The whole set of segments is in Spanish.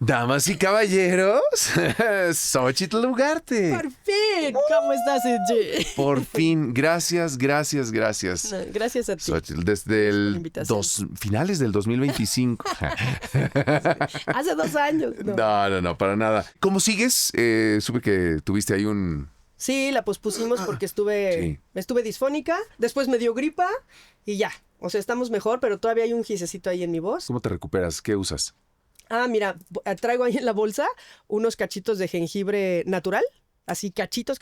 Damas y caballeros, Xóchitl Ugarte. Por fin, ¿cómo estás, Angie? Por fin, gracias. No, gracias a ti. Xóchitl, desde finales del 2025. Hace 2 años. No, para nada. ¿Cómo sigues? Supe que tuviste ahí un... Sí, la pospusimos porque estuve disfónica, después me dio gripa y ya. O sea, estamos mejor, pero todavía hay un gisecito ahí en mi voz. ¿Cómo te recuperas? ¿Qué usas? Ah, mira, traigo ahí en la bolsa unos cachitos de jengibre natural, así cachitos.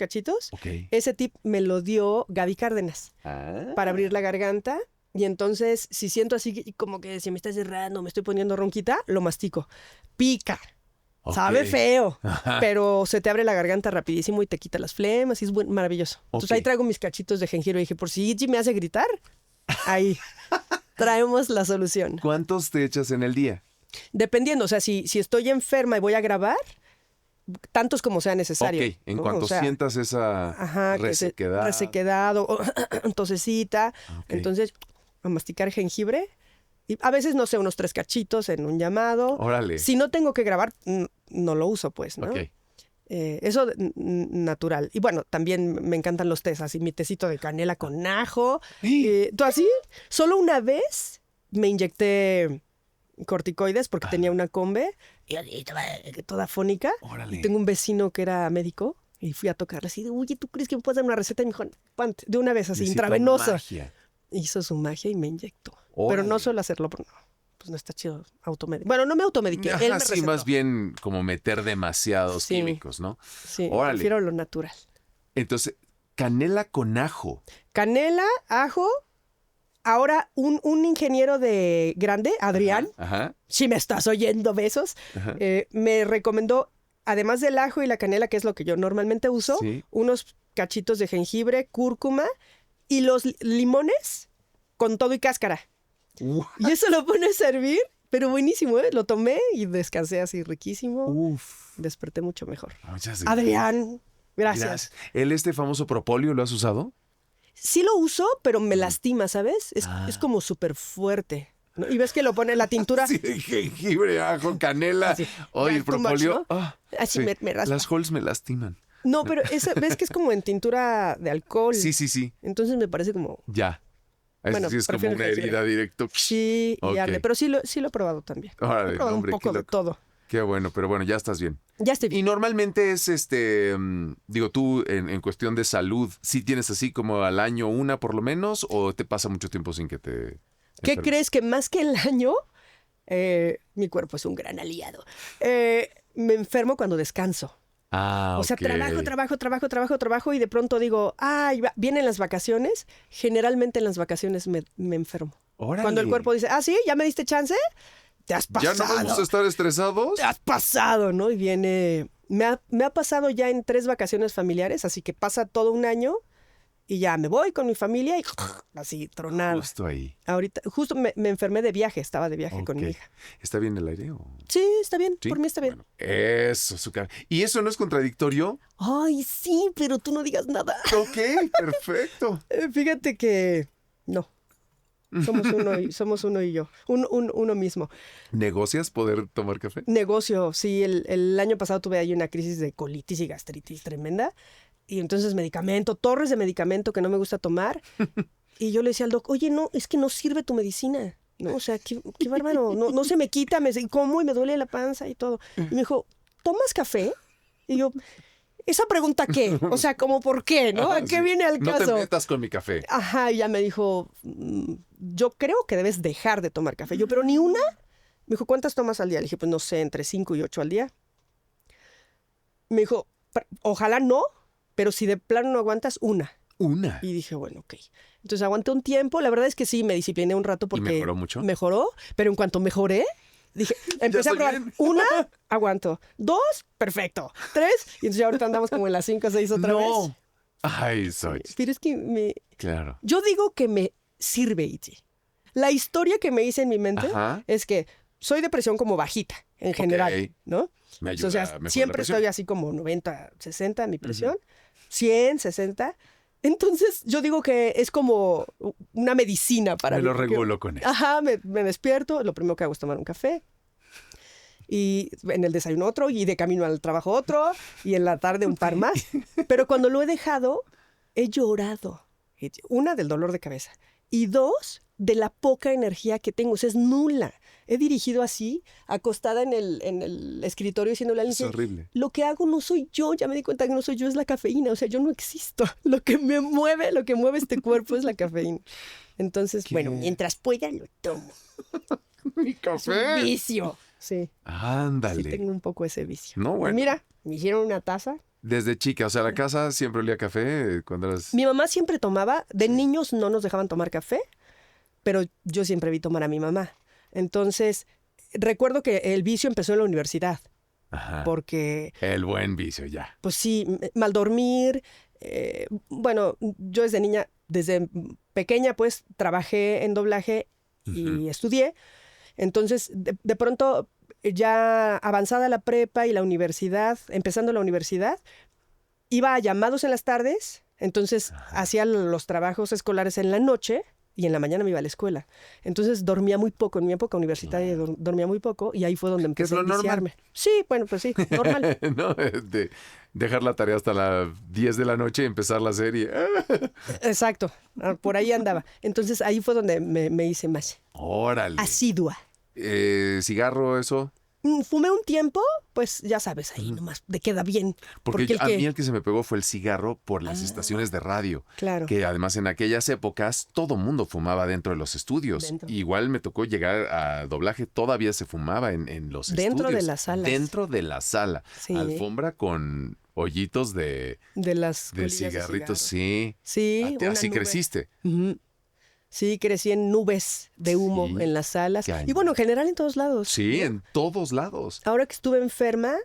Ok. Ese tip me lo dio Gaby Cárdenas para abrir la garganta. Y entonces, si siento así como que se me está cerrando, me estoy poniendo ronquita, lo mastico. Pica. Ok. Sabe feo, pero se te abre la garganta rapidísimo y te quita las flemas y es maravilloso. Entonces ahí traigo mis cachitos de jengibre y dije, por si Iggy me hace gritar, ahí traemos la solución. ¿Cuántos te echas en el día? Dependiendo, o sea, si estoy enferma y voy a grabar, tantos como sea necesario. Ok, en ¿no? cuanto O sea, sientas esa resequedad. Resequedad o tosecita, Ok. entonces a masticar jengibre. Y a veces, no sé, unos 3 cachitos en un llamado. Órale. Si no tengo que grabar, no lo uso, pues, ¿no? Ok. Eso natural. Y bueno, también me encantan los tés, así mi tecito de canela con ajo. ¿Tú así? Solo una vez me inyecté corticoides porque tenía una combe y toda fónica. Órale. Y tengo un vecino que era médico y fui a tocarle así de, oye, ¿tú crees que me puedes dar una receta? Y me dijo, de una vez así, Necesito intravenosa. magia. Hizo su magia y me inyectó. Órale. Pero no suelo hacerlo, pues no está chido automedicar. Bueno, no me automediqué, él me Ajá, sí, recetó. más bien como meter demasiados Sí. químicos, ¿no? Sí, Órale. prefiero lo natural. Entonces, canela con ajo. Canela, ajo. Ahora, un ingeniero de grande, Adrián, Ajá. si me estás oyendo, besos, Ajá. me recomendó, además del ajo y la canela, que es lo que yo normalmente uso, Sí. unos cachitos de jengibre, cúrcuma y los limones con todo y cáscara. Y eso lo pones a hervir, pero buenísimo, ¿eh? Lo tomé y descansé así riquísimo. Uf. 'Desperté mucho mejor. Muchas gracias. Adrián, gracias. ¿El famoso propóleo lo has usado? Sí lo uso, pero me lastima, ¿sabes? Es como súper fuerte, ¿no? Y ves que lo pone en la tintura. Sí, jengibre, ajo, canela. Así. Oye, Ya, el too much, propóleo. ¿no? Así me raspa. Las Halls me lastiman. No, pero ves que es como en tintura de alcohol. Sí. Entonces me parece como... Ya. Eso Bueno, sí es como prefiero una el jengibre. herida directo. Sí, y Ok. arde. Pero sí lo he probado también. Órale, He probado hombre, un poco qué de loco. todo. Qué bueno, pero bueno, ya estás bien. Ya estoy Y bien. normalmente es digo, tú en cuestión de salud, ¿sí tienes así como al año una por lo menos o te pasa mucho tiempo sin que te ¿Qué enfermes? crees que más que el año, mi cuerpo es un gran aliado? Me enfermo cuando descanso. Ah, O sea, ok. trabajo y de pronto digo, vienen las vacaciones. Generalmente en las vacaciones me enfermo. Órale. Cuando el cuerpo dice, sí, ¿ya me diste chance? Te has ¿Ya pasado. no vamos a estar estresados? Te has pasado, ¿no? Y viene... Me ha pasado ya en 3 vacaciones familiares, así que pasa todo un año y ya me voy con mi familia y así, tronado. Justo ahí. Ahorita, justo me enfermé de viaje, estaba de viaje con mi Ok. hija. ¿Está bien el aire? Sí, está bien, ¿Sí? por mí está bien. Bueno, eso, Zuccar. ¿Y eso no es contradictorio? Ay, sí, pero tú no digas nada. Ok, perfecto. Fíjate que no. Somos uno y yo. Uno mismo. ¿Negocias poder tomar café? Negocio, sí, el año pasado tuve ahí una crisis de colitis y gastritis tremenda. Y entonces torres de medicamento que no me gusta tomar. Y yo le decía al doc, oye, no, es que no sirve tu medicina. No, o sea, qué bárbaro. No se me quita, como y me duele la panza y todo. Y me dijo, ¿tomas café? Y yo, ¿esa pregunta qué? O sea, ¿como por qué? ¿No? ¿A qué Sí. viene al No caso? te metas con mi café. Ajá, y ya me dijo, yo creo que debes dejar de tomar café. Yo, pero ni una. Me dijo, ¿cuántas tomas al día? Le dije, pues no sé, entre 5 y 8 al día. Me dijo, ojalá no, pero si de plano no aguantas, una. Una. Y dije, bueno, ok. Entonces aguanté un tiempo. La verdad es que sí, me discipliné un rato porque... mejoró mucho? Mejoró, pero en cuanto mejoré, dije, empecé a estoy probar. bien. 1, aguanto. 2, perfecto. 3, y entonces ya ahorita andamos como en las 5 o 6 otra vez. Ay, soy. Pero es que Claro. yo digo que me sirve, Iti. La historia que me hice en mi mente Ajá. es que soy de presión como bajita, en general, Ok. ¿no? Me ayuda O sea, a mejorar siempre la presión. estoy así como 90, 60 mi presión, 100, 60. Entonces, yo digo que es como una medicina para Me mí. lo porque- regulo con eso. Ajá, me despierto, lo primero que hago es tomar un café. y en el desayuno otro, y de camino al trabajo otro, y en la tarde un par más. Pero cuando lo he dejado, he llorado. Una, del dolor de cabeza. Y dos, de la poca energía que tengo. O sea, es nula. He dirigido así, acostada en el escritorio, diciéndole a alguien Es horrible. lo que hago no soy yo. Ya me di cuenta que no soy yo, es la cafeína. O sea, yo no existo. Lo que mueve este cuerpo es la cafeína. Entonces, ¿Qué? bueno, mientras pueda lo tomo. Mi Es un vicio. Sí, Ándale. sí tengo un poco ese vicio. No, bueno. Y mira, me hicieron una taza. Desde chica, o sea, la casa siempre olía a café cuando eras... Mi mamá siempre tomaba. De niños no nos dejaban tomar café, pero yo siempre vi tomar a mi mamá. Entonces, recuerdo que el vicio empezó en la universidad, Ajá. porque, El buen vicio, ya. pues sí, mal dormir. Bueno, yo desde niña, desde pequeña, pues, trabajé en doblaje y estudié. Entonces, de pronto, ya avanzada la prepa y la universidad, empezando la universidad, iba a llamados en las tardes, entonces hacía los trabajos escolares en la noche y en la mañana me iba a la escuela. Entonces dormía muy poco, en mi época universitaria dormía muy poco y ahí fue donde ¿Qué es empecé a lo normal? viciarme. Sí, bueno, pues sí, normal. ¿No? Dejar la tarea hasta las 10 de la noche y empezar la serie. Exacto, por ahí andaba. Entonces ahí fue donde me hice más Órale. asidua. ¿Cigarro, eso? Fumé un tiempo, pues ya sabes, ahí nomás te queda bien. Porque el a que- mí el que se me pegó fue el cigarro por las estaciones de radio. Claro. Que además en aquellas épocas todo mundo fumaba dentro de los estudios. Dentro. Igual me tocó llegar a doblaje, todavía se fumaba en los Dentro estudios. de las salas. Dentro de la sala. Sí. Alfombra con hoyitos de las colillas de cigarritos, cigarro. sí. Sí, una Así nube. creciste. Ujú. Sí, crecí en nubes de humo Sí. en las salas. Cañón. Y bueno, en general en todos lados. Sí, ¿no? en todos lados. Ahora que estuve enferma,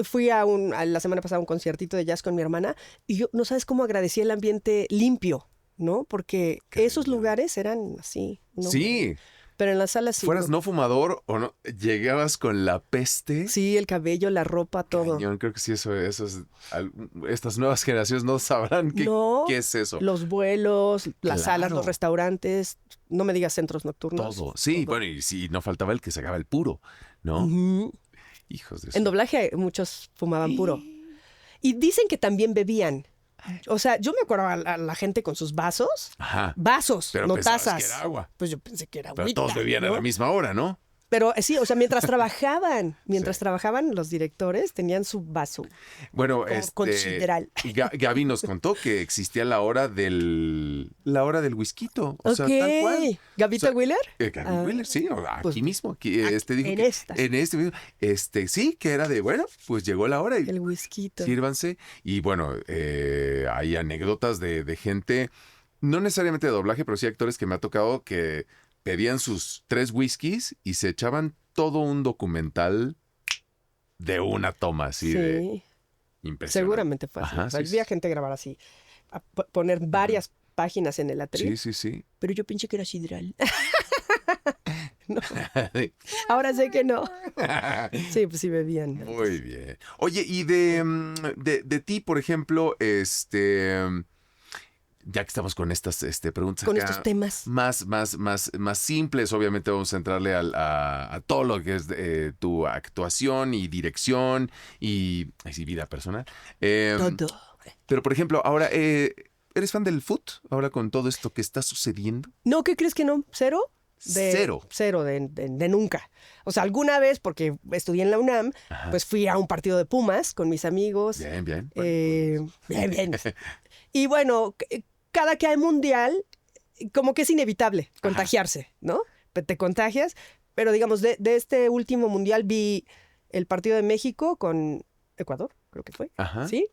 fui a la semana pasada a un conciertito de jazz con mi hermana y yo no sabes cómo agradecí el ambiente limpio, ¿no? Porque esos Cañón. lugares eran así. ¿no? Sí, Pero en las salas sí. fueras no fumador o no, llegabas con la peste. Sí, el cabello, la ropa, todo. Cañón, creo que sí, eso es. Estas nuevas generaciones no sabrán No, qué es eso. Los vuelos, las salas, Claro. los restaurantes, no me digas centros nocturnos. Todo. Sí, todo. bueno, y sí, no faltaba el que sacaba el puro, ¿no? Ujú. Hijos de eso. En doblaje muchos fumaban puro. Y dicen que también bebían. O sea, yo me acuerdo a la gente con sus vasos. Ajá. Vasos, Pero no pensabas tazas. que era agua. Pues yo pensé que era Pero agüita, todos bebían a ¿no? la misma hora, ¿no? Pero sí, o sea, mientras trabajaban, Sí. los directores tenían su vaso. Bueno, Con sidral. Gaby nos contó que existía la hora del whisquito. O sea, Ok. tal cual. ¿Gavita O sea, Wheeler? Gaby Wheeler, sí, aquí pues, mismo, aquí, aquí, dijo en que estas. en este mismo, sí, que era de, bueno, pues llegó la hora y El whisky. sírvanse. Y bueno, hay anécdotas de gente, no necesariamente de doblaje, pero sí actores que me ha tocado que pedían sus 3 whiskies y se echaban todo un documental de una toma así de Sí, impresionante. seguramente fue así. Ajá, O sea, sí, vi a gente grabar así, a poner varias páginas en el atril, Sí, sí. pero yo pensé que era sidral. No, ahora sé que no. Sí, pues sí bebían. Muy bien. Oye, y de ti, por ejemplo, ya que estamos con estas preguntas Con acá, estos temas. más simples, obviamente vamos a entrarle a todo lo que es tu actuación y dirección y sí, vida personal. Todo. Pero, por ejemplo, ahora, ¿eres fan del foot? Ahora con todo esto que está sucediendo. No, ¿qué crees que no? ¿Cero? Cero. Cero de nunca. O sea, alguna vez, porque estudié en la UNAM, Ajá. pues fui a un partido de Pumas con mis amigos. Bien, bien. Bien. Y bueno, cada que hay mundial, como que es inevitable contagiarse, ¿no? Te contagias, pero digamos, de este último mundial vi el partido de México con Ecuador, creo que fue, Ajá. ¿sí?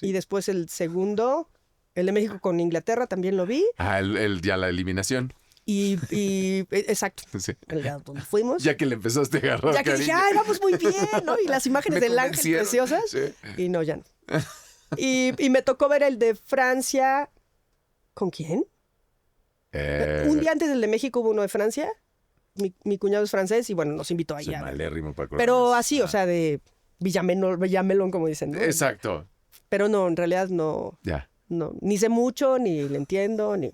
Y después el segundo, el de México con Inglaterra, también lo vi. Ya la eliminación. Exacto, Sí. el a donde fuimos. Ya que le empezaste a agarrar Ya que dije, cariño. ay, vamos muy bien, ¿no? Y las imágenes Me del ángel convencieron. preciosas. Sí. Y no, ya no. Y me tocó ver el de Francia. ¿Con quién? Un día antes del de México hubo uno de Francia. Mi cuñado es francés y bueno, nos invitó Soy allá. malérrimo para Pero acordarme. así, o sea, de Villamelón, como dicen, ¿no? Exacto. Pero no, en realidad no. Ya. no, ni sé mucho, ni le entiendo, ni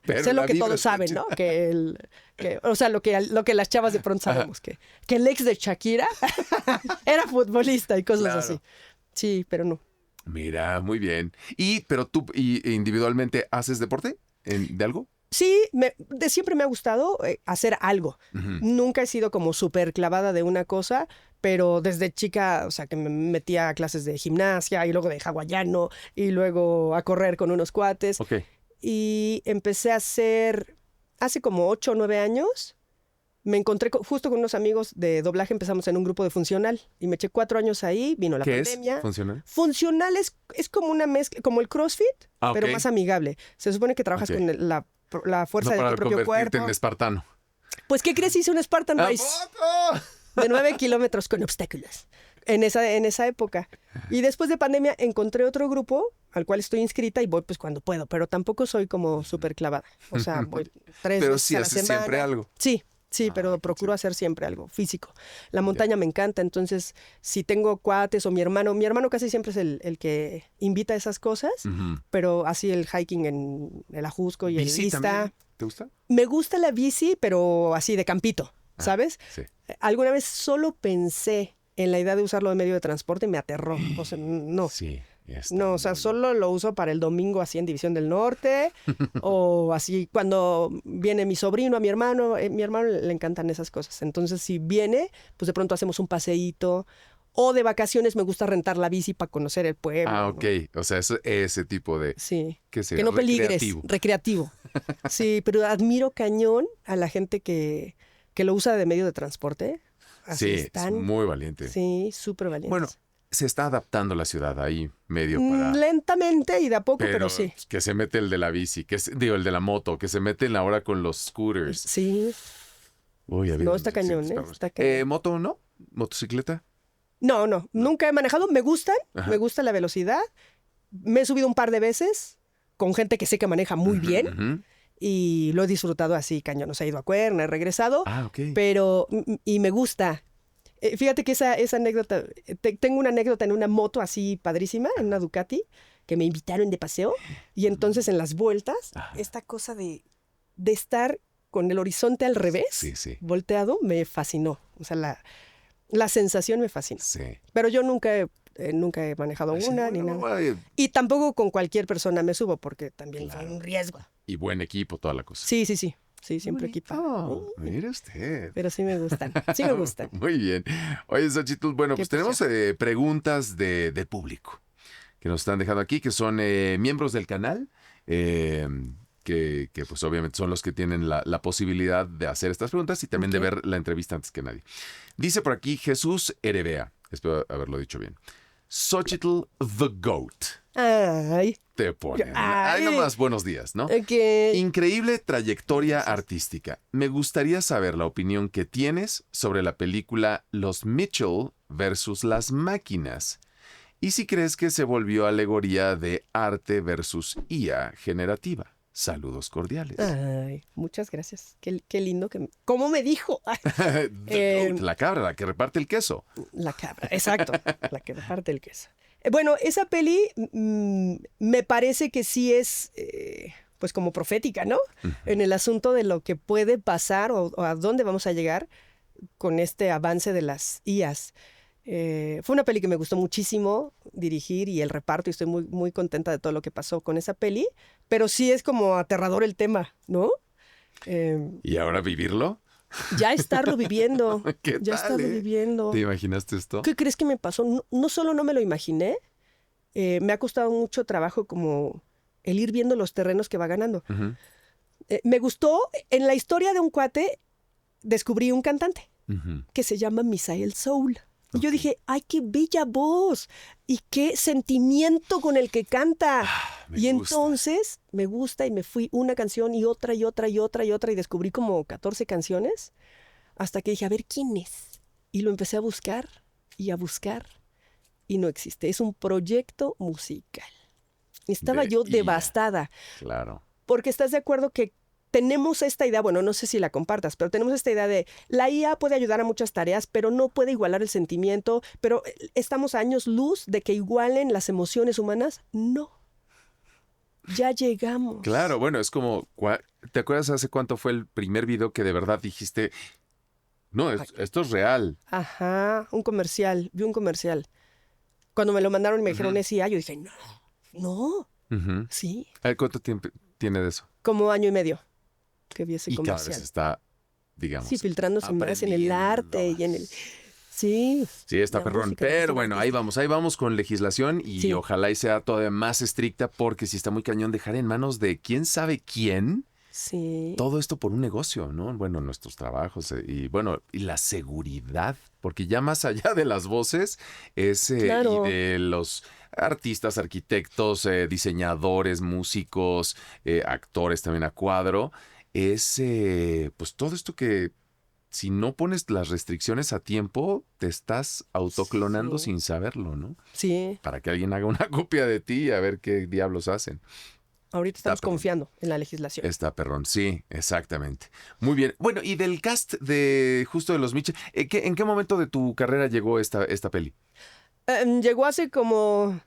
Pero sé lo la que vibra todos está saben, chida. ¿no? O sea, lo que las chavas de pronto sabemos, que el ex de Shakira era futbolista y cosas Claro. así. Sí, pero no. Mira, muy bien. Pero tú individualmente haces deporte de algo? Sí, de siempre me ha gustado hacer algo. Ujú. Nunca he sido como súper clavada de una cosa, pero desde chica, o sea, que me metía a clases de gimnasia y luego de hawaiano y luego a correr con unos cuates. Ok. Y empecé a hacer, hace como 8 o 9 años, me encontré justo con unos amigos de doblaje, empezamos en un grupo de funcional y me eché 4 años ahí, vino la ¿Qué es? pandemia. ¿Funcional? Funcional es como una mezcla, como el CrossFit, Ah, pero ok. más amigable. Se supone que trabajas Ok. con la fuerza No de para tu propio convertirte cuerpo. en espartano. Pues, ¿qué crees? Hice un Spartan ¿A Race poco? de 9 kilómetros con obstáculos en esa época. Y después de pandemia encontré otro grupo al cual estoy inscrita y voy pues cuando puedo, pero tampoco soy como súper clavada. O sea, voy 3 Pero veces sí a la haces semana. siempre algo. Sí, pero qué procuro chido. hacer siempre algo físico. La montaña me encanta, entonces si tengo cuates o mi hermano casi siempre es el que invita a esas cosas, Ujú. pero así el hiking en el Ajusco y el ¿Bici Vista. también? ¿Te gusta? Me gusta la bici, pero así de campito, ¿sabes? Sí. Alguna vez solo pensé en la idea de usarlo de medio de transporte y me aterró. O sea, no. Sí. está No, o sea, muy solo lo uso para el domingo así en División del Norte o así cuando viene mi sobrino, a mi hermano le encantan esas cosas. Entonces, si viene, pues de pronto hacemos un paseíto o de vacaciones me gusta rentar la bici para conocer el pueblo. Ah, ¿no? ok. O sea, ese tipo de... Sí. ¿Qué Que sería? no peligres, Recreativo. recreativo. Sí, pero admiro cañón a la gente que lo usa de medio de transporte. Así Sí, están. es muy valiente. Sí, súper valientes. Bueno, se está adaptando la ciudad ahí medio para... Lentamente y de a poco, pero sí. Que se mete el de la bici, el de la moto, que se mete en la hora con los scooters. Sí. Uy, ha habido No, unos está cañón, accidentes ¿eh? perros. Está cañón. ¿Moto no? ¿Motocicleta? No, nunca he manejado. Me gustan, Ajá. me gusta la velocidad. Me he subido un par de veces con gente que sé que maneja muy bien Ujú. y lo he disfrutado así, cañón. O sea, he ido a Cuerna, he regresado, Ah, ok. pero y me gusta. Fíjate que esa anécdota, tengo una anécdota en una moto así padrísima, en una Ducati, que me invitaron de paseo y entonces en las vueltas, Ajá. esta cosa de estar con el horizonte al revés, Sí. volteado, me fascinó. O sea, la sensación me fascina. Sí. Pero yo nunca he manejado Así, una ni bueno, nada. Y tampoco con cualquier persona me subo porque también Claro. es un riesgo. Y buen equipo, toda la cosa. Sí. Sí, siempre equipado. Oh, mire usted. Pero sí me gustan. Sí me gustan. Muy bien. Oye, Xochitl, bueno, Qué pues tenemos preguntas del público que nos están dejando aquí, que son miembros del canal, que pues obviamente son los que tienen la posibilidad de hacer estas preguntas y también de Ok. ver la entrevista antes que nadie. Dice por aquí Jesús Erebea, espero haberlo dicho bien. Xochitl the Goat. Ay, Te ponen. Ay. Ay, nomás buenos días, ¿no? ok. Increíble trayectoria artística. Me gustaría saber la opinión que tienes sobre la película Los Mitchell versus las máquinas. Y si crees que se volvió alegoría de arte versus IA generativa. Saludos cordiales. Ay, muchas gracias. Qué lindo que... ¿Cómo me dijo? Ay, The goat, la cabra, la que reparte el queso. la cabra, exacto. La que parte el queso. Bueno, esa peli me parece que sí es, pues como profética, ¿no? En el asunto de lo que puede pasar o a dónde vamos a llegar con este avance de las IAs. Fue una peli que me gustó muchísimo dirigir y el reparto y estoy muy, muy contenta de todo lo que pasó con esa peli, pero sí es como aterrador el tema, ¿no? ¿Y ahora vivirlo? Ya estarlo viviendo, ¿Qué ya tal, estarlo viviendo. ¿Te imaginaste esto? ¿Qué crees que me pasó? No solo no me lo imaginé, me ha costado mucho trabajo como el ir viendo los terrenos que va ganando. Ujú, Me gustó, en la historia de un cuate descubrí un cantante ujú. que se llama Misael Soul. Y yo Ok. dije, ¡ay, qué bella voz! Y qué sentimiento con el que canta. Me Y gusta. entonces me gusta y me fui una canción y otra y otra y otra y otra y descubrí como 14 canciones hasta que dije, a ver, ¿quién es? Y lo empecé a buscar y no existe. Es un proyecto musical. Estaba De yo IA. devastada Claro. porque estás de acuerdo que tenemos esta idea, bueno, no sé si la compartas, pero tenemos esta idea de la IA puede ayudar a muchas tareas, pero no puede igualar el sentimiento, pero estamos a años luz de que igualen las emociones humanas. No. Ya llegamos. Claro, bueno, es como, ¿te acuerdas hace cuánto fue el primer video que de verdad dijiste, no, esto es real? Ajá, vi un comercial. Cuando me lo mandaron y me dijeron SIA, yo dije, no, Ujú. sí. ¿Cuánto tiempo tiene de eso? Como año y medio que vi ese Y cada comercial. vez está, digamos, Sí, filtrándose más en el arte y en el... Sí. Sí, está la perrón. música, Pero la bueno, música. ahí vamos con legislación y Sí. ojalá y sea todavía más estricta porque si está muy cañón dejar en manos de quién sabe quién Sí. todo esto por un negocio, ¿no? Bueno, nuestros trabajos y bueno, y la seguridad, porque ya más allá de las voces Claro. y de los artistas, arquitectos, diseñadores, músicos, actores también a cuadro, pues todo esto que si no pones las restricciones a tiempo, te estás autoclonando Sí. sin saberlo, ¿no? Sí. Para que alguien haga una copia de ti y a ver qué diablos hacen. Ahorita Está estamos perrón. confiando en la legislación. Está perrón, sí, exactamente. Muy bien. Bueno, y del cast de justo de los Mitchell, ¿en qué momento de tu carrera llegó esta peli? Llegó hace como...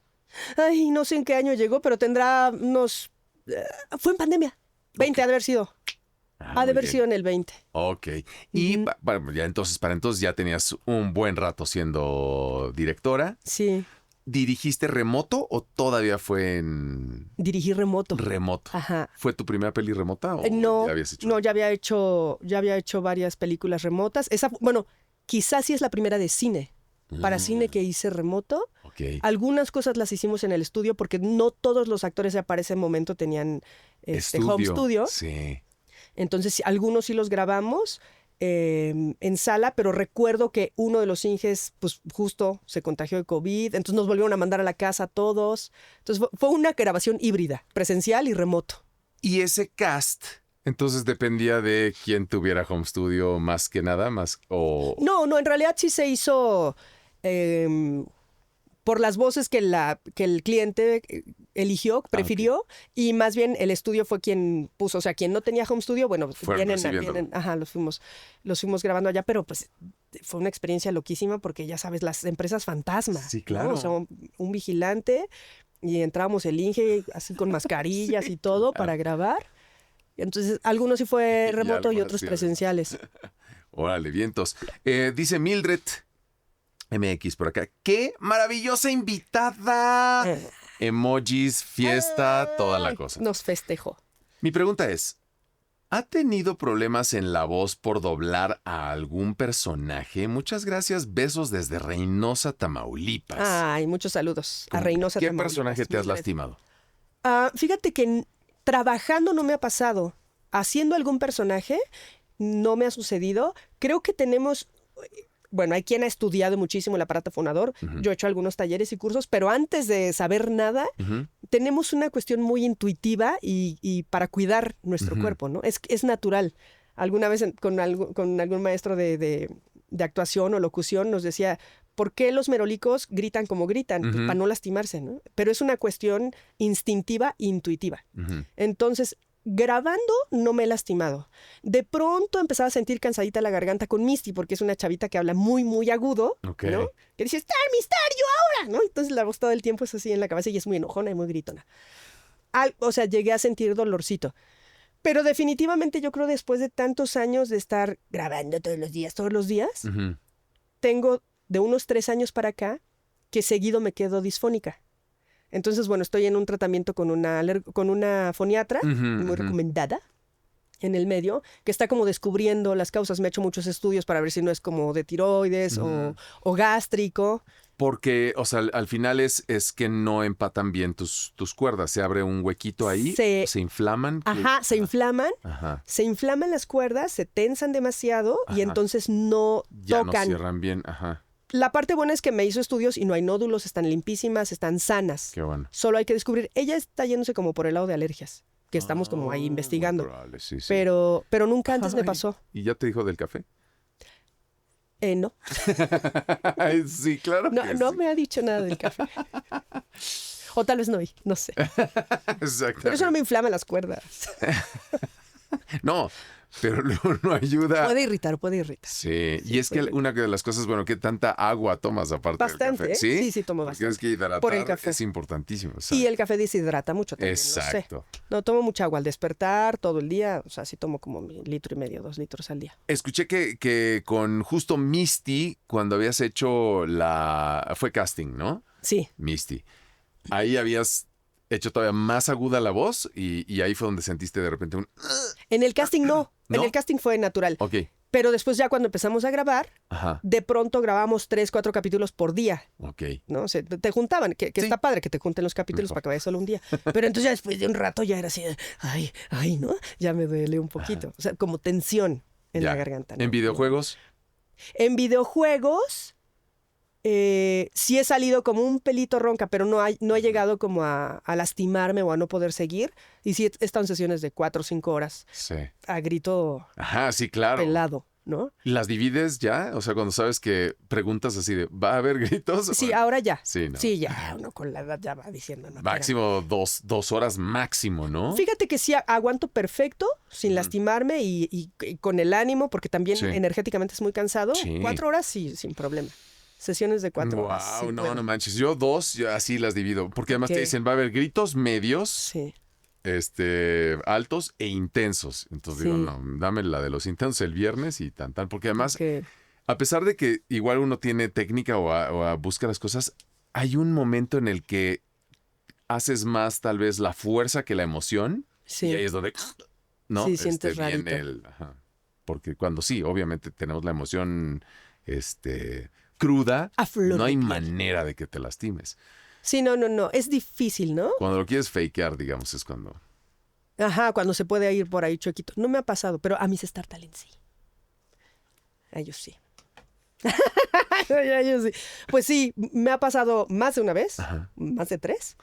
Ay, no sé en qué año llegó, pero tendrá unos... fue en pandemia. 20 Ok. ha de haber sido. Ha de Muy haber bien. sido en el 20. Ok. Y Ujú. ya entonces, para entonces ya tenías un buen rato siendo directora. Sí. ¿Dirigiste remoto o todavía fue en Dirigí remoto. remoto? Ajá. ¿Fue tu primera peli remota o No, ya habías hecho? no, ya había hecho varias películas remotas. Bueno, quizás sí es la primera de cine. Para cine que hice remoto. Ok. Algunas cosas las hicimos en el estudio porque no todos los actores para ese momento tenían home studio. Sí. Entonces, algunos sí los grabamos en sala, pero recuerdo que uno de los Inges, pues justo se contagió de COVID, entonces nos volvieron a mandar a la casa a todos. Entonces, fue una grabación híbrida, presencial y remoto. Y ese cast, entonces dependía de quién tuviera home studio más que nada, más o... No, en realidad sí se hizo por las voces que el cliente eligió, prefirió, y más bien el estudio fue quien puso, o sea, quien no tenía home studio, bueno, vienen, ajá, los fuimos grabando allá, pero pues fue una experiencia loquísima porque ya sabes, las empresas fantasmas. Sí, claro. ¿no? O sea, un vigilante y entrábamos el Inge así con mascarillas Sí, y todo claro. para grabar. Entonces, algunos sí fue Y remoto y algo otros así, presenciales. Órale, vientos. Dice Mildred MX por acá. ¡Qué maravillosa invitada! Emojis, fiesta, toda la cosa. Nos festejó. Mi pregunta es, ¿ha tenido problemas en la voz por doblar a algún personaje? Muchas gracias, besos desde Reynosa, Tamaulipas. Ay, muchos saludos a Reynosa, ¿Qué Tamaulipas. personaje te has Mildred. lastimado? Fíjate que trabajando no me ha pasado. Haciendo algún personaje no me ha sucedido. Creo que tenemos... Bueno, hay quien ha estudiado muchísimo el aparato fonador. Yo he hecho algunos talleres y cursos, pero antes de saber nada, tenemos una cuestión muy intuitiva y para cuidar nuestro cuerpo, ¿no? Es natural. Alguna vez con algún maestro de actuación o locución nos decía, ¿por qué los merolicos gritan como gritan? Pues para no lastimarse, ¿no? Pero es una cuestión instintiva e intuitiva. Entonces, grabando no me he lastimado. De pronto empezaba a sentir cansadita la garganta con Misty, porque es una chavita que habla muy, muy agudo, ¿no? Que dice, ¡Star, yo ahora! ¿no? Entonces la voz todo el tiempo es así en la cabeza y es muy enojona y muy gritona. O sea, llegué a sentir dolorcito. Pero definitivamente yo creo después de tantos años de estar grabando todos los días, tengo de unos 3 años para acá que seguido me quedo disfónica. Entonces, bueno, estoy en un tratamiento con una foniatra muy recomendada en el medio, que está como descubriendo las causas. Me ha hecho muchos estudios para ver si no es como de tiroides o gástrico. Porque, o sea, al final es que no empatan bien tus cuerdas. Se abre un huequito ahí, se inflaman. Ajá, se inflaman. Ajá. Se inflaman las cuerdas, se tensan demasiado y entonces no ya tocan. No cierran bien, ajá. La parte buena es que me hizo estudios y no hay nódulos, están limpísimas, están sanas. Qué bueno. Solo hay que descubrir. Ella está yéndose como por el lado de alergias, que estamos como ahí investigando. Probable, sí. Pero nunca antes me pasó. ¿Y ya te dijo del café? No. Sí, claro. No me ha dicho nada del café. O tal vez no oí, no sé. Exactamente. Pero eso no me inflama las cuerdas. No, pero luego no ayuda. Puede irritar. Sí, y es que puede. una de las cosas, bueno, ¿qué tanta agua tomas aparte Bastante, del café? ¿eh? Sí, tomo Porque bastante. es que hidratar Por el café. es importantísimo. Y el café deshidrata mucho también, Exacto. lo sé. No, tomo mucha agua al despertar, todo el día. O sea, sí tomo como 1,5 litros, 2 litros al día. Escuché que con justo Misty, cuando habías hecho fue casting, ¿no? Sí. Misty. Ahí habías hecho todavía más aguda la voz y ahí fue donde sentiste de repente un... En el casting no. ¿No? En el casting fue natural. Ok. Pero después ya cuando empezamos a grabar, Ajá. de pronto grabamos 3, 4 capítulos por día, Ok. ¿no? O sea, te juntaban, que Sí. está padre que te junten los capítulos Mejor. para que vayas solo un día. Pero entonces ya después de un rato ya era así, de, ay, ¿no? Ya me duele un poquito. O sea, como tensión en Ya. la garganta. ¿no? ¿En videojuegos? En videojuegos sí he salido como un pelito ronca, pero no he llegado como a lastimarme o a no poder seguir. Y sí he estado en sesiones de 4 o 5 horas Sí. a grito Ajá, sí, claro. pelado, ¿no? ¿Las divides ya? O sea, cuando sabes que preguntas así de, ¿va a haber gritos? Sí, ahora ya. Sí, ¿no? Sí, ya, uno con la edad ya va diciendo. No, Máximo 2 horas máximo, ¿no? fíjate que sí aguanto perfecto, sin lastimarme y con el ánimo, porque también Sí. energéticamente es muy cansado. Sí. 4 horas sí, sin problema. Sesiones de 4 horas. sí Wow, no, puedo. no manches. Yo 2, yo así las divido. Porque además te Ok. dicen, va a haber gritos medios, Sí. altos e intensos. Entonces digo, Sí. no, dame la de los intensos el viernes y tan. Porque además, Ok. a pesar de que igual uno tiene técnica o busca las cosas, hay un momento en el que haces más tal vez la fuerza que la emoción. Sí. Y ahí es donde, ¿no? Sí, sientes viene rarito. ajá. Porque cuando sí, obviamente tenemos la emoción, cruda, A flor no de hay piel. manera de que te lastimes. Sí, no. Es difícil, ¿no? Cuando lo quieres fakear, digamos, es cuando... Ajá, cuando se puede ir por ahí chuequito. No me ha pasado, pero a mis Star Talent sí. A ellos sí. A ellos sí. Pues sí, me ha pasado más de una vez, Ajá. más de 3,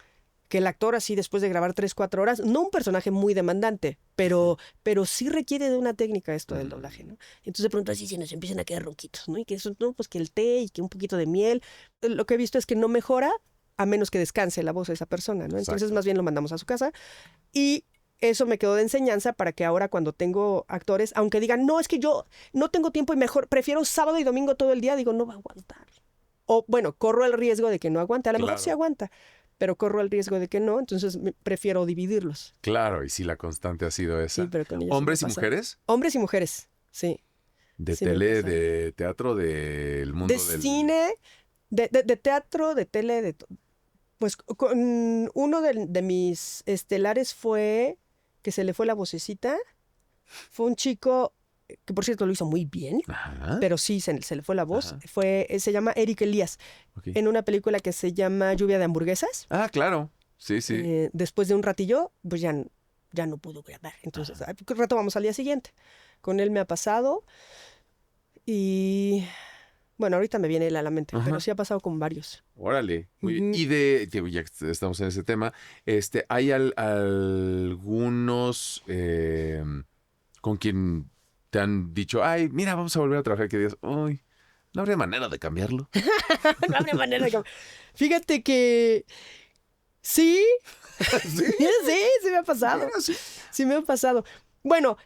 que el actor así después de grabar 3, 4 horas, no un personaje muy demandante, pero sí requiere de una técnica esto del doblaje, ¿no? Entonces de pronto así se nos empiezan a quedar ronquitos, ¿no? Y que eso, no, pues que el té y que un poquito de miel. Lo que he visto es que no mejora a menos que descanse la voz de esa persona, ¿no? Entonces Exacto. más bien lo mandamos a su casa y eso me quedó de enseñanza para que ahora cuando tengo actores, aunque digan, no, es que yo no tengo tiempo y mejor, prefiero sábado y domingo todo el día, digo, no va a aguantar. O bueno, corro el riesgo de que no aguante, a lo mejor Claro. sí aguanta, pero corro el riesgo de que no, entonces prefiero dividirlos. Claro, y sí, la constante ha sido esa. Sí, pero con ellos sí ¿Hombres me y pasa. mujeres? Hombres y mujeres, sí. De Sí me tele, pasa. de teatro, del mundo De del... cine, de teatro, de tele, pues con uno de mis estelares fue que se le fue la vocecita. Fue un chico que por cierto lo hizo muy bien, Ajá. pero sí se le fue la voz. Ajá. Se llama Eric Elías, Ok. en una película que se llama Lluvia de hamburguesas. Ah, claro. Sí, sí. Después de un ratillo, pues ya no pudo grabar. Entonces, retomamos al día siguiente. Con él me ha pasado y bueno, ahorita me viene él a la mente, Ajá. pero sí ha pasado con varios. Órale. Muy bien. Ujú. Y digo, ya que estamos en ese tema, hay algunos con quien te han dicho, ay, mira, vamos a volver a trabajar, que digas, uy, no habría manera de cambiarlo. No habría manera de Fíjate que sí, ¿Sí? sí me ha pasado. Mira, sí. Sí me ha pasado. Bueno,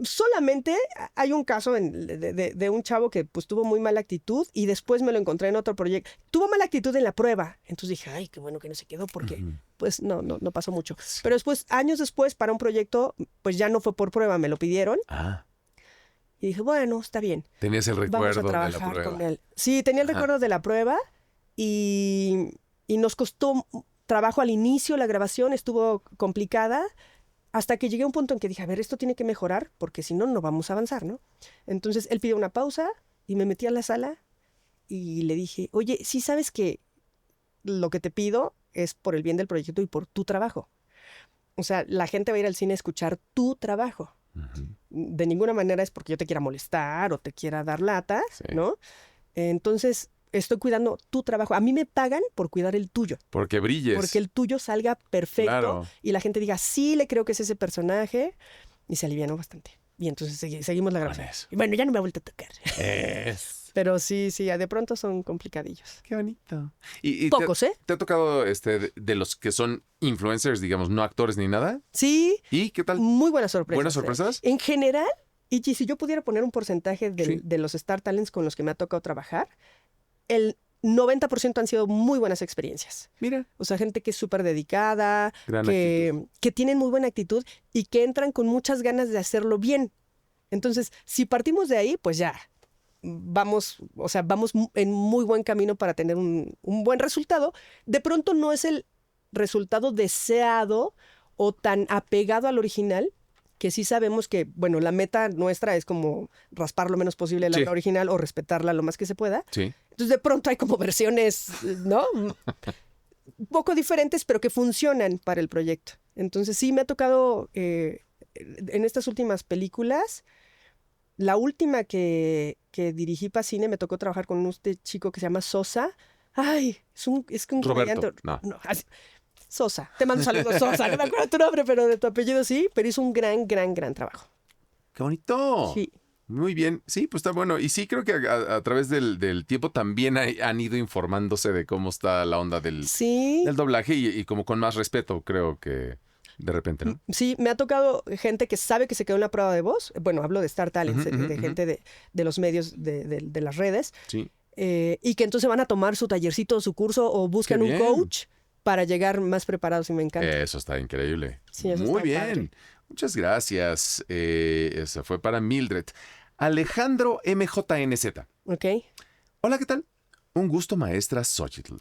solamente hay un caso de un chavo que pues tuvo muy mala actitud y después me lo encontré en otro proyecto. Tuvo mala actitud en la prueba. Entonces dije, ay, qué bueno que no se quedó porque Ujú. pues no pasó mucho. Sí. Pero después, años después, para un proyecto, pues ya no fue por prueba, me lo pidieron. Ah, Y dije, bueno, está bien. tenías el Vamos a recuerdo de la trabajar prueba. con él. Sí, tenía el Ajá. recuerdo de la prueba y nos costó trabajo al inicio, la grabación estuvo complicada, hasta que llegué a un punto en que dije, a ver, esto tiene que mejorar, porque si no, no vamos a avanzar, ¿no? Entonces él pidió una pausa y me metí a la sala y le dije, oye, sí sabes que lo que te pido es por el bien del proyecto y por tu trabajo. O sea, la gente va a ir al cine a escuchar tu trabajo. Ujú. De ninguna manera es porque yo te quiera molestar o te quiera dar lata, Sí. ¿no? Entonces, estoy cuidando tu trabajo. A mí me pagan por cuidar el tuyo, Porque brilles. porque el tuyo salga perfecto Claro. y la gente diga, sí, le creo que es ese personaje, y se alivianó bastante. Y entonces seguimos la grabación. eso. Y bueno, ya no me ha vuelto a tocar. Pero sí, de pronto son complicadillos. Qué bonito. Y Pocos, ¿eh? ¿Te ha tocado de los que son influencers, digamos, no actores ni nada? Sí. ¿Y qué tal? Muy buenas sorpresas. ¿Buenas sorpresas? En general, y si yo pudiera poner un porcentaje Sí. de los Star Talents con los que me ha tocado trabajar, el 90% han sido muy buenas experiencias. Mira. O sea, gente que es súper dedicada, Gran que tienen muy buena actitud y que entran con muchas ganas de hacerlo bien. Entonces, si partimos de ahí, pues ya, vamos en muy buen camino para tener un buen resultado. De pronto no es el resultado deseado o tan apegado al original, que sí sabemos que, bueno, la meta nuestra es como raspar lo menos posible la Sí. obra original o respetarla lo más que se pueda. Sí. Entonces, de pronto hay como versiones, ¿no? Un poco diferentes, pero que funcionan para el proyecto. Entonces, sí me ha tocado en estas últimas películas. La última que dirigí para cine me tocó trabajar con este chico que se llama Sosa. Ay, es que un Roberto. comediante. No. Sosa. Te mando saludos, Sosa. No me acuerdo tu nombre, pero de tu apellido sí. Pero hizo un gran trabajo. ¡Qué bonito! Sí. Muy bien. Sí, pues está bueno. Y sí, creo que a través del tiempo también han ido informándose de cómo está la onda del doblaje y como con más respeto, creo que de repente, ¿no? Sí, me ha tocado gente que sabe que se quedó en la prueba de voz. Bueno, hablo de Star Talents, de gente de los medios, de las redes. Sí. Y que entonces van a tomar su tallercito, su curso o buscan Qué un bien. coach para llegar más preparados y me encanta. Eso está increíble. Sí, eso Muy está bien. padre. Muchas gracias. Esa fue para Mildred. Alejandro MJNZ. ¿Ok? Hola, ¿qué tal? Un gusto, maestra Xochitl.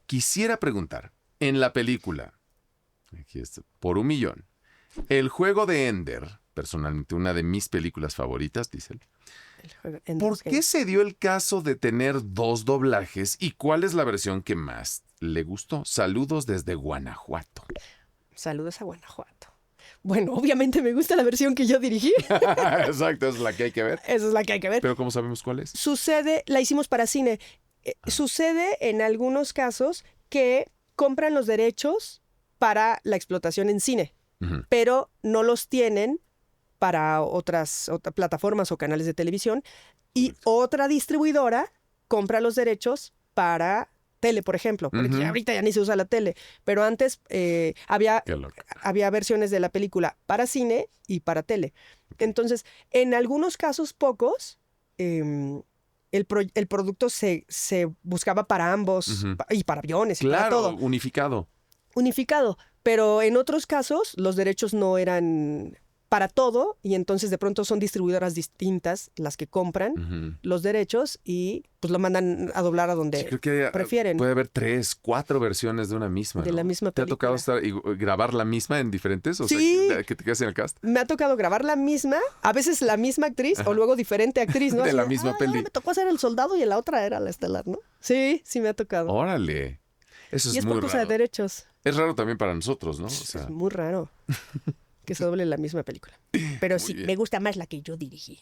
Quisiera preguntar, en la película, aquí está, por 1 millón, el juego de Ender, personalmente una de mis películas favoritas, dice él. ¿Por qué se dio el caso de tener 2 doblajes y cuál es la versión que más le gustó? Saludos desde Guanajuato. Saludos a Guanajuato. Bueno, obviamente me gusta la versión que yo dirigí. Exacto, es la que hay que ver. Esa es la que hay que ver. Pero ¿cómo sabemos cuál es? Sucede, la hicimos para cine. Sucede en algunos casos que compran los derechos para la explotación en cine, pero no los tienen para otras plataformas o canales de televisión y otra distribuidora compra los derechos para tele, por ejemplo, porque ahorita ya ni se usa la tele, pero antes había versiones de la película para cine y para tele. Entonces, en algunos casos pocos, el producto se buscaba para ambos y para aviones y para todo. Unificado, pero en otros casos los derechos no eran para todo y entonces de pronto son distribuidoras distintas las que compran los derechos y pues lo mandan a doblar a donde creo que prefieren. Puede haber 3, 4 versiones de una misma. De la misma ¿Te ha película. tocado grabar la misma en diferentes? O Sí. sea, que te quedes en el cast. Me ha tocado grabar la misma, a veces la misma actriz o luego diferente actriz, ¿no? De Así la misma peli. Me tocó hacer el soldado y la otra era la estelar, ¿no? Sí, me ha tocado. Órale. Eso y es es muy por cosa raro. de derechos. Es raro también para nosotros, ¿no? O sea, Es muy raro que se doble la misma película. Pero sí, bien. me gusta más la que yo dirigí.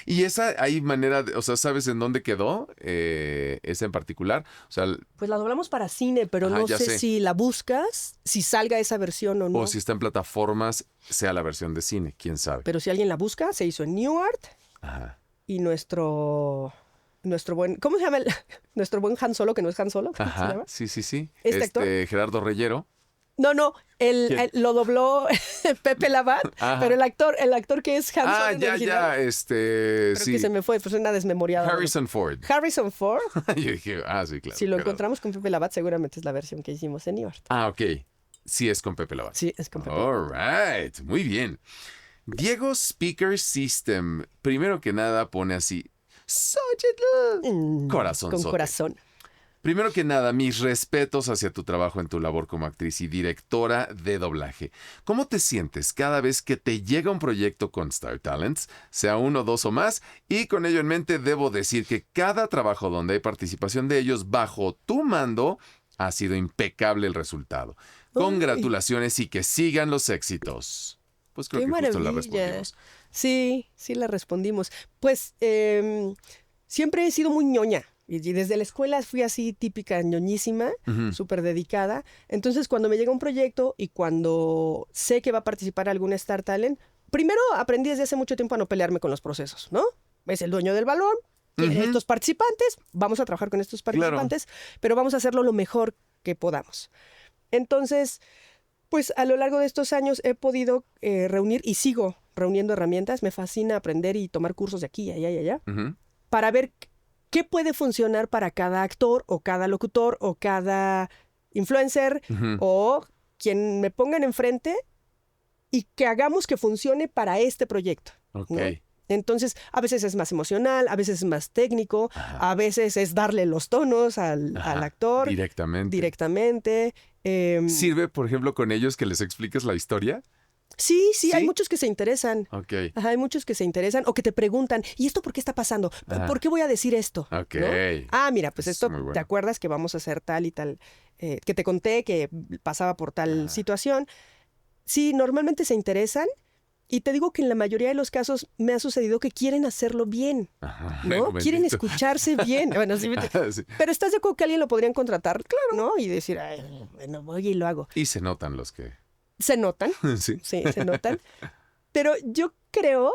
y esa, hay manera, o sea, ¿sabes en dónde quedó esa en particular? O sea, Pues la doblamos para cine, pero Ajá, no ya sé sé. si la buscas, si salga esa versión o no. o si está en plataformas, sea la versión de cine, quién sabe. Pero si alguien la busca, se hizo en New Art Ajá. y nuestro buen, ¿cómo se llama? Nuestro buen Han Solo, que no es Han Solo, ¿cómo se Ajá, llama? sí. ¿Este actor? Gerardo Reyero. No, ¿Quién? lo dobló Pepe Labat, Ajá. pero el actor que es Han Solo en ya, original, sí. que se me fue, pues una desmemoriada. Harrison Ford. Harrison Ford, Yo dije, sí, claro. si lo Gerardo. encontramos con Pepe Labat, seguramente es la versión que hicimos en New Art. Ok. Sí, es con Pepe Labat. Sí, es con Pepe. All right. Muy bien. Diego Speaker System. Primero que nada pone así. Xochitl. Corazón. Con corazón. Primero que nada, mis respetos hacia tu trabajo en tu labor como actriz y directora de doblaje. ¿Cómo te sientes cada vez que te llega un proyecto con Star Talents, sea 1, 2 o más? Y con ello en mente, debo decir que cada trabajo donde hay participación de ellos bajo tu mando ha sido impecable el resultado. Congratulaciones y que sigan los éxitos. Pues creo Qué que justo la maravilla. respondimos. Sí la respondimos. Pues siempre he sido muy ñoña. Y desde la escuela fui así típica ñoñísima, súper dedicada. Entonces, cuando me llega un proyecto y cuando sé que va a participar algún Star Talent, primero aprendí desde hace mucho tiempo a no pelearme con los procesos, ¿no? Es el dueño del balón, quiere Ujú. estos participantes, vamos a trabajar con estos participantes, pero vamos a hacerlo lo mejor que podamos. Entonces, pues a lo largo de estos años he podido reunir y sigo reuniendo herramientas. Me fascina aprender y tomar cursos de aquí, allá y allá, Ujú. para ver qué puede funcionar para cada actor o cada locutor o cada influencer Ujú. o quien me pongan enfrente y que hagamos que funcione para este proyecto. Ok. ¿No? Entonces, a veces es más emocional, a veces es más técnico, Ajá. a veces es darle los tonos al Ajá. actor Directamente. directamente. ¿Sirve, por ejemplo, con ellos que les expliques la historia? Sí, hay ¿Sí? muchos que se interesan. Ok. Ajá, hay muchos que se interesan o que te preguntan, ¿y esto por qué está pasando? Ajá. ¿Por qué voy a decir esto? Ok. ¿No? Ah, mira, pues Eso es esto, muy bueno. ¿te acuerdas que vamos a hacer tal y tal? Que te conté que pasaba por tal Ajá. situación. Sí, normalmente se interesan y te digo que en la mayoría de los casos me ha sucedido que quieren hacerlo bien, Ajá. ¿no? Quieren Bendito. escucharse bien. Bueno, sí, Ajá, sí. pero ¿estás de acuerdo que alguien lo podrían contratar? Claro. ¿No? Y decir, "Ay, bueno, voy y lo hago". Y se notan los que... Se notan, Sí. sí, se notan. Pero yo creo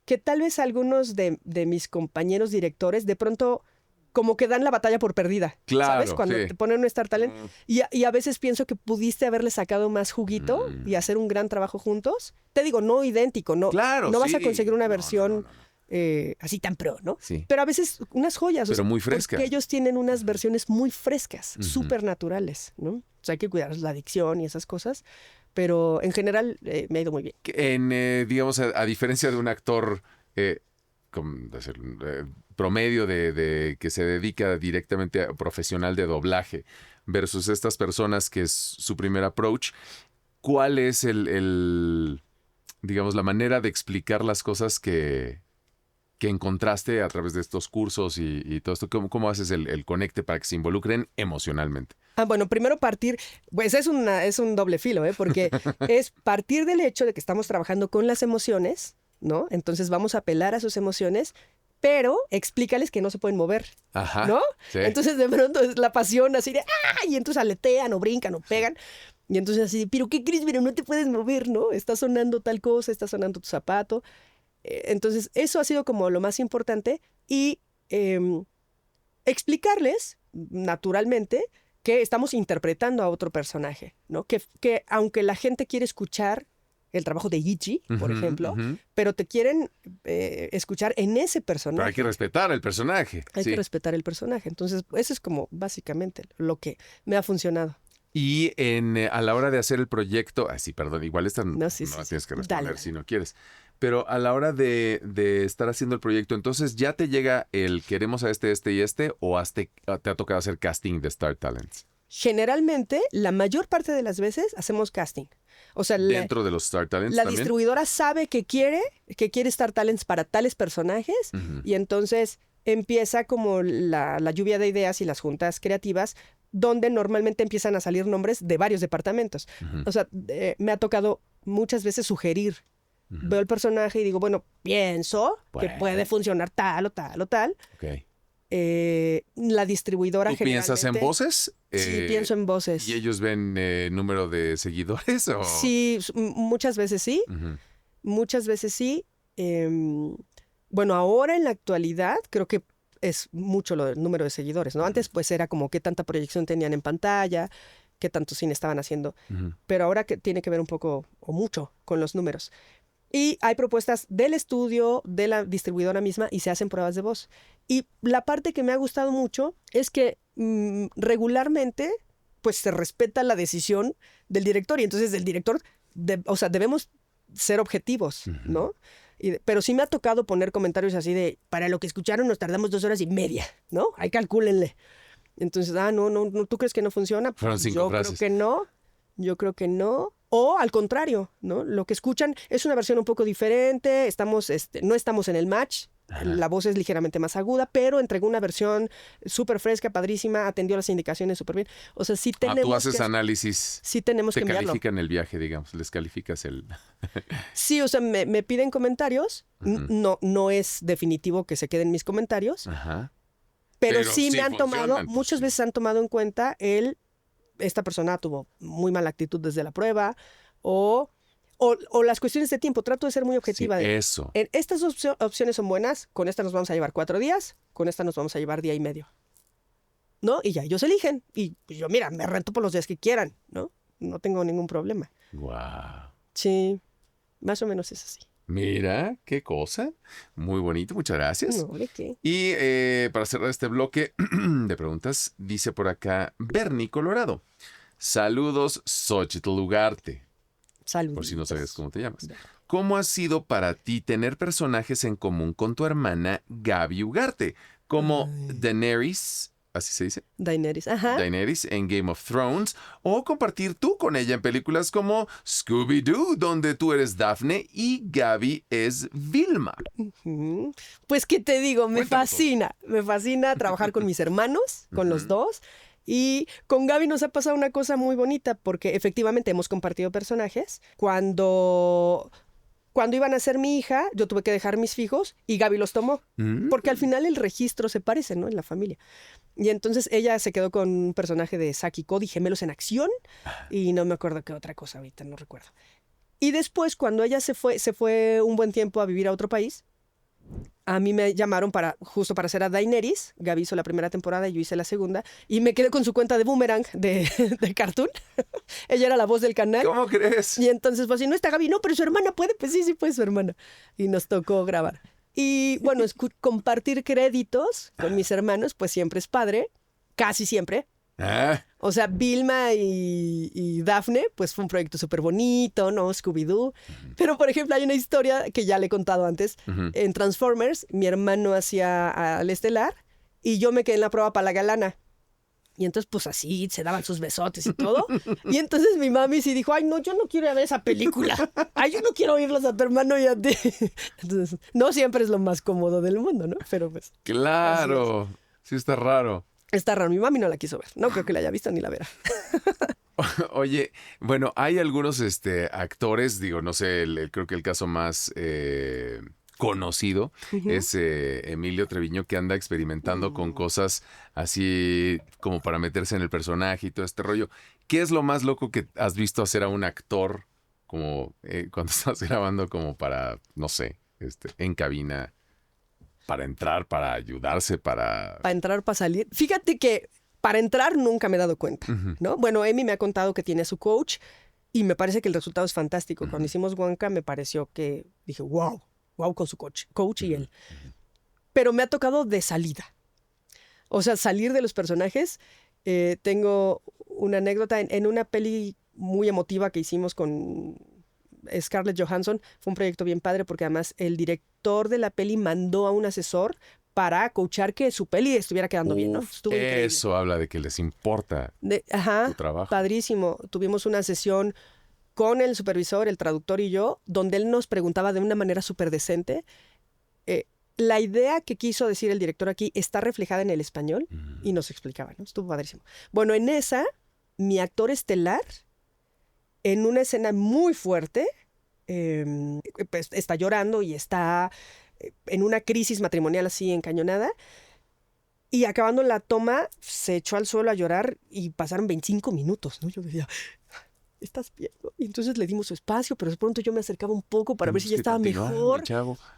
que tal vez algunos de mis compañeros directores de pronto como que dan la batalla por perdida, Claro, ¿sabes? Cuando sí. te ponen un Star Talent. Mm. Y a veces pienso que pudiste haberle sacado más juguito y hacer un gran trabajo juntos. Te digo, no idéntico, no, Claro, no vas a sí. conseguir una No, no, versión no, no, no. así tan pro, ¿no? Sí. Pero a veces unas joyas. Pero muy frescas. Porque ellos tienen unas versiones muy frescas, Ujú. súper naturales, ¿no? O sea, hay que cuidar la adicción y esas cosas. Pero en general me ha ido muy bien. Digamos, a diferencia de un actor promedio de que se dedica directamente a profesional de doblaje versus estas personas que es su primer approach, ¿cuál es digamos, la manera de explicar las cosas que encontraste a través de estos cursos y todo esto? ¿Cómo haces el conecte para que se involucren emocionalmente? Ah, bueno, primero partir, pues es un doble filo, ¿eh? Porque es partir del hecho de que estamos trabajando con las emociones, ¿no? Entonces vamos a apelar a sus emociones, pero explícales que no se pueden mover, Ajá. ¿no? Sí. Entonces de pronto es la pasión así de ¡ah! Y entonces aletean o brincan o pegan. Y entonces así, ¿pero qué crees? Pero no te puedes mover, ¿no? Está sonando tal cosa, está sonando tu zapato. Entonces eso ha sido como lo más importante y explicarles, naturalmente, que estamos interpretando a otro personaje, ¿no? Que aunque la gente quiere escuchar el trabajo de Ichi, por Ujú, ejemplo, ujú. pero te quieren escuchar en ese personaje. Pero hay que respetar al personaje. Hay Sí. que respetar el personaje. Entonces, eso es como básicamente lo que me ha funcionado. Y a la hora de hacer el proyecto, sí, perdón, igual esta no No, sí, la sí. tienes que responder Dale. si no quieres. Pero a la hora de estar haciendo el proyecto, entonces ya te llega el queremos a este y este, o te ha tocado hacer casting de Star Talents Generalmente, la mayor parte de las veces hacemos casting. O sea, dentro de los Star Talents la también. distribuidora sabe que quiere Star Talents para tales personajes Ujú. y entonces empieza como la lluvia de ideas y las juntas creativas donde normalmente empiezan a salir nombres de varios departamentos. Ujú. O sea, me ha tocado muchas veces sugerir. Ujú. Veo el personaje y digo, bueno, pienso que Bueno. puede funcionar tal o tal o tal. Ok. La distribuidora ¿Tú piensas en generalmente... voces? Sí, pienso en voces. ¿Y ellos ven número de seguidores? O... Sí, muchas veces sí. Ujú. Muchas veces sí. Bueno, ahora en la actualidad creo que es mucho el número de seguidores, ¿no? Antes pues era como qué tanta proyección tenían en pantalla, qué tanto cine estaban haciendo, Ujú. pero ahora que tiene que ver un poco o mucho con los números. Y hay propuestas del estudio, de la distribuidora misma y se hacen pruebas de voz. Y la parte que me ha gustado mucho es que regularmente pues se respeta la decisión del director y entonces el director, o sea, debemos ser objetivos, ¿no? Pero sí me ha tocado poner comentarios así de, para lo que escucharon nos tardamos 2 horas y media, ¿no? Ahí calcúlenle. Entonces, no, ¿tú crees que no funciona? Fueron 5 Yo frases. creo que no. O al contrario, ¿no? Lo que escuchan es una versión un poco diferente, no estamos en el match, Ajá. la voz es ligeramente más aguda, pero entregó una versión súper fresca, padrísima, atendió las indicaciones súper bien. O sea, sí tenemos tú haces que, análisis. sí tenemos Te que enviarlo. califican el viaje, digamos. Les calificas el... Sí, o sea, me piden comentarios. Ujú. No es definitivo que se queden mis comentarios, Ajá. pero Pero sí sí me han tomado, funcionan, pues, muchas sí. veces han tomado en cuenta esta persona tuvo muy mala actitud desde la prueba, o O las cuestiones de tiempo, trato de ser muy Sí, objetiva. eso. Estas opciones son buenas, con esta nos vamos a llevar 4 días, con esta nos vamos a llevar día y medio, ¿no? Y ya ellos eligen. Y pues yo, mira, me rento por los días que quieran, ¿no? No tengo ningún problema. Wow. Sí, más o menos es así. Mira, qué cosa. Muy bonito, muchas gracias. No, ¿de qué? Y para cerrar este bloque de preguntas, dice por acá Bernie Colorado. Saludos, Xochitl Ugarte. Saludos. Por si no sabes cómo te llamas. ¿Cómo ha sido para ti tener personajes en común con tu hermana Gaby Ugarte? Como Daenerys, así se dice, Daenerys, ajá. Daenerys en Game of Thrones, o compartir tú con ella en películas como Scooby-Doo, donde tú eres Daphne y Gaby es Vilma. Ujú. Pues, ¿qué te digo? Me Cuéntanos fascina. Me fascina trabajar con mis hermanos, con los dos. Y con Gaby nos ha pasado una cosa muy bonita porque efectivamente hemos compartido personajes. Cuando iban a ser mi hija, yo tuve que dejar mis fijos y Gaby los tomó. Porque al final el registro se parece, ¿no? En la familia. Y entonces ella se quedó con un personaje de Saki y Cody, gemelos en acción. Y no me acuerdo qué otra cosa ahorita, no recuerdo. Y después, cuando ella se fue un buen tiempo a vivir a otro país, a mí me llamaron justo para hacer a Daenerys. Gaby hizo la primera temporada y yo hice la segunda. Y me quedé con su cuenta de Boomerang de Cartoon. Ella era la voz del canal. ¿Cómo crees? Y entonces pues, si no está Gaby, no, pero su hermana puede. Pues sí, puede su hermana. Y nos tocó grabar. Y bueno, compartir créditos con mis hermanos, pues siempre es padre. Casi siempre. Ah, O sea, Vilma y Daphne, pues fue un proyecto súper bonito, ¿no? Scooby-Doo. Pero, por ejemplo, hay una historia que ya le he contado antes. En Transformers, mi hermano hacía al Estelar y yo me quedé en la prueba para la Galana. Y entonces, pues así, se daban sus besotes y todo. Y entonces mi mami sí dijo, ay, no, yo no quiero ir a ver esa película. Ay, yo no quiero oírlos a tu hermano y a ti. Entonces, no siempre es lo más cómodo del mundo, ¿no? Pero pues... claro. Sí está raro. Está raro, mi mami no la quiso ver. No creo que la haya visto ni la verá. Oye, bueno, hay algunos actores, digo, no sé, creo que el caso más conocido es Emilio Treviño, que anda experimentando con cosas así como para meterse en el personaje y todo este rollo. ¿Qué es lo más loco que has visto hacer a un actor como cuando estás grabando como para, no sé, en cabina? Para entrar, para ayudarse, para entrar, para salir. Fíjate que para entrar nunca me he dado cuenta, ¿no? Bueno, Emi me ha contado que tiene su coach y me parece que el resultado es fantástico. Cuando hicimos Wonka me pareció que dije, wow con su coach y él. Pero me ha tocado de salida. O sea, salir de los personajes. Tengo una anécdota en una peli muy emotiva que hicimos con Scarlett Johansson. Fue un proyecto bien padre porque además el director de la peli mandó a un asesor para coachar que su peli estuviera quedando bien, ¿no? Estuvo increíble. Eso habla de que les importa tu trabajo. Padrísimo. Tuvimos una sesión con el supervisor, el traductor y yo, donde él nos preguntaba de una manera súper decente. La idea que quiso decir el director aquí está reflejada en el español y nos explicaba, ¿no? Estuvo padrísimo. Bueno, en esa, mi actor estelar, en una escena muy fuerte, pues, está llorando y está en una crisis matrimonial así encañonada. Y acabando la toma, se echó al suelo a llorar y pasaron 25 minutos, ¿no? Yo decía, ¿estás bien? Y entonces le dimos su espacio, pero de pronto yo me acercaba un poco para ver si ya estaba mejor.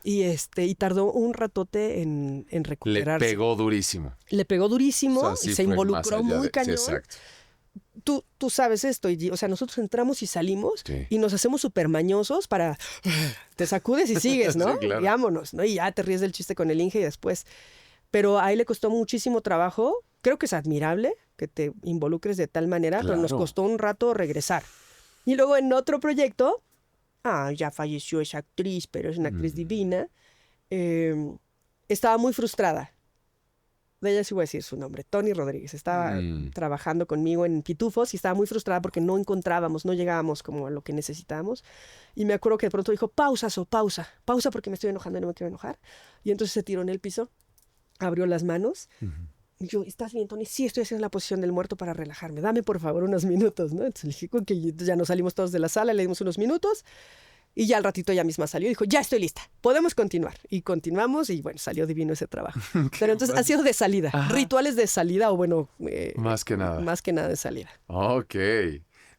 Y tardó un ratote en recuperarse. Le pegó durísimo. O sea, sí, se involucró muy cañón. Sí, exacto. Tú sabes esto, o sea, nosotros entramos y salimos y nos hacemos súper mañosos para... Te sacudes y sigues, ¿no? Sí, claro. Y vámonos, ¿no? Y ya te ríes del chiste con el Inge y después... Pero a él le costó muchísimo trabajo. Creo que es admirable que te involucres de tal manera, pero nos costó un rato regresar. Y luego en otro proyecto, ya falleció esa actriz, pero es una actriz divina, estaba muy frustrada. De ella sí voy a decir su nombre, Tony Rodríguez. Estaba trabajando conmigo en Pitufos y estaba muy frustrada porque no llegábamos como a lo que necesitábamos. Y me acuerdo que de pronto dijo, pausa porque me estoy enojando y no me quiero enojar. Y entonces se tiró en el piso, abrió las manos. Y yo, ¿estás bien, Tony? Sí, estoy haciendo la posición del muerto para relajarme. Dame, por favor, unos minutos, ¿no? Entonces le dije que ya nos salimos todos de la sala, le dimos unos minutos. Y ya al ratito ella misma salió y dijo, ya estoy lista, podemos continuar. Y continuamos y bueno, salió divino ese trabajo. Pero entonces ha sido de salida, rituales de salida o bueno... más que nada de salida. Ok.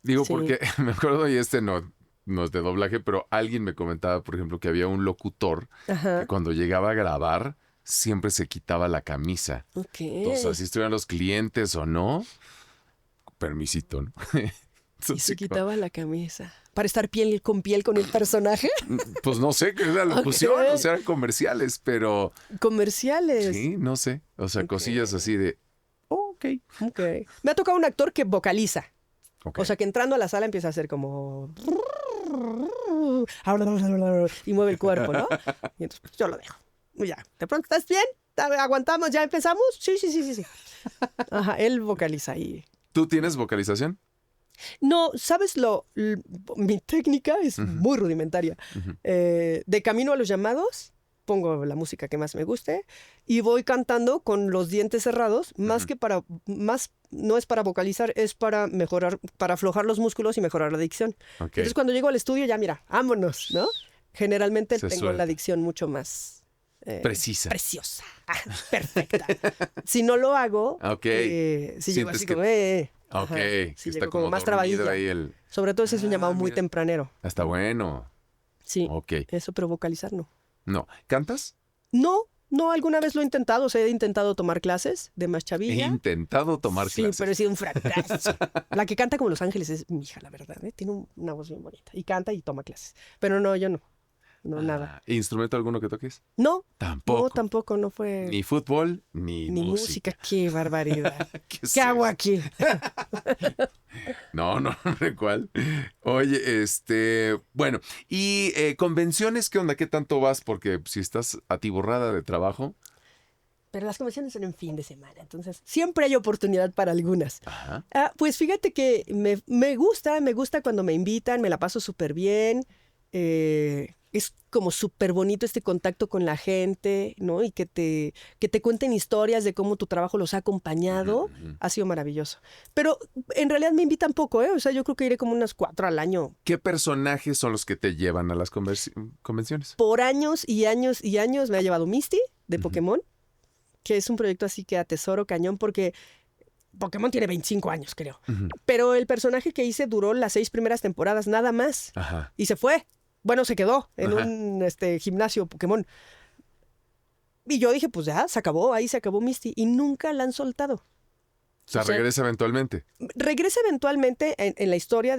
Digo, porque me acuerdo y no no es de doblaje, pero alguien me comentaba, por ejemplo, que había un locutor Ajá. que cuando llegaba a grabar siempre se quitaba la camisa. Ok. Entonces, así estuvieran los clientes o no, permisito, ¿no? Y se Entonces, quitaba la camisa. Para estar piel con piel con el personaje. pues no sé qué es la locución, Ok. o sea, eran comerciales, pero Comerciales. sí, no sé. O sea, Ok. cosillas así de, oh, ok, Ok. Me ha tocado un actor que vocaliza. ok. O sea, que entrando a la sala empieza a hacer como... Y mueve el cuerpo, ¿no? Y entonces pues, yo lo dejo. Y ya. ¿De pronto estás bien? ¿Aguantamos? ¿Ya empezamos? Sí, sí, sí, sí, sí. Ajá, él vocaliza ahí. ¿Tú tienes vocalización? No, ¿sabes mi técnica es Ujú. muy rudimentaria. Ujú. De camino a los llamados, pongo la música que más me guste y voy cantando con los dientes cerrados, más Ujú. que no es para vocalizar, es para mejorar, para aflojar los músculos y mejorar la dicción. Ok, Entonces cuando llego al estudio ya mira, vámonos, ¿no? Generalmente se tengo la suelta. dicción mucho más Precisa. preciosa, perfecta. Si no lo hago, Ok. si llego Sientes así que- como, Ok, ajá, que si está llego como más dormido trabadilla. ahí el... Sobre todo ese es un llamado muy mira. tempranero. Está bueno. Sí, Ok. eso, pero vocalizar no. No, ¿cantas? No, no, alguna vez lo he intentado. O sea, he intentado tomar clases de más He chavilla. intentado tomar Sí, clases. pero he sido un fracaso. La que canta como Los Ángeles es mi hija, la verdad. ¿Eh? Tiene una voz bien bonita. Y canta y toma clases. Pero no, yo no. No, nada. Ah, ¿instrumento alguno que toques? No, Tampoco. no, tampoco, no fue Ni fútbol, ni ni música. música. Qué barbaridad. ¿Qué es ¿Qué hago eso? aquí? No, no, hombre, ¿cuál? Oye, bueno, y convenciones, ¿qué onda? ¿Qué tanto vas? Porque si estás atiborrada de trabajo. Pero las convenciones son en fin de semana, entonces siempre hay oportunidad para algunas. Ajá. Pues fíjate que me gusta cuando me invitan, me la paso súper bien. Es como súper bonito este contacto con la gente, ¿no? Y que te cuenten historias de cómo tu trabajo los ha acompañado. Ujú, ujú. Ha sido maravilloso. Pero en realidad me invitan poco, ¿eh? O sea, yo creo que iré como unas 4 al año. ¿Qué personajes son los que te llevan a las convenciones? Por años y años y años me ha llevado Misty de Ujú. Pokémon, que es un proyecto así que atesoro cañón porque Pokémon tiene 25 años, creo. Ujú. Pero el personaje que hice duró las 6 primeras temporadas, nada más. Ajá. Y se fue. Bueno, se quedó en Ajá. un gimnasio Pokémon. Y yo dije, pues ya, se acabó, ahí se acabó Misty. Y nunca la han soltado. O sea, O sea, regresa eventualmente. Regresa eventualmente en la historia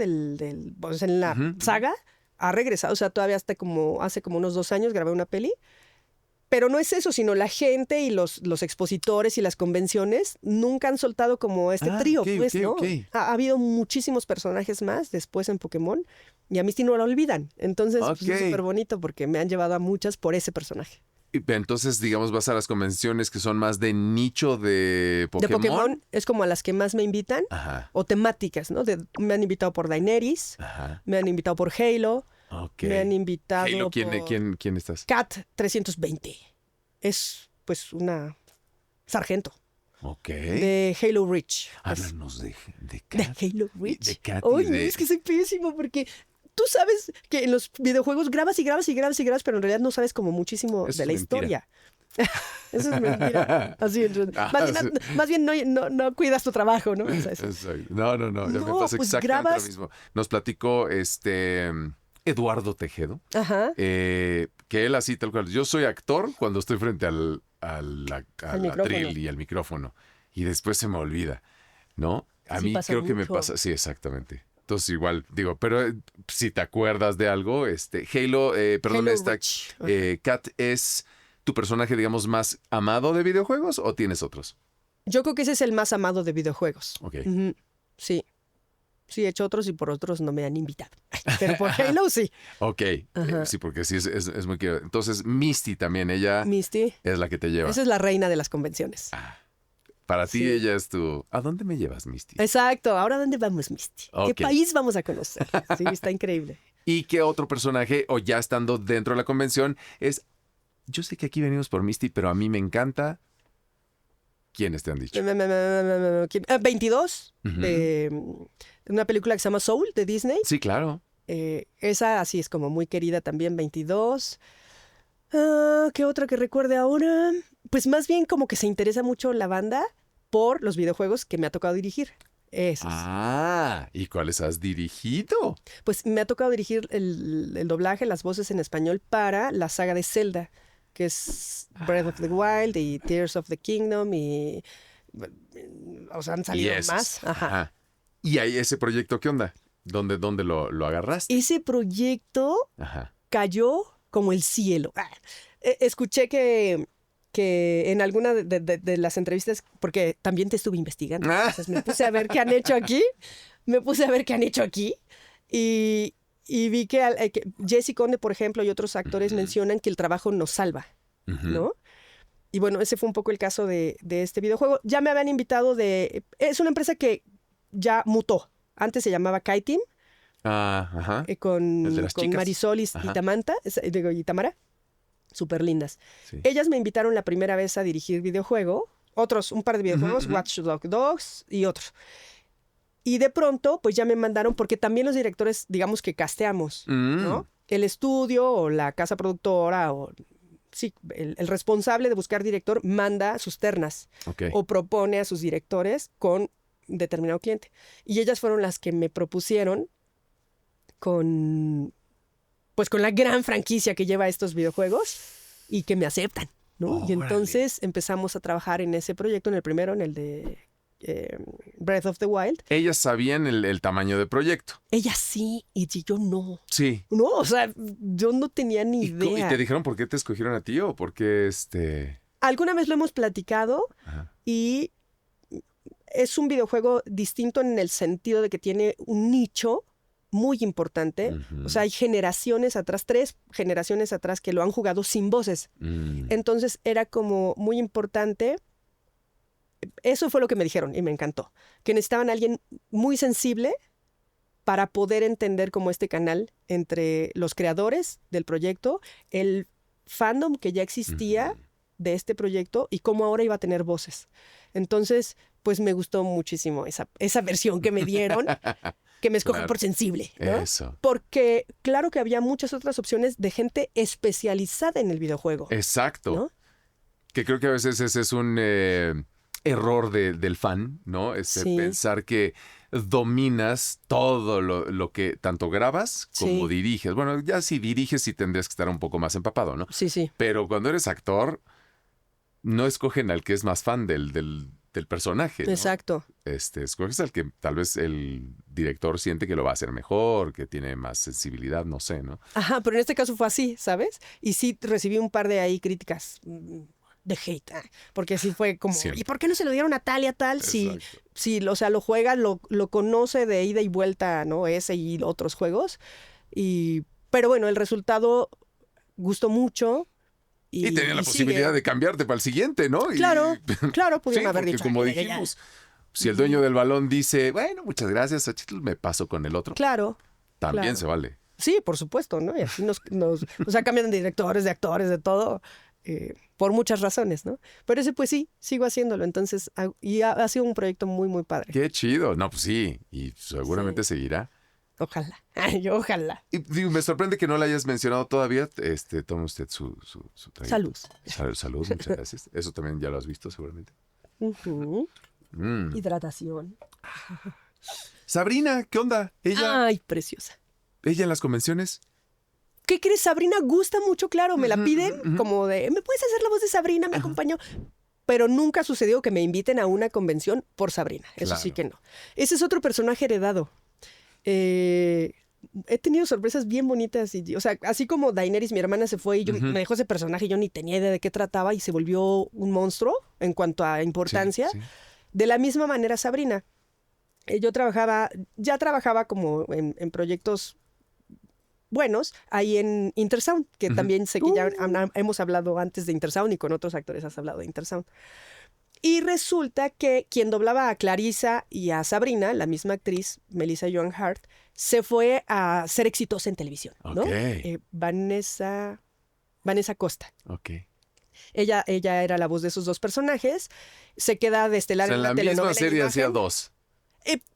pues, en la Ujú. saga. Ha regresado, o sea, todavía hasta hace como unos 2 años grabé una peli. Pero no es eso, sino la gente y los expositores y las convenciones nunca han soltado como este trío, ok, pues, ok, ¿no? ok. Ha habido muchísimos personajes más después en Pokémon y a Misty no la olvidan. Entonces, pues, Ok. es súper bonito porque me han llevado a muchas por ese personaje. Y entonces, digamos, vas a las convenciones que son más de nicho de De Pokémon. Pokémon es como a las que más me invitan Ajá, o temáticas, ¿no? Me han invitado por Daenerys, ajá. me han invitado por Halo, Ok. me han invitado Halo, por ¿quién estás? Cat 320. Es, pues, una sargento Ok. de Halo Reach. Háblanos de De Kat. Halo Reach. De Kat Ay, y de... es que soy pésimo porque tú sabes que en los videojuegos grabas y grabas y grabas y grabas, pero en realidad no sabes como muchísimo Eso de es la mentira. historia. Eso es mentira. Así, entonces, más bien no cuidas tu trabajo, ¿no? O sea, eso. Exacto. No, ya me No, pasa pues exactamente grabas- lo mismo. Nos platicó Eduardo Tejedo, Ajá. que él así tal cual. Yo soy actor cuando estoy frente al micrófono. atril y al micrófono. Y después se me olvida, ¿no? A Sí, mí pasa creo que me mucho. pasa, sí, exactamente. Entonces igual, digo, pero si te acuerdas de algo, Halo, perdón, Halo Reach. Ajá. Kat es tu personaje, digamos, más amado de videojuegos o tienes otros? Yo creo que ese es el más amado de videojuegos. Ok. Ujú. Sí. Sí, he hecho otros y por otros no me han invitado. Pero por Halo sí. Ok, Ajá. sí, porque sí es muy querido. Entonces, Misty también, ella Misty. es la que te lleva. Esa es la reina de las convenciones. Para ti sí. ella es tu... ¿A dónde me llevas, Misty? Exacto. ¿Ahora dónde vamos, Misty? Ok. ¿Qué país vamos a conocer? Sí, está increíble. ¿Y qué otro personaje, o ya estando dentro de la convención, es... Yo sé que aquí venimos por Misty, pero a mí me encanta... ¿Quiénes te han dicho? 22, Ujú. una película que se llama Soul de Disney. Sí, claro. Esa así es como muy querida también, 22. ¿Qué otra que recuerde ahora? Pues más bien como que se interesa mucho la banda por los videojuegos que me ha tocado dirigir. Esos. ¿Y cuáles has dirigido? Pues me ha tocado dirigir el doblaje, las voces en español para la saga de Zelda, que es Breath of the Wild y Tears of the Kingdom y... O sea, han salido más. Ajá. ¿Y ahí ese proyecto qué onda? ¿Dónde lo agarraste? Ese proyecto cayó como el cielo. Escuché que en alguna de las entrevistas, porque también te estuve investigando, entonces me puse a ver qué han hecho aquí. Y vi que Jesse Conde, por ejemplo, y otros actores mencionan que el trabajo nos salva, ¿no? Y bueno, ese fue un poco el caso de este videojuego. Ya me habían invitado es una empresa que ya mutó. Antes se llamaba Kaitin. Con Marisol y Tamara. Súper lindas. Sí. Ellas me invitaron la primera vez a dirigir videojuego. Un par de videojuegos, Watch Dogs y otros. Y de pronto, pues ya me mandaron, porque también los directores, digamos que casteamos, ¿no? El estudio o la casa productora o... Sí, el responsable de buscar director manda sus ternas o propone a sus directores con determinado cliente. Y ellas fueron las que me propusieron con la gran franquicia que lleva estos videojuegos y que me aceptan, ¿no? Y entonces empezamos a trabajar en ese proyecto, en el primero, en el de Breath of the Wild. ¿Ellas sabían el tamaño del proyecto? Ellas sí, y yo no. Sí. No, o sea, yo no tenía ni idea. ¿Y te dijeron por qué te escogieron a ti o por qué Alguna vez lo hemos platicado y es un videojuego distinto en el sentido de que tiene un nicho muy importante. O sea, hay generaciones atrás, 3 generaciones atrás que lo han jugado sin voces. Entonces era como muy importante. Eso fue lo que me dijeron y me encantó. Que necesitaban a alguien muy sensible para poder entender como este canal entre los creadores del proyecto, el fandom que ya existía de este proyecto y cómo ahora iba a tener voces. Entonces, pues me gustó muchísimo esa versión que me dieron, que me escogen por sensible, ¿no? Eso. Porque claro que había muchas otras opciones de gente especializada en el videojuego. Exacto. ¿No? Que creo que a veces ese es un error del fan, ¿no? Pensar que dominas todo lo que tanto grabas como diriges. Bueno, ya si diriges sí tendrías que estar un poco más empapado, ¿no? Sí. Pero cuando eres actor, no escogen al que es más fan del personaje, ¿no? Exacto. Escoges al que tal vez el director siente que lo va a hacer mejor, que tiene más sensibilidad, no sé, ¿no? Ajá, pero en este caso fue así, ¿sabes? Y sí recibí un par de ahí críticas de hate, porque sí fue como, ¿y por qué no se lo dieron a tal y a tal? Si o sea, lo juega, lo conoce de ida y vuelta, ¿no? Ese y otros juegos. Pero bueno, el resultado gustó mucho. Y tenía la posibilidad de cambiarte para el siguiente, ¿no? Claro, pudieron haber dicho. Como dijimos, si el dueño del balón dice, bueno, muchas gracias, me paso con el otro. Claro. También se vale. Sí, por supuesto, ¿no? Y así o sea, cambian de directores, de actores, de todo. Por muchas razones, ¿no? Pero ese pues sí, sigo haciéndolo. Entonces, ha sido un proyecto muy, muy padre. Qué chido. No, pues sí. Y seguramente seguirá. Ojalá. Ojalá. Y digo, me sorprende que no la hayas mencionado todavía. Tome usted su Salud. Salud, muchas gracias. Eso también ya lo has visto seguramente. Hidratación. Sabrina, ¿qué onda? Ella. Ay, preciosa. ¿Ella en las convenciones? ¿Qué crees? Sabrina gusta mucho, claro. Me la piden como de, ¿me puedes hacer la voz de Sabrina? Me acompañó. Pero nunca sucedió que me inviten a una convención por Sabrina. Eso sí que no. Ese es otro personaje heredado. He tenido sorpresas bien bonitas. O sea, así como Daenerys, mi hermana, se fue y me dejó ese personaje, yo ni tenía idea de qué trataba y se volvió un monstruo en cuanto a importancia. Sí. De la misma manera, Sabrina. Yo ya trabajaba como en proyectos buenos ahí en Intersound, que también sé que ya hemos hablado antes de Intersound y con otros actores has hablado de Intersound. Y resulta que quien doblaba a Clarissa y a Sabrina, la misma actriz, Melissa Joan Hart, se fue a ser exitosa en televisión, ¿no? Vanessa Costa. Ella era la voz de esos dos personajes. Se queda de estelar en la telenovela. En la misma serie hacía 2.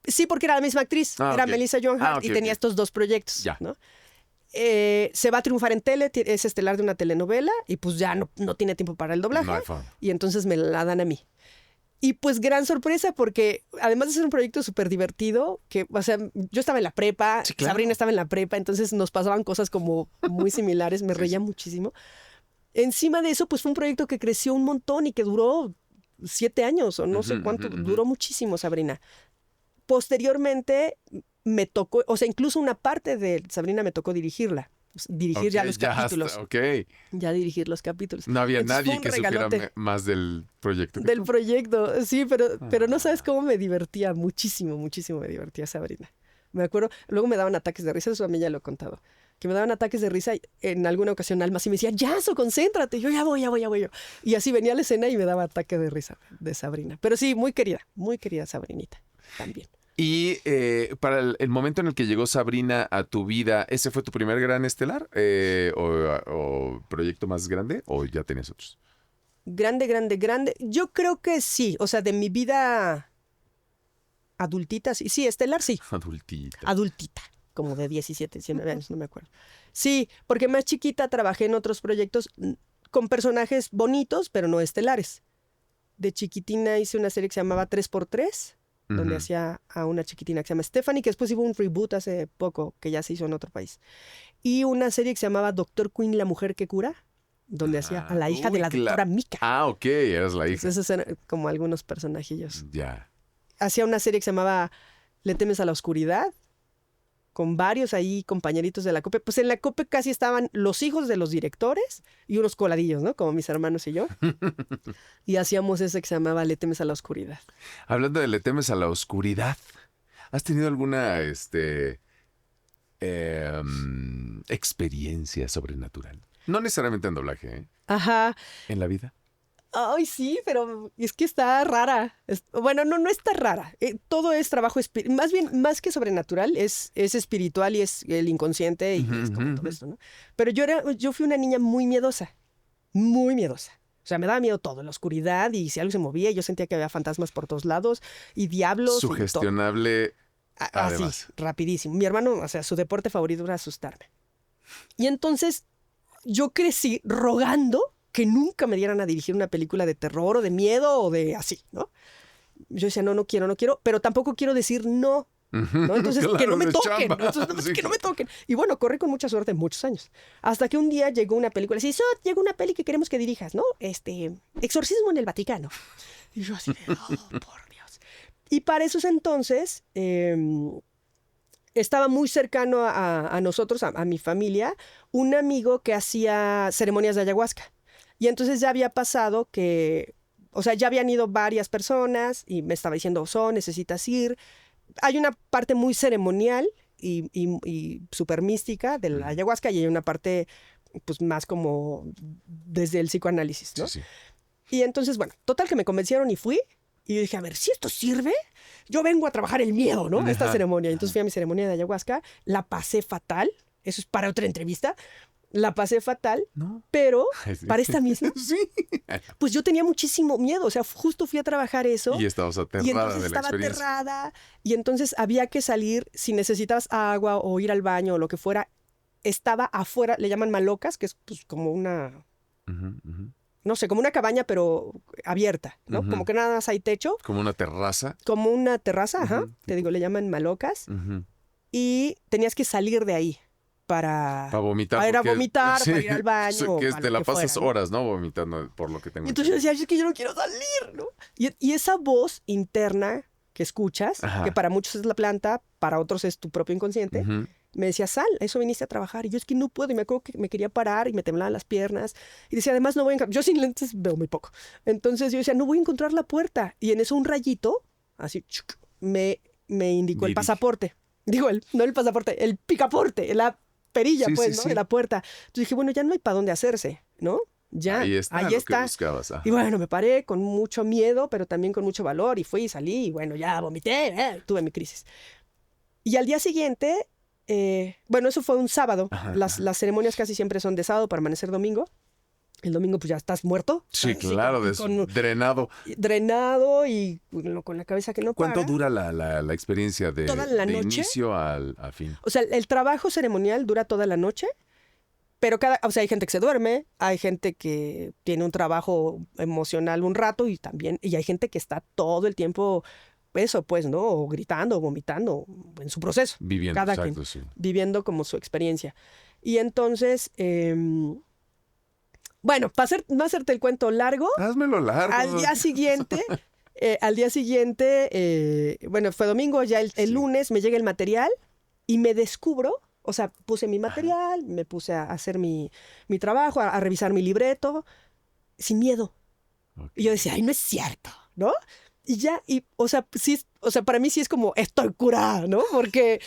Sí, porque era la misma actriz. Era Melissa Joan Hart y tenía estos 2 proyectos, ¿no? Se va a triunfar en tele, es estelar de una telenovela y pues ya no tiene tiempo para el doblaje. Y entonces me la dan a mí. Y pues gran sorpresa porque además de ser un proyecto súper divertido, que, o sea, yo estaba en la prepa, Sí, claro. Sabrina estaba en la prepa, entonces nos pasaban cosas como muy similares, me Sí, reía sí. muchísimo. Encima de eso, pues fue un proyecto que creció un montón y que duró 7 años o no sé Ujú, cuánto, ujú, ujú. duró muchísimo, Sabrina. Posteriormente me tocó, o sea, incluso una parte de Sabrina me tocó dirigir Ok, ya los ya capítulos, hasta, ok. ya dirigir los capítulos. No había Entonces fue nadie un que supiera regalote más del proyecto que del tú. proyecto, sí, pero no sabes Ah. cómo me divertía, muchísimo, muchísimo me divertía Sabrina. Me acuerdo, luego me daban ataques de risa, eso a mí ya lo he contado, que me daban ataques de risa en alguna ocasión Alma sí me decía, Yaso, concéntrate, yo ya voy, ya voy, ya voy yo. Y así venía a la escena y me daba ataque de risa de Sabrina. Pero sí, muy querida Sabrinita también. Y para el momento en el que llegó Sabrina a tu vida, ¿ese fue tu primer gran estelar? O proyecto más grande? ¿O ya tenías otros? Grande, grande, grande. Yo creo que sí, o sea, de mi vida adultita, sí, sí, estelar, sí. Adultita. Adultita, como de 17, 19 años, no me acuerdo. Sí, porque más chiquita trabajé en otros proyectos con personajes bonitos, pero no estelares. De chiquitina hice una serie que se llamaba 3x3, donde Ujú. hacía a una chiquitina que se llama Stephanie, que después hubo un reboot hace poco, que ya se hizo en otro país. Y una serie que se llamaba Doctor Queen, la mujer que cura, donde hacía a Ah, la hija de uy, la doctora Mika. Ah, ok, eras la hija. Entonces esos eran como algunos personajillos. Ya. Hacía una serie que se llamaba Le temes a la oscuridad, con varios ahí compañeritos de la COPE. Pues en la COPE casi estaban los hijos de los directores y unos coladillos, ¿no? Como mis hermanos y yo. Y hacíamos ese que se llamaba Le temes a la oscuridad. Hablando de le temes a la oscuridad, ¿has tenido alguna experiencia sobrenatural? No necesariamente en doblaje, ¿eh? Ajá. En la vida. Ay, sí, pero es que está rara. Bueno, no está rara. Todo es trabajo espiritual. Más bien, más que sobrenatural, es espiritual y es el inconsciente y Ujú, es como ujú, todo ujú. esto, ¿no? Pero yo fui una niña muy miedosa. Muy miedosa. O sea, me daba miedo todo, la oscuridad y si algo se movía, yo sentía que había fantasmas por todos lados y diablos y todo. Sugestionable, Así, además. rapidísimo. Mi hermano, o sea, su deporte favorito era asustarme. Y entonces yo crecí rogando que nunca me dieran a dirigir una película de terror o de miedo o de así, ¿no? Yo decía, no quiero, pero tampoco quiero decir no. ¿No? Entonces, que no Claro, me no es toquen, chamba. ¿no? Entonces, Sí, que no me claro. toquen. Y bueno, corrí con mucha suerte muchos años. Hasta que un día llegó una película, así, llegó una peli que queremos que dirijas, ¿no? Exorcismo en el Vaticano. Y yo así, oh, por Dios. Y para esos entonces, estaba muy cercano a nosotros, a mi familia, un amigo que hacía ceremonias de ayahuasca. Y entonces ya había pasado que, o sea, ya habían ido varias personas y me estaba diciendo, necesitas ir. Hay una parte muy ceremonial y súper mística de la ayahuasca y hay una parte pues más como desde el psicoanálisis, Sí, ¿no? sí. Y entonces, bueno, total que me convencieron y fui. Y yo dije, a ver, si esto sirve, yo vengo a trabajar el miedo, ¿no? Esta Ajá, ceremonia. Y entonces ajá. fui a mi ceremonia de ayahuasca, la pasé fatal. Eso es para otra entrevista. La pasé fatal, No. pero Sí. para esta misma, Sí. pues yo tenía muchísimo miedo. O sea, justo fui a trabajar eso. Y estabas Y aterrada entonces de la estaba experiencia. aterrada y entonces había que salir, si necesitabas agua o ir al baño o lo que fuera, estaba afuera, le llaman malocas, que es pues como una, Ujú, ujú, no sé, como una cabaña pero abierta, ¿no? ujú. Como que nada más hay techo, Como una terraza. como una terraza, ajá, Ujú, te digo, le llaman malocas ujú. y tenías que salir de ahí Para vomitar, para ir a porque vomitar, sí, para ir al baño o que para te lo la que pasas fuera, ¿no? horas, ¿no? Vomitando, por lo que tengo Y entonces yo entendido. decía, es que yo no quiero salir, ¿no? Y esa voz interna que escuchas, que Ajá. para muchos es la planta, para otros es tu propio inconsciente, Ujú. me decía, sal, a eso viniste a trabajar. Y yo es que no puedo. Y me acuerdo que me quería parar y me temblaban las piernas. Y decía, además no voy a encontrar, yo sin lentes veo muy poco. Entonces yo decía, no voy a encontrar la puerta. Y en eso un rayito, así, me indicó el Dirige. pasaporte. Digo, no el pasaporte, el picaporte, la perilla, Sí, pues, sí, ¿no? sí. De la puerta. Entonces dije, bueno, ya no hay para dónde hacerse, ¿no? Ya, Ahí está ahí lo que está. buscabas. Ajá. Y bueno, me paré con mucho miedo, pero también con mucho valor. Y fui y salí. Y bueno, ya vomité, tuve mi crisis. Y al día siguiente, bueno, eso fue un sábado. Ajá, Las, ajá. las ceremonias casi siempre son de sábado para amanecer domingo. El domingo pues ya estás muerto. Sí, Estás así claro, con drenado. drenado y con la cabeza que no ¿Cuánto para. dura la experiencia Toda la de noche. inicio a fin? O sea, el trabajo ceremonial dura toda la noche Pero o sea, hay gente que se duerme, hay gente que tiene un trabajo emocional un rato y hay gente que está todo el tiempo, eso pues, ¿no? O gritando, o vomitando, en su proceso. Viviendo, Cada exacto, quien, sí. viviendo como su experiencia. Y entonces, bueno, para no hacerte el cuento largo, Házmelo largo. al día siguiente, bueno, fue domingo, ya el Sí. lunes me llega el material y me descubro, o sea, puse mi material, me puse a hacer mi trabajo, a revisar mi libreto, sin miedo. Ok. Y yo decía, ay, no es cierto, ¿no? Y ya, o sea, sí, o sea, para mí sí es como, estoy curada, ¿no? Porque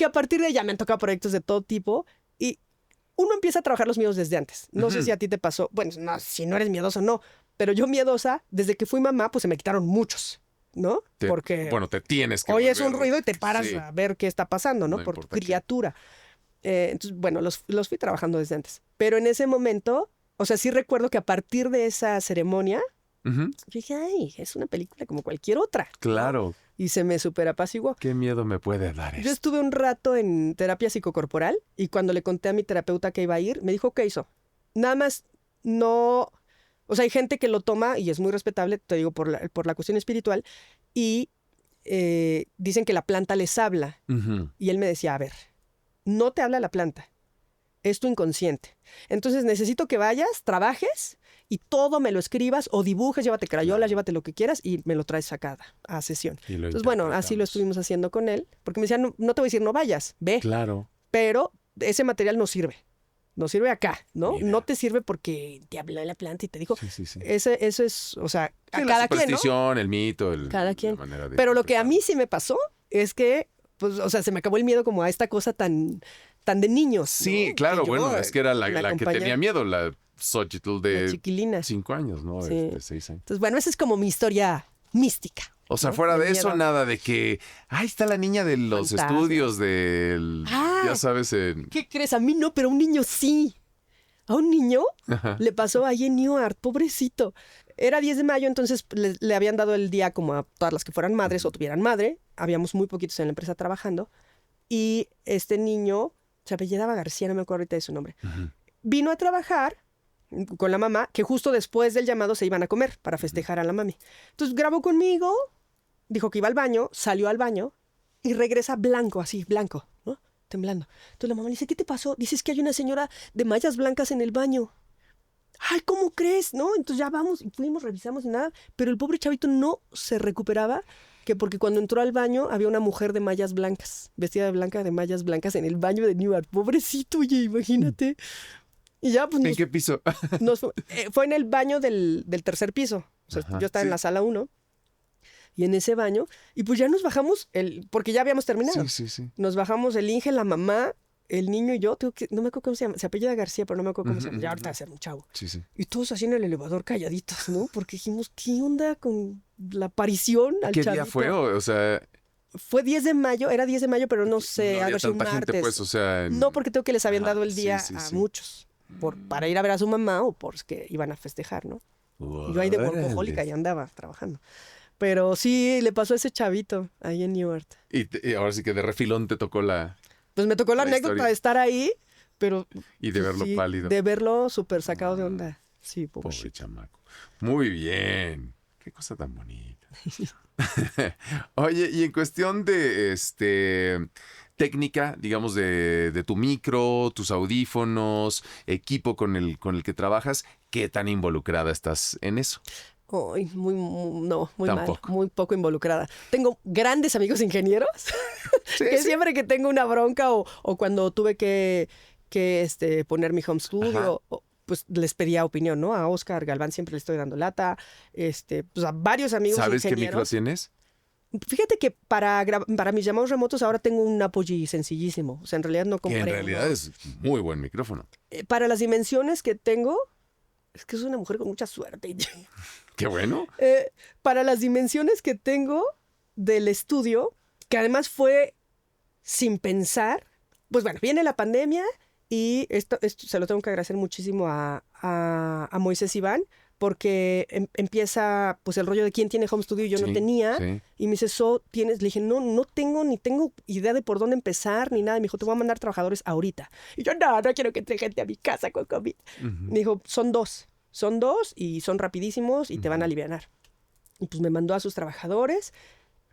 a partir de ahí ya me han tocado proyectos de todo tipo y uno empieza a trabajar los miedos desde antes. No sé si a ti te pasó, bueno, no, si no eres miedoso, no, pero yo miedosa, desde que fui mamá, pues se me quitaron muchos, ¿no? Porque Bueno, te tienes que oyes un volver- ruido y te paras Sí. a ver qué está pasando, ¿no? No Por importa qué. criatura. Entonces, bueno, los fui trabajando desde antes. Pero en ese momento, o sea, sí recuerdo que a partir de esa ceremonia, Ujú. yo dije, ay, es una película como cualquier otra, ¿no? Claro. Y se me superapaciguó. ¿Qué miedo me puede dar Yo esto? estuve un rato en terapia psicocorporal y cuando le conté a mi terapeuta que iba a ir, me dijo, ¿qué hizo? Nada más no... O sea, hay gente que lo toma y es muy respetable, te digo, por la cuestión espiritual, y dicen que la planta les habla. Ujú. Y él me decía, a ver, no te habla la planta, es tu inconsciente. Entonces necesito que vayas, trabajes y todo me lo escribas o dibujes, llévate crayolas, Claro. llévate lo que quieras y me lo traes acá a sesión. Y lo Entonces, bueno, así lo interpretamos. estuvimos haciendo con él, porque me decía, no, no te voy a decir no vayas, ve, Claro. pero ese material no sirve. No sirve acá, ¿no? Mira. No te sirve porque te habló la planta y te dijo. Sí, sí, sí. Eso es, o sea, a Sí, la cada quien, ¿no? superstición, el mito, Cada la quien. manera de Pero lo que a interpretarlo. mí sí me pasó es que, pues, o sea, se me acabó el miedo como a esta cosa tan de niños. Sí, ¿no? claro, Que yo, bueno, es que era la me que acompañaba, tenía miedo, la Xochitl la de chiquilina. 5 años, ¿no? Sí. 6 años. Entonces, bueno, esa es como mi historia mística. O sea, ¿no? fuera El de eso, miedo. nada de que, ahí está la niña de los Fantasmas. estudios del, Ah. ya sabes, en... ¿Qué crees? A mí no, pero a un niño sí. A un niño Ajá. le pasó ahí en Newark, pobrecito. Era 10 de mayo, entonces le habían dado el día como a todas las que fueran madres o tuvieran madre. Habíamos muy poquitos en la empresa trabajando. Y este niño, se apellidaba García, no me acuerdo ahorita de su nombre, Ujú. vino a trabajar con la mamá, que justo después del llamado se iban a comer para festejar a la mami. Entonces grabó conmigo, dijo que iba al baño, salió al baño y regresa blanco, así, blanco, ¿no? Temblando. Entonces la mamá le dice, ¿qué te pasó? Dices que hay una señora de mallas blancas en el baño. Ay, ¿cómo crees? ¿No? Entonces ya vamos, y fuimos, revisamos y nada. Pero el pobre chavito no se recuperaba, que porque cuando entró al baño había una mujer de mallas blancas, vestida de blanca, de mallas blancas en el baño de Newark. Pobrecito, oye, imagínate. Y ya, pues ¿En qué piso? fue en el baño del tercer piso. O sea, Ajá, yo estaba en sí. la sala 1 y en ese baño, y pues ya nos bajamos, porque ya habíamos terminado. Sí, sí, sí. Nos bajamos el Inge, la mamá, el niño y yo. No me acuerdo cómo se llama. Se apellida García, pero no me acuerdo cómo se llama. Ya ahorita va a ser un chavo. Sí, sí. Y todos así en el elevador calladitos, ¿no? Porque dijimos, ¿qué onda con la aparición al ¿Qué día chavito? fue? O sea, Fue 10 de mayo, era 10 de mayo, pero no sé, no ha de había haber sido un tanta gente, martes. pues, o sea... No, porque creo que les habían Ajá, dado el día sí, sí, a sí. muchos para ir a ver a su mamá o porque iban a festejar, ¿no? Y yo ahí de workahólica Órale. ya andaba trabajando. Pero sí, le pasó a ese chavito ahí en Newark. Y ahora sí que de refilón te tocó Pues me tocó la La anécdota historia. de estar ahí, pero y de verlo sí, pálido. de verlo súper sacado de onda. Sí, Pobre pobrecito. chamaco. Muy bien. Qué cosa tan bonita. Oye, y en cuestión de técnica, digamos, de tu micro, tus audífonos, equipo con el que trabajas, ¿qué tan involucrada estás en eso? Ay, no, muy Tampoco. mal, muy poco involucrada. Tengo grandes amigos ingenieros que siempre que tengo una bronca o cuando tuve que poner mi home Ajá. studio, pues les pedía opinión, ¿no? A Oscar Galván siempre le estoy dando lata, pues a varios amigos ¿Sabes qué micro ingenieros. tienes? Fíjate que para mis llamados remotos ahora tengo un Apogee sencillísimo. O sea, en realidad no Que compré en realidad uno. es muy buen micrófono. Para las dimensiones que tengo, es que soy una mujer con mucha suerte. Qué bueno. Para las dimensiones que tengo del estudio, que además fue sin pensar, pues bueno, viene la pandemia y esto se lo tengo que agradecer muchísimo a Moisés Iván, porque empieza pues el rollo de quién tiene home studio y yo no tenía. Sí. Y me dice, ¿tienes? Le dije, no tengo, ni tengo idea de por dónde empezar, ni nada. Me dijo, te voy a mandar trabajadores ahorita. Y yo, no quiero que entre gente a mi casa con COVID. Me dijo, son dos y son rapidísimos y te van a alivianar. Y pues me mandó a sus trabajadores,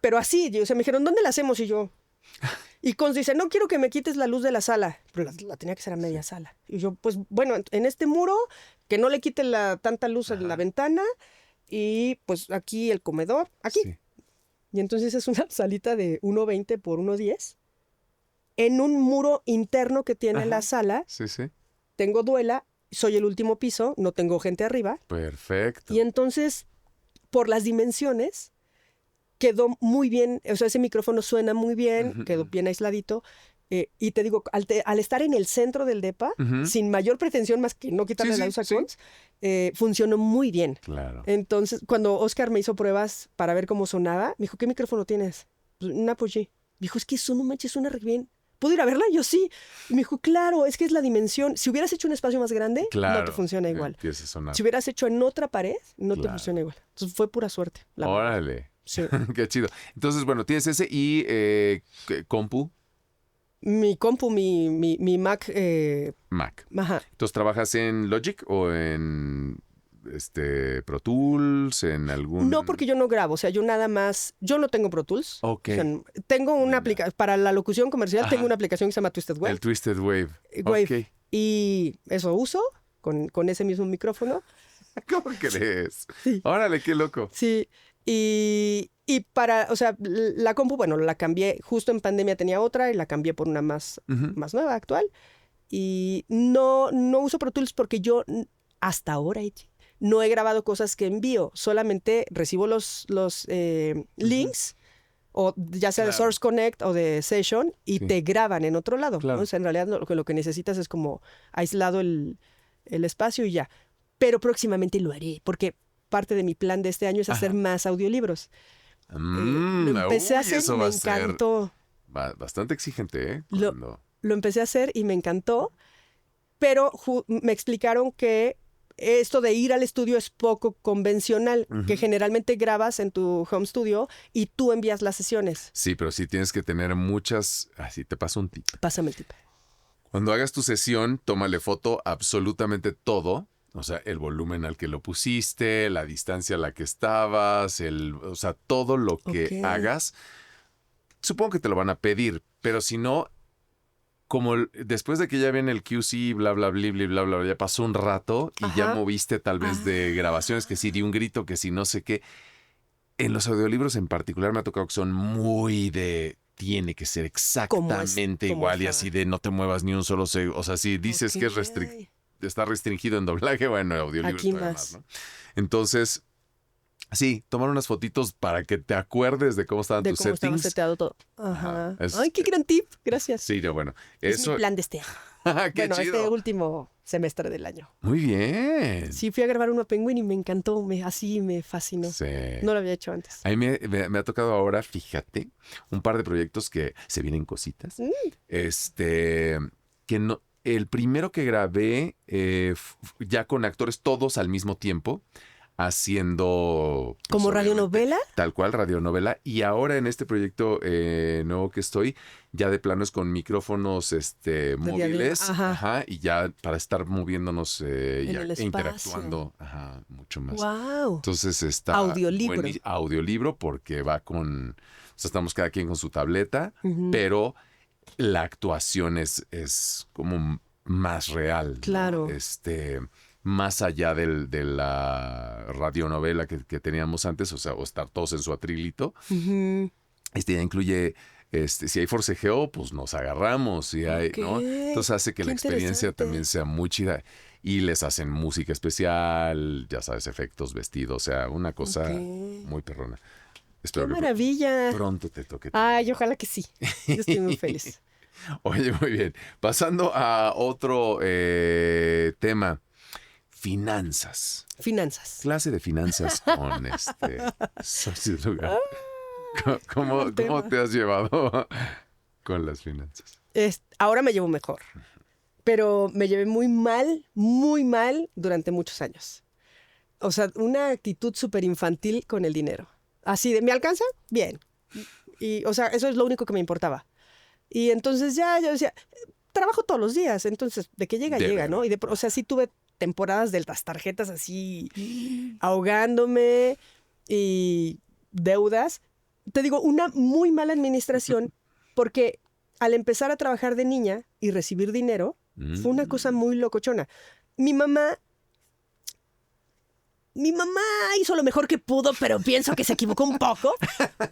pero así, o sea, me dijeron, ¿dónde la hacemos? Y yo... Y Cons dice, no quiero que me quites la luz de la sala. Pero la tenía que ser a media sala. Y yo, pues bueno, en este muro, que no le quite tanta luz en la ventana. Y pues aquí el comedor, aquí. Sí. Y entonces es una salita de 1.20 por 1.10. En un muro interno que tiene la sala. Sí. Tengo duela, soy el último piso, no tengo gente arriba. Perfecto. Y entonces, por las dimensiones... quedó muy bien, o sea, ese micrófono suena muy bien, quedó bien aisladito. Y te digo, al estar en el centro del depa, sin mayor pretensión más que no quitarle la luz a Cons, funcionó muy bien. Claro. Entonces, cuando Oscar me hizo pruebas para ver cómo sonaba, me dijo, ¿qué micrófono tienes? Pues, un Apogee. Dijo, es que eso no manches, suena re bien. ¿Puedo ir a verla? Yo sí. Y me dijo, claro, es que es la dimensión. Si hubieras hecho un espacio más grande, no te funciona igual. Empieza a sonar. Si hubieras hecho en otra pared, no te funciona igual. Entonces fue pura suerte. Órale. Sí. Qué chido. Entonces, bueno, tienes ese y compu. Mi compu, mi Mac. Mac. Ajá. Entonces, ¿trabajas en Logic o en Pro Tools, en algún...? No, porque yo no grabo, o sea, yo nada más, yo no tengo Pro Tools. Ok. O sea, tengo una aplicación, para la locución comercial, Ajá. tengo una aplicación que se llama Twisted Wave. El Twisted Wave. Wave. Ok. Y eso uso con ese mismo micrófono. ¿Cómo crees? Sí. Órale, qué loco. Sí. Y para, o sea, la compu, bueno, la cambié, justo en pandemia tenía otra y la cambié por una más nueva, actual. Y no uso Pro Tools porque yo hasta ahora no he grabado cosas que envío, solamente recibo los links, o ya sea de Source Connect o de Session, y te graban en otro lado. Claro. ¿No? O sea, en realidad lo que necesitas es como aislado el espacio y ya. Pero próximamente lo haré, porque parte de mi plan de este año es hacer más audiolibros. Lo empecé a hacer y me encantó. Bastante exigente, ¿eh? Lo empecé a hacer y me encantó, pero me explicaron que esto de ir al estudio es poco convencional, que generalmente grabas en tu home studio y tú envías las sesiones. Sí, pero sí tienes que tener muchas... Así te paso un tip. Pásame el tip. Cuando hagas tu sesión, tómale foto absolutamente todo. O sea, el volumen al que lo pusiste, la distancia a la que estabas, o sea, todo lo que hagas. Supongo que te lo van a pedir, pero si no, como después de que ya viene el QC, bla, bla, bla, bla, bla, bla, ya pasó un rato y ya moviste tal vez de grabaciones que sí di un grito, que sí no sé qué. En los audiolibros en particular me ha tocado que son muy tiene que ser exactamente igual y así de no te muevas ni un solo segundo. O sea, si dices que está restringido en doblaje, bueno, audiolibro aquí más, ¿no? Entonces, sí, tomar unas fotitos para que te acuerdes de cómo estaban tus settings. De cómo estaba seteado todo. Ajá. Ay, qué gran tip. Gracias. Sí, bueno. Es mi plan de este año. Qué chido. Este último semestre del año. Muy bien. Sí, fui a grabar uno Penguin y me encantó. Así me fascinó. Sí. No lo había hecho antes. A mí me ha tocado ahora, fíjate, un par de proyectos que se vienen cositas. Que no... El primero que grabé ya con actores todos al mismo tiempo, haciendo... Pues, ¿como radionovela? Tal cual, radionovela. Y ahora en este proyecto nuevo que estoy, ya de plano es con micrófonos móviles. Ajá. Y ya para estar moviéndonos interactuando mucho más. ¡Wow! Entonces está... Audiolibro. Audiolibro porque va con... O sea, estamos cada quien con su tableta, pero... La actuación es como más real. Claro. ¿No? Más allá de la radionovela que teníamos antes, o sea, o estar todos en su atrilito. Ya incluye, si hay forcejeo, pues nos agarramos. Si hay, ¿no? Entonces hace que la experiencia también sea muy chida. Y les hacen música especial, ya sabes, efectos, vestidos, o sea, una cosa muy perrona. Espero ¡qué maravilla! Pronto te toque. Ay, ojalá que sí. Yo estoy muy feliz. Oye, muy bien. Pasando a otro tema. Finanzas. Finanzas. Clase de finanzas con socióloga. ¿Cómo te has llevado con las finanzas? Ahora me llevo mejor. Pero me llevé muy mal durante muchos años. o sea, una actitud súper infantil con el dinero. Así de, ¿me alcanza? Bien. Y, o sea, eso es lo único que me importaba. Y entonces ya yo decía, trabajo todos los días, entonces de que llega, llega, ¿no? Y o sea, sí tuve temporadas de las tarjetas así ahogándome y deudas. Te digo, una muy mala administración porque al empezar a trabajar de niña y recibir dinero, fue una cosa muy locochona. Mi mamá hizo lo mejor que pudo, pero pienso que se equivocó un poco,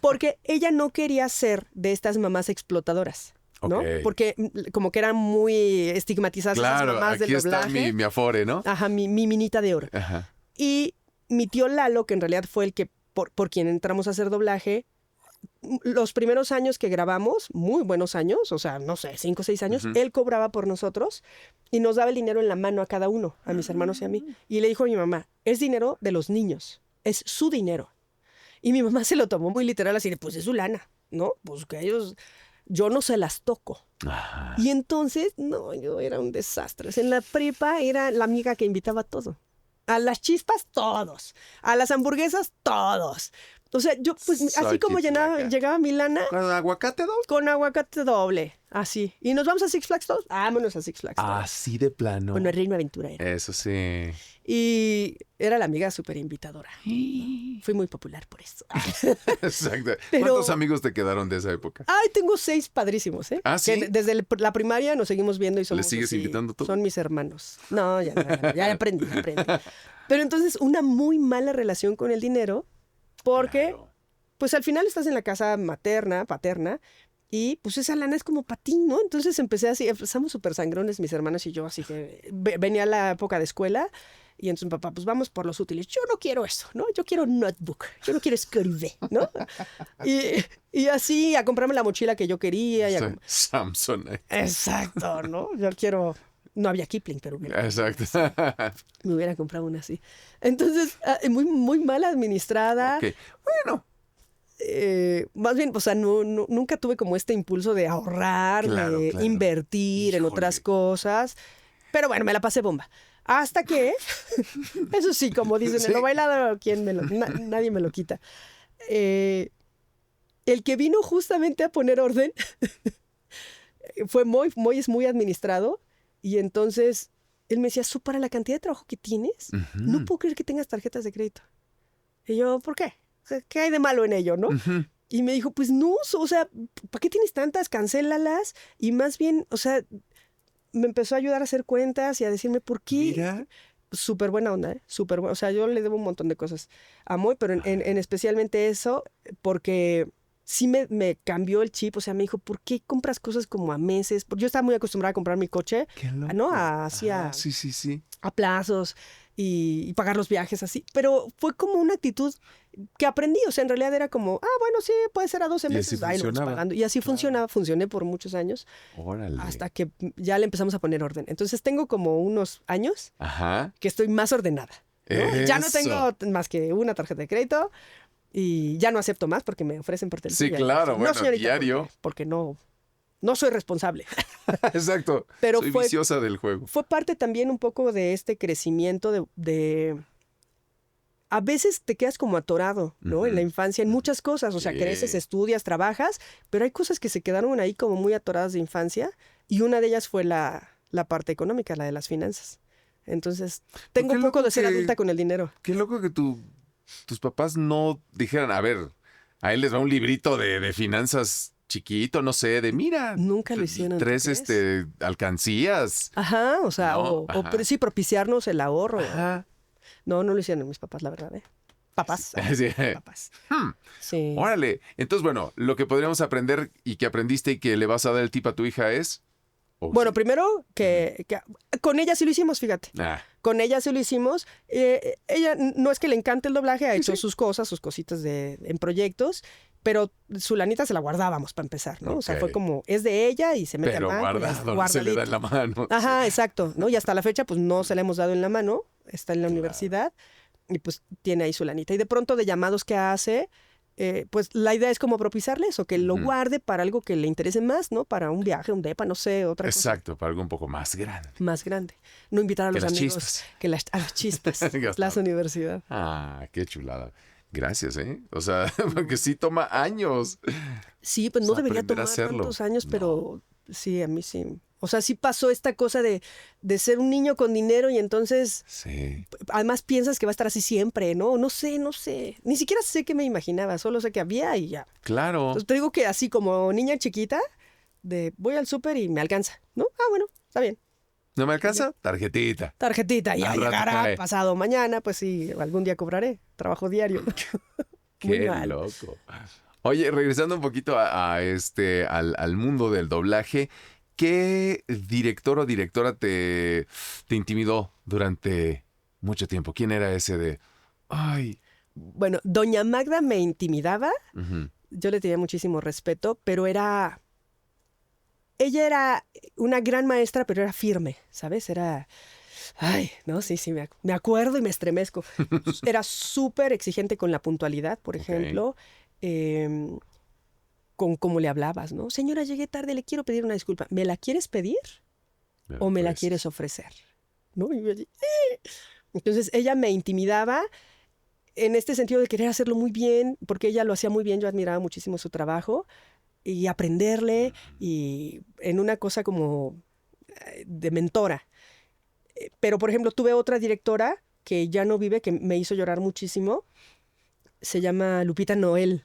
porque ella no quería ser de estas mamás explotadoras, ¿no? Ok. Porque como que eran muy estigmatizadas esas Claro, mamás del aquí está doblaje. mi Afore, ¿no? Ajá, mi minita de oro. Ajá. Y mi tío Lalo, que en realidad fue el que por quien entramos a hacer doblaje, los primeros años que grabamos, muy buenos años, o sea, no sé, 5 o 6 años, él cobraba por nosotros y nos daba el dinero en la mano a cada uno, a mis hermanos y a mí. Y le dijo a mi mamá, es dinero de los niños, es su dinero. Y mi mamá se lo tomó muy literal así de, pues es su lana, ¿no? Pues que ellos, yo no se las toco. Ajá. Y entonces, no, yo era un desastre. En la prepa era la amiga que invitaba a todo. A las chispas, todos. A las hamburguesas, todos. O sea, yo, pues, así como llegaba mi lana, ¿Con aguacate, Doc? con aguacate doble, así. ¿Y nos vamos a Six Flags todos? Vámonos a Six Flags todos. Así de plano. Bueno, el Reino Aventura era. Eso sí. Y era la amiga súper invitadora. Fui muy popular por eso. Exacto. Pero- ¿Cuántos amigos te quedaron de esa época? Ay, tengo 6 padrísimos, ¿eh? ¿Ah, sí? Que desde la primaria nos seguimos viendo y somos ¿Les sigues así, invitando tú? Son mis hermanos. No, ya aprendí. Pero entonces, una muy mala relación con el dinero, porque, Claro. pues al final estás en la casa materna, paterna, y pues esa lana es como para ti, ¿no? Entonces empezamos súper sangrones mis hermanos y yo, así que venía la época de escuela, y entonces mi papá, pues vamos por los útiles. Yo no quiero eso, ¿no? Yo quiero notebook, yo no quiero escribir, ¿no? y así a comprarme la mochila que yo quería. Y a Samson. Exacto, ¿no? Yo quiero... No había Kipling, pero Exacto. me hubiera comprado una así. Entonces, muy, muy mal administrada. Ok. Bueno, Más bien, o sea, nunca tuve como este impulso de ahorrar, Claro, de claro. invertir en otras Híjole. cosas. Pero bueno, me la pasé bomba. Hasta que, eso sí, como dicen, Sí. en lo bailado, nadie me lo quita. El que vino justamente a poner orden fue es muy administrado. Y entonces él me decía, para la cantidad de trabajo que tienes, no puedo creer que tengas tarjetas de crédito. Y yo, ¿por qué? O sea, ¿qué hay de malo en ello, no? Ujú. Y me dijo, pues no, o sea, ¿para qué tienes tantas? Cancélalas. Y más bien, o sea, me empezó a ayudar a hacer cuentas y a decirme por qué. Mira. Súper buena onda, ¿eh? Súper buena. O sea, yo le debo un montón de cosas a Moy, pero en especialmente eso, porque sí me cambió el chip. O sea, me dijo, ¿por qué compras cosas como a meses? Porque yo estaba muy acostumbrada a comprar mi coche, Qué loco. ¿no? Así Ah, sí, sí, sí. a plazos y pagar los viajes así. Pero fue como una actitud que aprendí. O sea, en realidad era como, bueno, sí, puede ser a 12 Y así meses. Ahí lo vas funcionaba. pagando. Y así funcionaba. Funcioné por muchos años Órale. hasta que ya le empezamos a poner orden. Entonces tengo como unos años Ajá. que estoy más ordenada, ¿no? Ya no Eso. tengo más que una tarjeta de crédito y ya no acepto más porque me ofrecen por teléfono. Sí, Ya claro, no, bueno, señorita, diario. porque no soy responsable. Exacto. Pero Soy fue- viciosa del juego. Fue parte también un poco de este crecimiento de a veces te quedas como atorado, ¿no? En la infancia, en muchas cosas. O sea, Sí. creces, estudias, trabajas, pero hay cosas que se quedaron ahí como muy atoradas de infancia y una de ellas fue la parte económica, la de las finanzas. Entonces, tengo qué un poco loco de ser que- adulta con el dinero. Qué loco que tus papás no dijeran, a ver, a él les va un librito de finanzas chiquito, no sé, de mira. Nunca lo hicieron, ¿tú 3 crees? alcancías. Ajá, o sea, No, ajá. sí, propiciarnos el ahorro. Ajá. No lo hicieron mis papás, la verdad, ¿eh? Papás. Sí. Papás. Hmm. Sí. Órale. Entonces, bueno, lo que podríamos aprender y que aprendiste y que le vas a dar el tip a tu hija es. Bueno, primero que con ella sí lo hicimos, fíjate. Con ella sí lo hicimos. Ella no es que le encante el doblaje, ha hecho sus cosas, sus cositas en proyectos, pero su lanita se la guardábamos para empezar, ¿no? O sea, fue Ok. como, es de ella y se mete Pero al banco. guardado, no se le da en la mano. Ajá, exacto, ¿no? Y hasta la fecha, pues no se la hemos dado en la mano, está en la universidad y pues tiene ahí su lanita. Y de pronto de llamados que hace, pues la idea es como propiciarle eso, que lo guarde para algo que le interese más, ¿no? Para un viaje, un depa, no sé, otra cosa. Exacto, para algo un poco más grande. Más grande. No invitar a Que los las amigos. chispas. A las chispas. Ya Plaza está. Universidad. Ah, qué chulada. Gracias, ¿eh? O sea, porque sí toma años. Sí, pues O no sea, debería aprender a tomar hacerlo. tantos años, No. pero sí, a mí sí. O sea, sí pasó esta cosa de ser un niño con dinero y entonces Sí. además piensas que va a estar así siempre, ¿no? No sé. Ni siquiera sé qué me imaginaba, solo sé que había y ya. Claro. Entonces te digo que así como niña chiquita, de voy al súper y me alcanza, ¿no? Ah, bueno, está bien. ¿No me alcanza? Tarjetita. Tarjetita, ya Al rato llegará cae. pasado mañana, pues sí, algún día cobraré. Trabajo diario. Muy Qué mal. loco. Oye, regresando un poquito al mundo del doblaje, ¿qué director o directora te intimidó durante mucho tiempo? ¿Quién era ese de, ay, Bueno, doña Magda me intimidaba, ujú, yo le tenía muchísimo respeto, pero ella era una gran maestra, pero era firme, ¿sabes? Ay, no, sí, me acuerdo y me estremezco. Era súper exigente con la puntualidad, por ok, ejemplo, em, con cómo le hablabas, ¿no? Señora, llegué tarde, le quiero pedir una disculpa. ¿Me la quieres pedir o me la pues, quieres ofrecer? ¿No? Y yo así, "Eh". Entonces ella me intimidaba en este sentido de querer hacerlo muy bien, porque ella lo hacía muy bien, yo admiraba muchísimo su trabajo y aprenderle y en una cosa como de mentora. Pero, por ejemplo, tuve otra directora que ya no vive, que me hizo llorar muchísimo. Se llama Lupita Noel,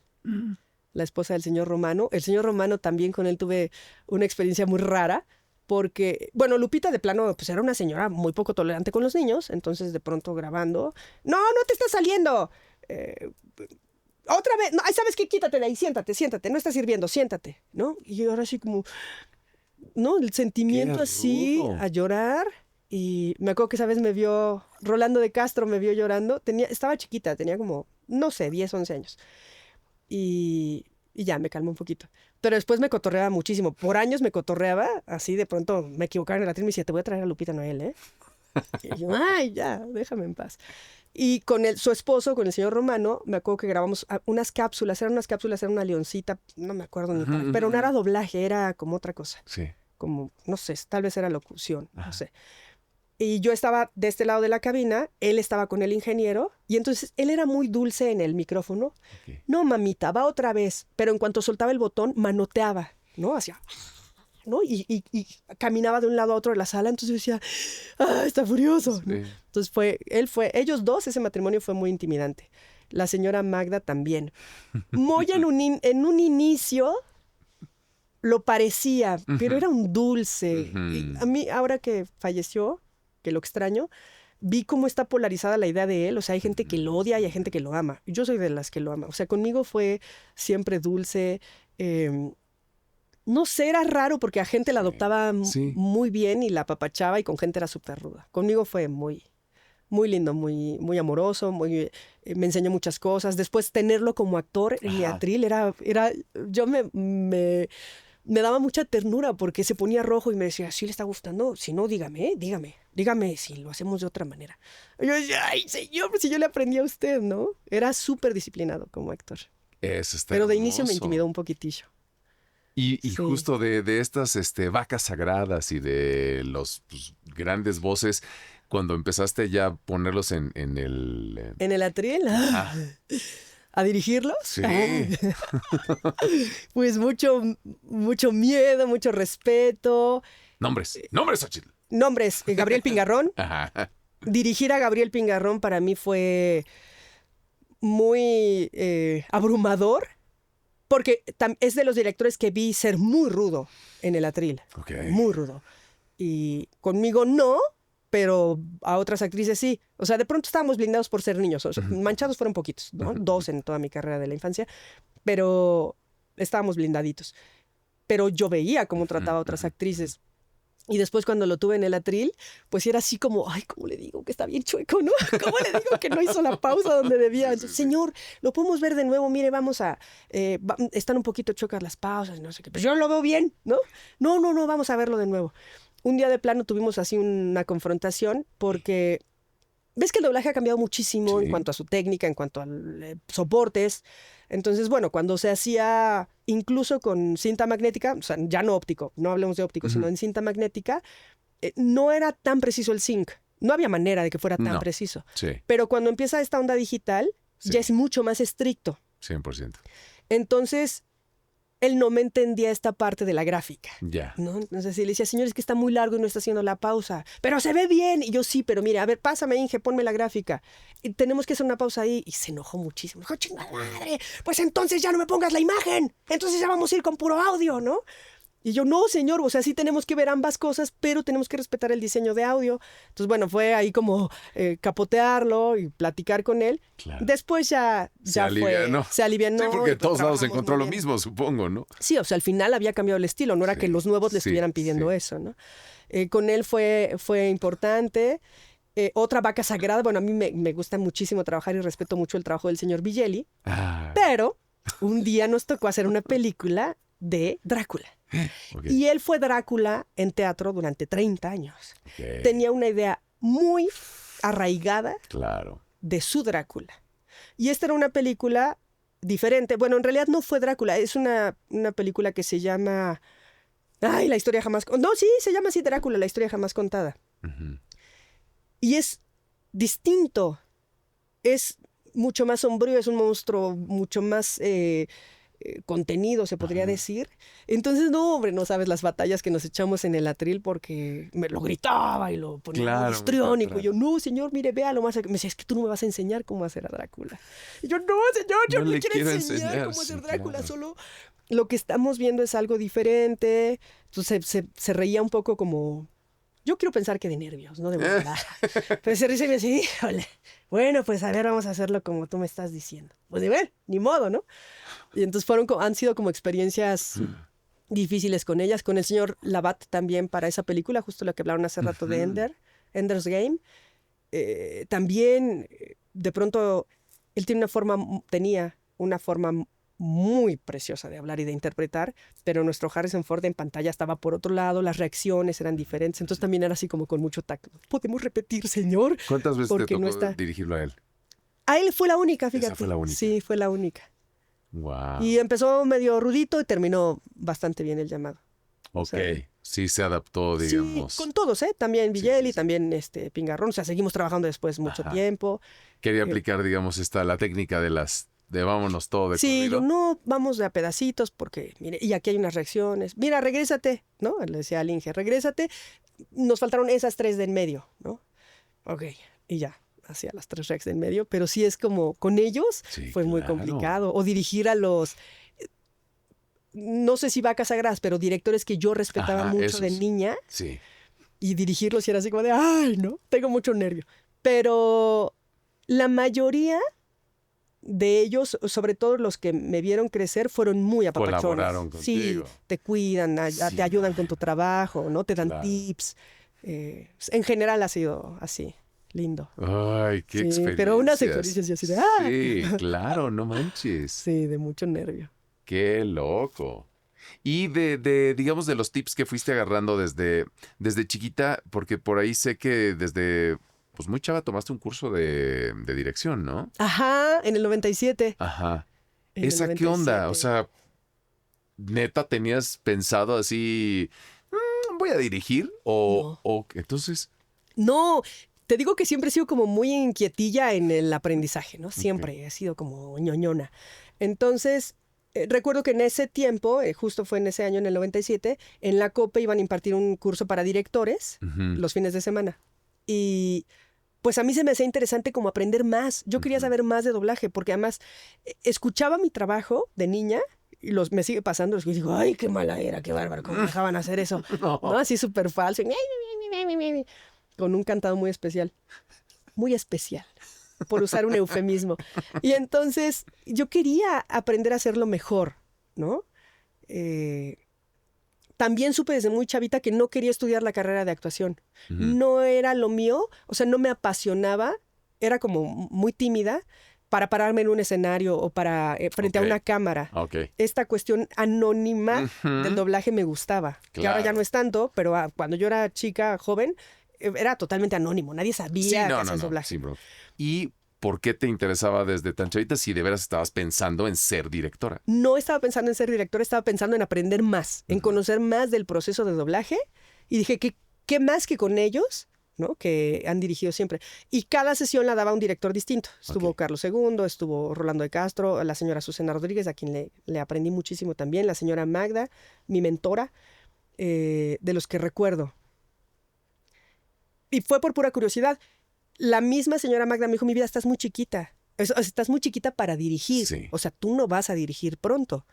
la esposa del señor Romano. El señor Romano también con él tuve una experiencia muy rara, porque, bueno, Lupita de plano, pues era una señora muy poco tolerante con los niños, entonces de pronto grabando, no te está saliendo. Eh, Otra vez, no, ay, ¿sabes qué? Quítate de ahí, siéntate, no estás sirviendo, siéntate, ¿no? Y ahora así como, ¿no? El qué sentimiento así, rudo. a llorar. Y me acuerdo que esa vez me vio, Rolando de Castro me vio llorando. Estaba chiquita, tenía como, no sé, 10 11 años. Y ya, me calmó un poquito. Pero después me cotorreaba muchísimo. Por años me cotorreaba, así de pronto me equivocaba en el atril y me decía, te voy a traer a Lupita Noel, ¿eh? Y yo, ay, ya, déjame en paz. Y con su esposo, con el señor Romano, me acuerdo que grabamos eran unas cápsulas, era una leoncita, no me acuerdo ni Ujú, para, pero no ujú. era doblaje, era como otra cosa, Sí. como, no sé, tal vez era locución, no Ajá. sé. Y yo estaba de este lado de la cabina, él estaba con el ingeniero, y entonces él era muy dulce en el micrófono. Ok. No, mamita, va otra vez. Pero en cuanto soltaba el botón, manoteaba, ¿no? Hacía, ¿no? Y caminaba de un lado a otro de la sala, entonces yo decía, está furioso, ¿no? Sí. Entonces ellos dos, ese matrimonio fue muy intimidante. La señora Magda también. Muy en un inicio lo parecía, pero Ujú, era un dulce. Y a ujú. mí, ahora que falleció, que lo extraño, vi cómo está polarizada la idea de él. O sea, hay gente que lo odia y hay gente que lo ama. Yo soy de las que lo ama. O sea, conmigo fue siempre dulce. No sé, era raro porque a gente la Sí. adoptaba Sí. muy bien y la apapachaba y con gente era súper ruda. Conmigo fue muy lindo, muy amoroso, me enseñó muchas cosas. Después tenerlo como actor en mi Ajá. atril yo me daba mucha ternura porque se ponía rojo y me decía, ¿sí le está gustando? Si no, dígame si lo hacemos de otra manera. Y yo decía, ay, señor, pues si yo le aprendí a usted, ¿no? Era súper disciplinado como actor. Eso está Pero de inicio me intimidó hermoso. un poquitillo. Y Sí. justo de estas vacas sagradas y de los pues, grandes voces, cuando empezaste ya a ponerlos en el... En el atril, ajá. a dirigirlos, Sí. pues mucho miedo, mucho respeto. Nombres. Nombres, Xochitl. Nombres, Gabriel Pingarrón. Ajá. Dirigir a Gabriel Pingarrón para mí fue muy abrumador, porque es de los directores que vi ser muy rudo en el atril, Ok. muy rudo. Y conmigo no, pero a otras actrices sí. O sea, de pronto estábamos blindados por ser niños. O sea, Ujú, manchados fueron poquitos, ¿no? ujú, 2 en toda mi carrera de la infancia, pero estábamos blindaditos. Pero yo veía cómo ujú, trataba a otras ujú, ujú. actrices. Y después cuando lo tuve en el atril, pues era así como, ay, ¿cómo le digo que está bien chueco, no? ¿Cómo le digo que no hizo la pausa donde debía? Sí, sí, Entonces, sí. señor, lo podemos ver de nuevo, mire, están un poquito chuecas las pausas, no sé qué. Pues yo lo veo bien, ¿no? No, vamos a verlo de nuevo. Un día de plano tuvimos así una confrontación porque ves que el doblaje ha cambiado muchísimo en Sí. cuanto a su técnica, en cuanto a soportes. Entonces, bueno, cuando se hacía incluso con cinta magnética, o sea, ya no óptico, no hablemos de óptico, sino en cinta magnética, no era tan preciso el zinc. No había manera de que fuera tan preciso. Sí. Pero cuando empieza esta onda digital, ya es mucho más estricto. 100%. Entonces, él no me entendía esta parte de la gráfica. Ya. ¿No? Entonces, le decía, señor, es que está muy largo y no está haciendo la pausa. Pero se ve bien. Y yo, sí, pero mire, a ver, pásame, Inge, ponme la gráfica. Y tenemos que hacer una pausa ahí. Y se enojó muchísimo. Dijo, chingada madre, pues entonces ya no me pongas la imagen. Entonces ya vamos a ir con puro audio, ¿no? Y yo, no, señor, o sea, sí tenemos que ver ambas cosas, pero tenemos que respetar el diseño de audio. Entonces, bueno, fue ahí como capotearlo y platicar con él. Claro. Después ya se alivianó. Sí, porque en todos lados trabajamos encontró muy lo bien. mismo, supongo, ¿no? Sí, o sea, al final había cambiado el estilo, no era que los nuevos le estuvieran pidiendo eso, ¿no? Con él fue importante. Otra vaca sagrada, bueno, a mí me gusta muchísimo trabajar y respeto mucho el trabajo del señor Vigelli, pero un día nos tocó hacer una película de Drácula. Okay. Y él fue Drácula en teatro durante 30 años. Okay. Tenía una idea muy arraigada Claro. de su Drácula. Y esta era una película diferente. Bueno, en realidad no fue Drácula, es una película que se llama... Ay, la historia jamás... No, sí, se llama así Drácula, la historia jamás contada. Uh-huh. Y es distinto. Es mucho más sombrío, es un monstruo mucho más... contenido, se podría decir. Entonces, no, hombre, no sabes las batallas que nos echamos en el atril porque me lo gritaba y lo ponía muy histriónico. Y yo, no, señor, mire, véalo más. Me decía, es que tú no me vas a enseñar cómo hacer a Drácula. Y yo, no, señor, yo no le quiero enseñar cómo hacer Drácula. Claro. Solo lo que estamos viendo es algo diferente. Entonces se reía un poco como... Yo quiero pensar que de nervios, no de verdad. Pero se ríe y me dice, híjole, bueno, pues a ver, vamos a hacerlo como tú me estás diciendo. Pues de ver, ni modo, ¿no? Y entonces han sido como experiencias difíciles con ellas. Con el señor Labat también para esa película, justo lo que hablaron hace rato de Ender's Game. También, de pronto, él tenía una forma muy preciosa de hablar y de interpretar, pero nuestro Harrison Ford en pantalla estaba por otro lado, las reacciones eran diferentes, entonces también era así como con mucho tacto. ¿Podemos repetir, señor? ¿Cuántas veces te tocó dirigirlo a él? A él fue la única, fíjate. ¿Esa fue la única? Sí, fue la única. Wow. Y empezó medio rudito y terminó bastante bien el llamado. Ok, o sea, sí se adaptó, digamos. Sí, con todos, ¿eh? También Vigelli, también Pingarrón, o sea, seguimos trabajando después mucho tiempo. Quería aplicar, digamos, la técnica de vámonos todo de sí, corrido. yo no, vamos de a pedacitos porque, mire, y aquí hay unas reacciones. Mira, regrésate, ¿no? Le decía al Inge, regrésate. Nos faltaron esas 3 de en medio, ¿no? Ok, y ya, hacía las 3 reacciones de en medio, pero sí es como, con ellos fue muy complicado. O dirigir a los, no sé si vacas sagradas, pero directores que yo respetaba mucho de niña. Sí. Y dirigirlos y era así como de, ay, ¿no? Tengo mucho nervio. Pero la mayoría de ellos, sobre todo los que me vieron crecer, fueron muy apapachones. Colaboraron contigo. Sí, te cuidan, te ayudan con tu trabajo, ¿no? Te dan tips. En general ha sido así, lindo. Ay, qué experiencia. Pero unas experiencias así de, Sí, claro, no manches. Sí, de mucho nervio. Qué loco. Y digamos, de los tips que fuiste agarrando desde chiquita, porque por ahí sé que desde... Pues muy chava tomaste un curso de dirección, ¿no? Ajá, en el 97. Ajá. ¿Esa qué onda? O sea, ¿neta tenías pensado así, voy a dirigir? ¿O entonces? No, te digo que siempre he sido como muy inquietilla en el aprendizaje, ¿no? Siempre he sido como ñoñona. Entonces, recuerdo que en ese tiempo, justo fue en ese año, en el 97, en la COPE iban a impartir un curso para directores los fines de semana. Y... pues a mí se me hacía interesante como aprender más. Yo quería saber más de doblaje, porque además escuchaba mi trabajo de niña y me sigue pasando. Y digo, ay, qué mala era, qué bárbaro, cómo me dejaban hacer eso. ¿No? Así súper falso. Con un cantado muy especial. Muy especial, por usar un eufemismo. Y entonces yo quería aprender a hacerlo mejor, ¿no? También supe desde muy chavita que no quería estudiar la carrera de actuación. No era lo mío, o sea, no me apasionaba, era como muy tímida para pararme en un escenario o para frente a una cámara. Esta cuestión anónima del doblaje me gustaba. Claro. Que ahora ya no es tanto, pero cuando yo era chica, joven, era totalmente anónimo. Nadie sabía que hacía doblaje. Sí, bro. Y ¿por qué te interesaba desde tan chavita si de veras estabas pensando en ser directora? No estaba pensando en ser directora, estaba pensando en aprender más, en conocer más del proceso de doblaje. Y dije, ¿qué más que con ellos, ¿no? Que han dirigido siempre? Y cada sesión la daba un director distinto. Estuvo Carlos II, estuvo Rolando de Castro, la señora Susana Rodríguez, a quien le aprendí muchísimo también, la señora Magda, mi mentora, de los que recuerdo. Y fue por pura curiosidad. La misma señora Magda me dijo, mi vida, estás muy chiquita. Estás muy chiquita para dirigir. Sí. O sea, tú no vas a dirigir pronto.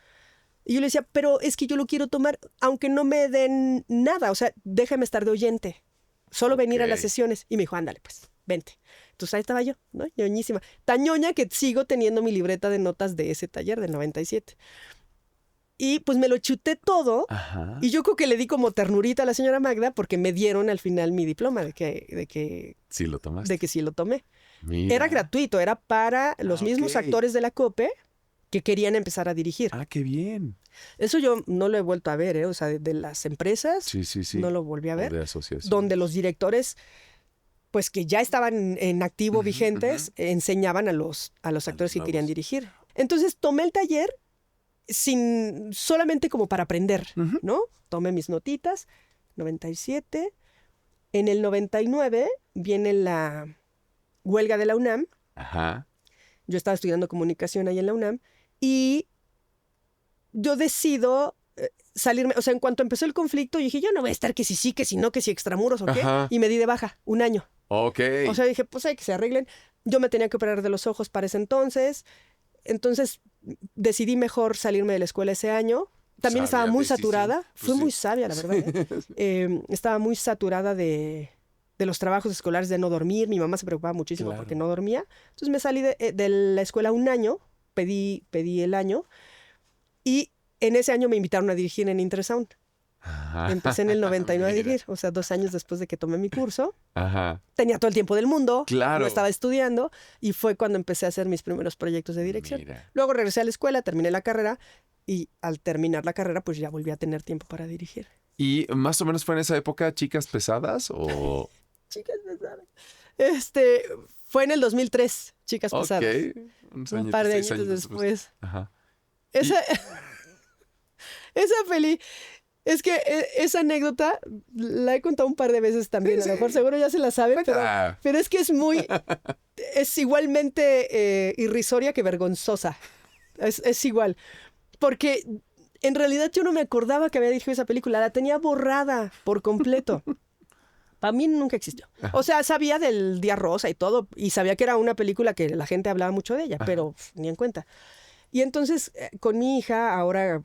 Y yo le decía, pero es que yo lo quiero tomar, aunque no me den nada. O sea, déjame estar de oyente. Solo venir a las sesiones. Y me dijo, ándale, pues, vente. Entonces ahí estaba yo, ¿no? Ñoñísima. Tan ñoña que sigo teniendo mi libreta de notas de ese taller del 97. Y pues me lo chuté todo. Ajá. Y yo creo que le di como ternurita a la señora Magda porque me dieron al final mi diploma de que Sí lo tomaste. de que sí lo tomé. Mira. Era gratuito, era para los mismos actores de la COPE que querían empezar a dirigir. Ah, qué bien. Eso yo no lo he vuelto a ver, ¿eh? O sea, de las empresas Sí. no lo volví a O ver. de asociación. Donde los directores, pues que ya estaban en activo vigentes, enseñaban a los actores que querían dirigir. Entonces tomé el taller solamente como para aprender, ¿no? Tomé mis notitas, 97. En el 99 viene la huelga de la UNAM. Ajá. Yo estaba estudiando comunicación ahí en la UNAM y yo decido salirme. O sea, en cuanto empezó el conflicto, yo dije, yo no voy a estar que si sí, que si no, que si extramuros o qué. Ajá. Y me di de baja, 1 año. Ok. O sea, dije, pues hay que se arreglen. Yo me tenía que operar de los ojos para ese entonces. Entonces decidí mejor salirme de la escuela ese año. También estaba muy saturada. Pues Fue muy sabia, la verdad. Estaba muy saturada de los trabajos escolares, de no dormir. Mi mamá se preocupaba muchísimo porque no dormía. Entonces me salí de la escuela 1 año. Pedí el año. Y en ese año me invitaron a dirigir en Intersound. Ajá. Empecé en el 99 a dirigir, o sea, 2 años después de que tomé mi curso. Ajá. Tenía todo el tiempo del mundo, Claro. no estaba estudiando y fue cuando empecé a hacer mis primeros proyectos de dirección. Mira. Luego regresé a la escuela, terminé la carrera y al terminar la carrera pues ya volví a tener tiempo para dirigir. ¿Y más o menos fue en esa época Chicas Pesadas o...? Chicas Pesadas. Fue en el 2003, Chicas Pesadas. Ok. Un par de años después. Ajá. Esa peli... Es que esa anécdota la he contado un par de veces también. A lo mejor seguro ya se la saben, pero es que es igualmente irrisoria que vergonzosa. Es igual. Porque en realidad yo no me acordaba que había dirigido esa película. La tenía borrada por completo. Para mí nunca existió. O sea, sabía del Día Rosa y todo. Y sabía que era una película que la gente hablaba mucho de ella, pero ni en cuenta. Y entonces con mi hija ahora...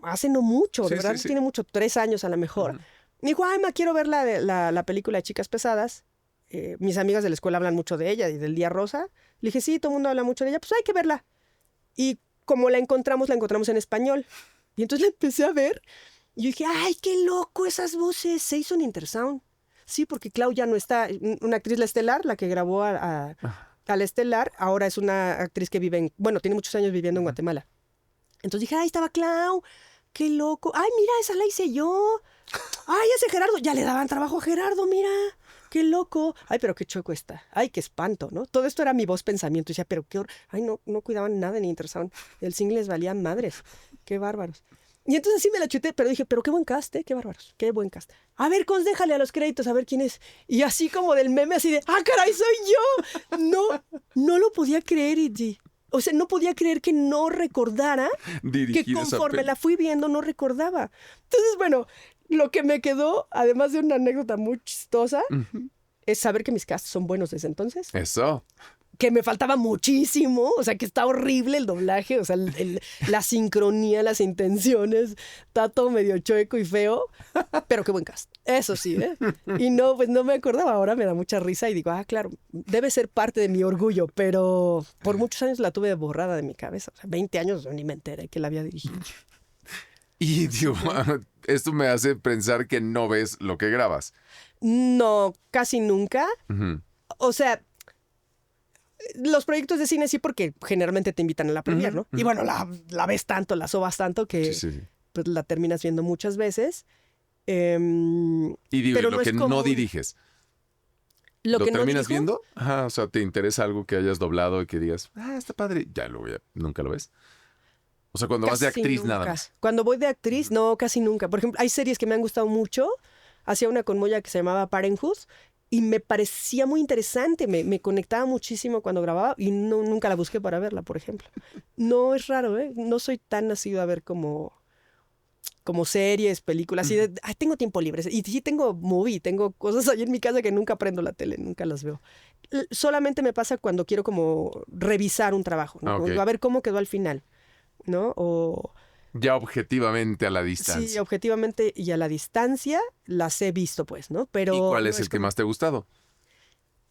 Hace no mucho, de verdad tiene mucho, 3 años a lo mejor. Me dijo, ay, ma, quiero ver la película de Chicas Pesadas. Mis amigas de la escuela hablan mucho de ella y del Día Rosa. Le dije, sí, todo el mundo habla mucho de ella, pues hay que verla. Y como la encontramos en español. Y entonces la empecé a ver y yo dije, ay, qué loco esas voces. Se hizo en Intersound. Sí, porque Clau ya no está, una actriz, la Estelar, la que grabó a la Estelar, ahora es una actriz que tiene muchos años viviendo en Guatemala. Entonces dije, ay, estaba Clau. ¡Qué loco! ¡Ay, mira, esa la hice yo! ¡Ay, ese Gerardo! Ya le daban trabajo a Gerardo, mira. ¡Qué loco! ¡Ay, pero qué chueco está! ¡Ay, qué espanto!, ¿no? Todo esto era mi voz pensamiento. Y decía, pero qué... ¡Ay, no cuidaban nada en Intersound! El single les valía madres. ¡Qué bárbaros! Y entonces sí me la chuté, pero dije, pero qué buen cast, ¿eh? ¡Qué bárbaros! ¡Qué buen cast! A ver, Cons, déjale a los créditos a ver quién es. Y así como del meme, así de, ¡ah, caray, soy yo! No lo podía creer, Itzy. O sea, no podía creer que no recordara que conforme la fui viendo no recordaba. Entonces, bueno, lo que me quedó, además de una anécdota muy chistosa, es saber que mis casts son buenos desde entonces. Eso. Que me faltaba muchísimo, o sea, que está horrible el doblaje, o sea, la sincronía, las intenciones, está todo medio chueco y feo, pero qué buen cast, eso sí, ¿eh? Y no, pues no me acordaba, ahora me da mucha risa y digo, claro, debe ser parte de mi orgullo, pero por muchos años la tuve borrada de mi cabeza, o sea, 20 años ni me enteré que la había dirigido. Y digo, esto me hace pensar que no ves lo que grabas. No, casi nunca. O sea... Los proyectos de cine sí, porque generalmente te invitan a la premier, ¿no? Y bueno, la ves tanto, la sobas tanto que pues, la terminas viendo muchas veces. Y digo, pero lo que no diriges. Lo ¿Lo que no terminas dirijo, viendo? Ajá, o sea, ¿te interesa algo que hayas doblado y que digas, está padre? Nunca lo ves. O sea, cuando vas de casi actriz nada nunca. más. Cuando voy de actriz, Ujú. no, casi nunca. Por ejemplo, hay series que me han gustado mucho. Hacía una con Moya que se llamaba Parenthood y me parecía muy interesante. Me conectaba muchísimo cuando grababa y nunca la busqué para verla, por ejemplo. No es raro, ¿eh? No soy tan nacido a ver como series, películas. Así Ujú. de, ay, tengo tiempo libre. Y sí tengo movie, tengo cosas ahí en mi casa que nunca prendo la tele, nunca las veo. Solamente me pasa cuando quiero como revisar un trabajo, ¿no? Ah, Como ok. digo, a ver cómo quedó al final, ¿no? O Ya objetivamente a la sí, distancia. objetivamente y a la distancia las he visto, pues, ¿no? ¿Y Pero cuál no es es el que como más te ha gustado?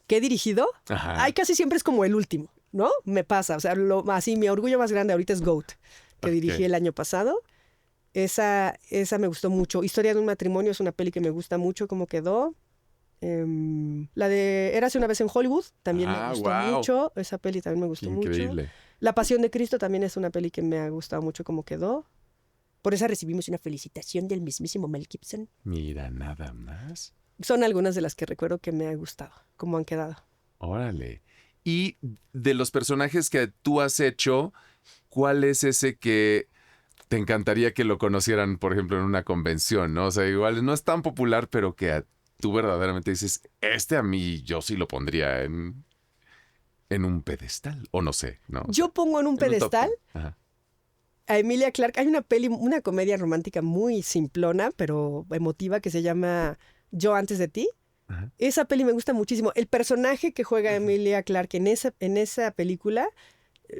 que he dirigido. Ay, Ajá. casi siempre es como el último, ¿no? Me pasa. O sea, así mi orgullo más grande ahorita es Goat, que dirigí Ok. el año pasado. Esa me gustó mucho. Historia de un matrimonio es una peli que me gusta mucho cómo quedó. La de Érase una vez en Hollywood también me gustó Wow. mucho. Esa peli también me Qué gustó mucho. increíble. La Pasión de Cristo también es una peli que me ha gustado mucho cómo quedó. Por esa recibimos una felicitación del mismísimo Mel Gibson. Mira, nada más. Son algunas de las que recuerdo que me ha gustado, cómo han quedado. Órale. Y de los personajes que tú has hecho, ¿cuál es ese que te encantaría que lo conocieran, por ejemplo, en una convención, ¿no? O sea, igual no es tan popular, pero que tú verdaderamente dices, este a mí yo sí lo pondría en un pedestal, o no sé, ¿no? O sea, Yo pongo en un en un top pedestal 10. Ajá. a Emilia Clarke. Hay una peli, una comedia romántica muy simplona, pero emotiva, que se llama Yo antes de ti. Ajá. Esa peli me gusta muchísimo. El personaje que juega Ujú. Emilia Clarke en esa película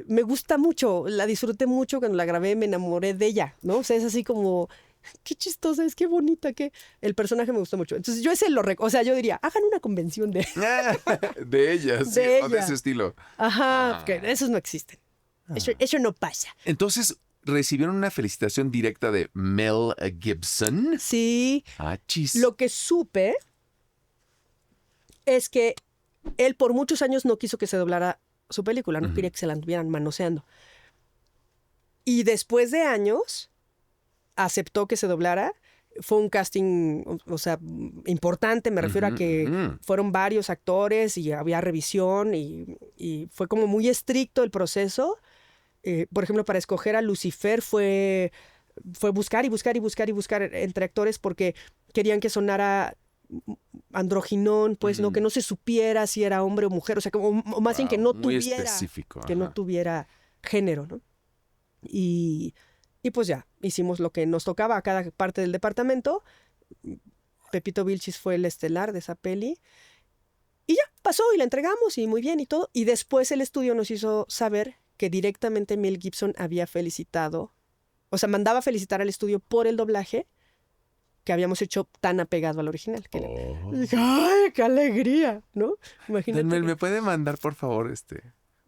me gusta mucho. La disfruté mucho cuando la grabé, me enamoré de ella, ¿no? O sea, es así como, qué chistosa es, qué bonita, qué... El personaje me gustó mucho. Entonces yo ese o sea, yo diría, hagan una convención de, De ella, sí, de o de ese ella. estilo. Ajá, porque Ah, esos no existen. Eso, ah. eso no pasa. Entonces, ¿recibieron una felicitación directa de Mel Gibson? Sí, Ah, chis. lo que supe es que él por muchos años no quiso que se doblara su película, no Ujú. quería que se la anduvieran manoseando. Y después de años aceptó que se doblara. Fue un casting, o sea, importante, me refiero a Ujú, que ujú. fueron varios actores y había revisión y fue como muy estricto el proceso. Por ejemplo, para escoger a Lucifer fue buscar y buscar y buscar y buscar entre actores porque querían que sonara androginón, pues, ¿no? Que Mm. no se supiera si era hombre o mujer, o sea, o más bien Wow, muy específico. que no Ajá. tuviera género, ¿no? Y, y pues ya, hicimos lo que nos tocaba a cada parte del departamento. Pepito Vilchis fue el estelar de esa peli. Y ya, pasó y la entregamos y muy bien y todo. Y después el estudio nos hizo saber que directamente Mel Gibson había felicitado, o sea, mandaba felicitar al estudio por el doblaje que habíamos hecho tan apegado al original. Y Oh. dije, ¡ay, qué alegría! ¿No? Don Imagínate Mel, ¿me puede mandar, por favor,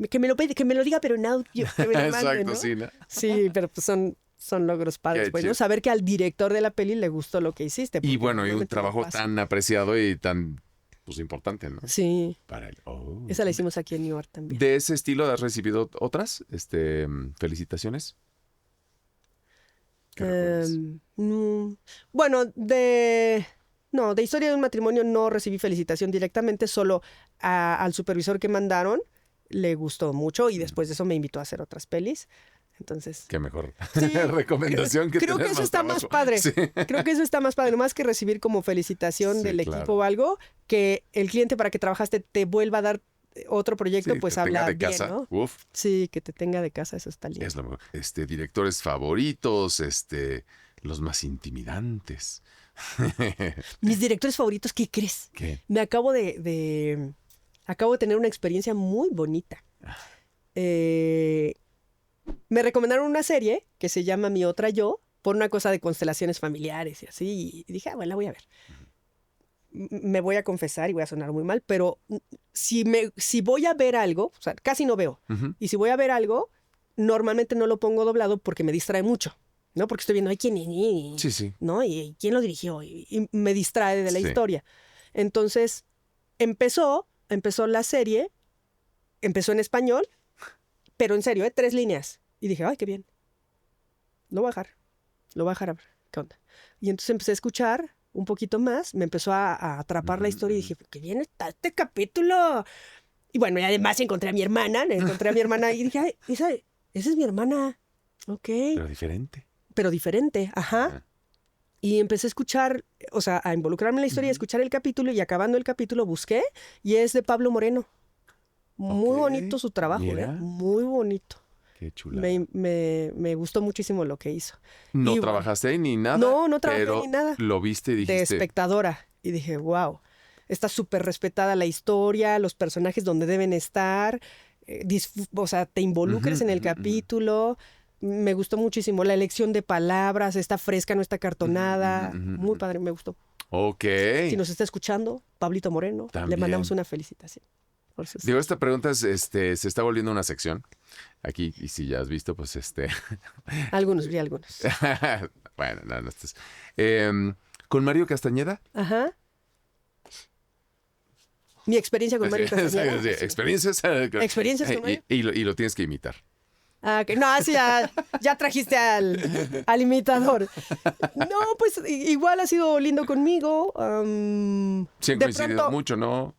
que me lo diga, pero en audio, que me lo mande, Exacto, ¿no? sí, ¿no? Sí, pero pues son logros padres, Qué pues, ¿no? chido. Saber que al director de la peli le gustó lo que hiciste, Y porque bueno, y un normalmente no trabajo pasa. tan apreciado y tan, pues, importante, ¿no? Sí, Para él. Oh. esa la hicimos aquí en New York también. ¿De ese estilo has recibido otras, felicitaciones? ¿Qué recuerdas? Bueno, no, de Historia de un matrimonio no recibí felicitación directamente, solo al supervisor que mandaron le gustó mucho y Mm, después de eso me invitó a hacer otras pelis. Entonces, Qué mejor sí, recomendación que creo que tener eso más está más trabajo. padre. Sí, Creo que eso está más padre, más que recibir como felicitación sí, del equipo o claro. algo, que el cliente para que trabajaste te vuelva a dar otro proyecto, Sí, pues te tenga habla de bien, casa. ¿no? Uf, Sí, que te tenga de casa, eso está es lindo. lo mejor. Directores favoritos, los más intimidantes. Mis directores favoritos, ¿qué crees? ¿Qué? Me acabo de tener una experiencia muy bonita. Eh, Me recomendaron una serie que se llama Mi Otra Yo por una cosa de constelaciones familiares y así. Y dije, bueno, la voy a ver. Me voy a confesar y voy a sonar muy mal, pero si voy a ver algo, o sea, casi no veo. Ujú. Y si voy a ver algo, normalmente no lo pongo doblado porque me distrae mucho, ¿no? Porque estoy viendo, ay, quién Sí, sí. ¿no? Y quién lo dirigió y me distrae de la Sí. historia. Entonces, empezó la serie, empezó en español, pero en serio, 3 líneas. Y dije, ay, qué bien. Lo voy a dejar a ver qué onda. Y entonces empecé a escuchar un poquito más, me empezó a atrapar la historia y dije, qué bien está este capítulo. Y bueno, y además encontré a mi hermana y dije, ay, esa es mi hermana. Ok. Pero diferente, ajá. Ajá. Y empecé a escuchar, o sea, a involucrarme en la historia, a escuchar el capítulo y acabando el capítulo busqué y es de Pablo Moreno. Muy Ok, bonito su trabajo, mira. muy bonito. Qué chula. Me gustó muchísimo lo que hizo. No Y trabajaste ahí ni nada. no trabajé pero ni nada. Lo viste y De dijiste. espectadora. Y dije, wow, está súper respetada la historia, los personajes donde deben estar, o sea, te involucres en el capítulo. Me gustó muchísimo la elección de palabras, está fresca, no está cartonada. Muy padre, me gustó. Ok. Si nos está escuchando, Pablito Moreno, le También. mandamos una felicitación. Por sus- Digo, esta pregunta se está volviendo una sección. Aquí, y si ya has visto, pues Algunos, vi algunos. Bueno, no estás. ¿Con Mario Castañeda? Ajá. Mi experiencia con Mario Castañeda. Sí, experiencias. Experiencias con Mario. Y lo tienes que imitar. Ah, que no, así ya trajiste al imitador. No, pues igual ha sido lindo conmigo. Sí, han de coincidido pronto, mucho, ¿no?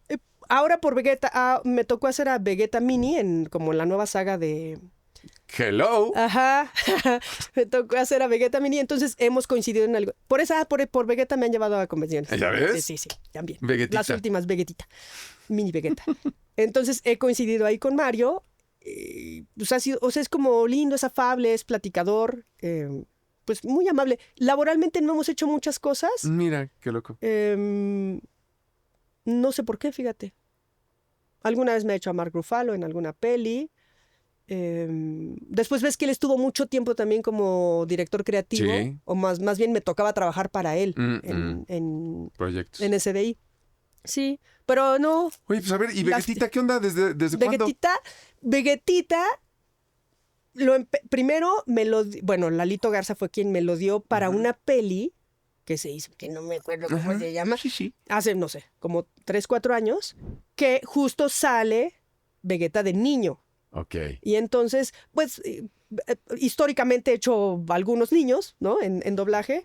Ahora por Vegeta, me tocó hacer a Vegeta Mini como en la nueva saga de... Hello. Ajá, me tocó hacer a Vegeta Mini, entonces hemos coincidido en algo. Por Vegeta me han llevado a convenciones. ¿Ya ves? Sí, también. Vegetita. Las últimas, Vegetita, Mini Vegeta. Entonces he coincidido ahí con Mario. Pues es como lindo, es afable, es platicador, pues muy amable. Laboralmente no hemos hecho muchas cosas. Mira, qué loco. No sé por qué, fíjate. Alguna vez me ha hecho a Mark Ruffalo en alguna peli. Después ves que él estuvo mucho tiempo también como director creativo. Sí. O más bien me tocaba trabajar para él en Proyectos. SDI. Sí, pero no. Oye, pues a ver, ¿y Vegetita qué onda? ¿Desde cuándo? Vegetita, primero bueno, Lalito Garza fue quien me lo dio para una peli que se hizo, que no me acuerdo cómo se llama. Sí. Hace, no sé, como 3, 4 años, que justo sale Vegeta de niño. Ok. Y entonces, pues, históricamente he hecho algunos niños, ¿no? En doblaje.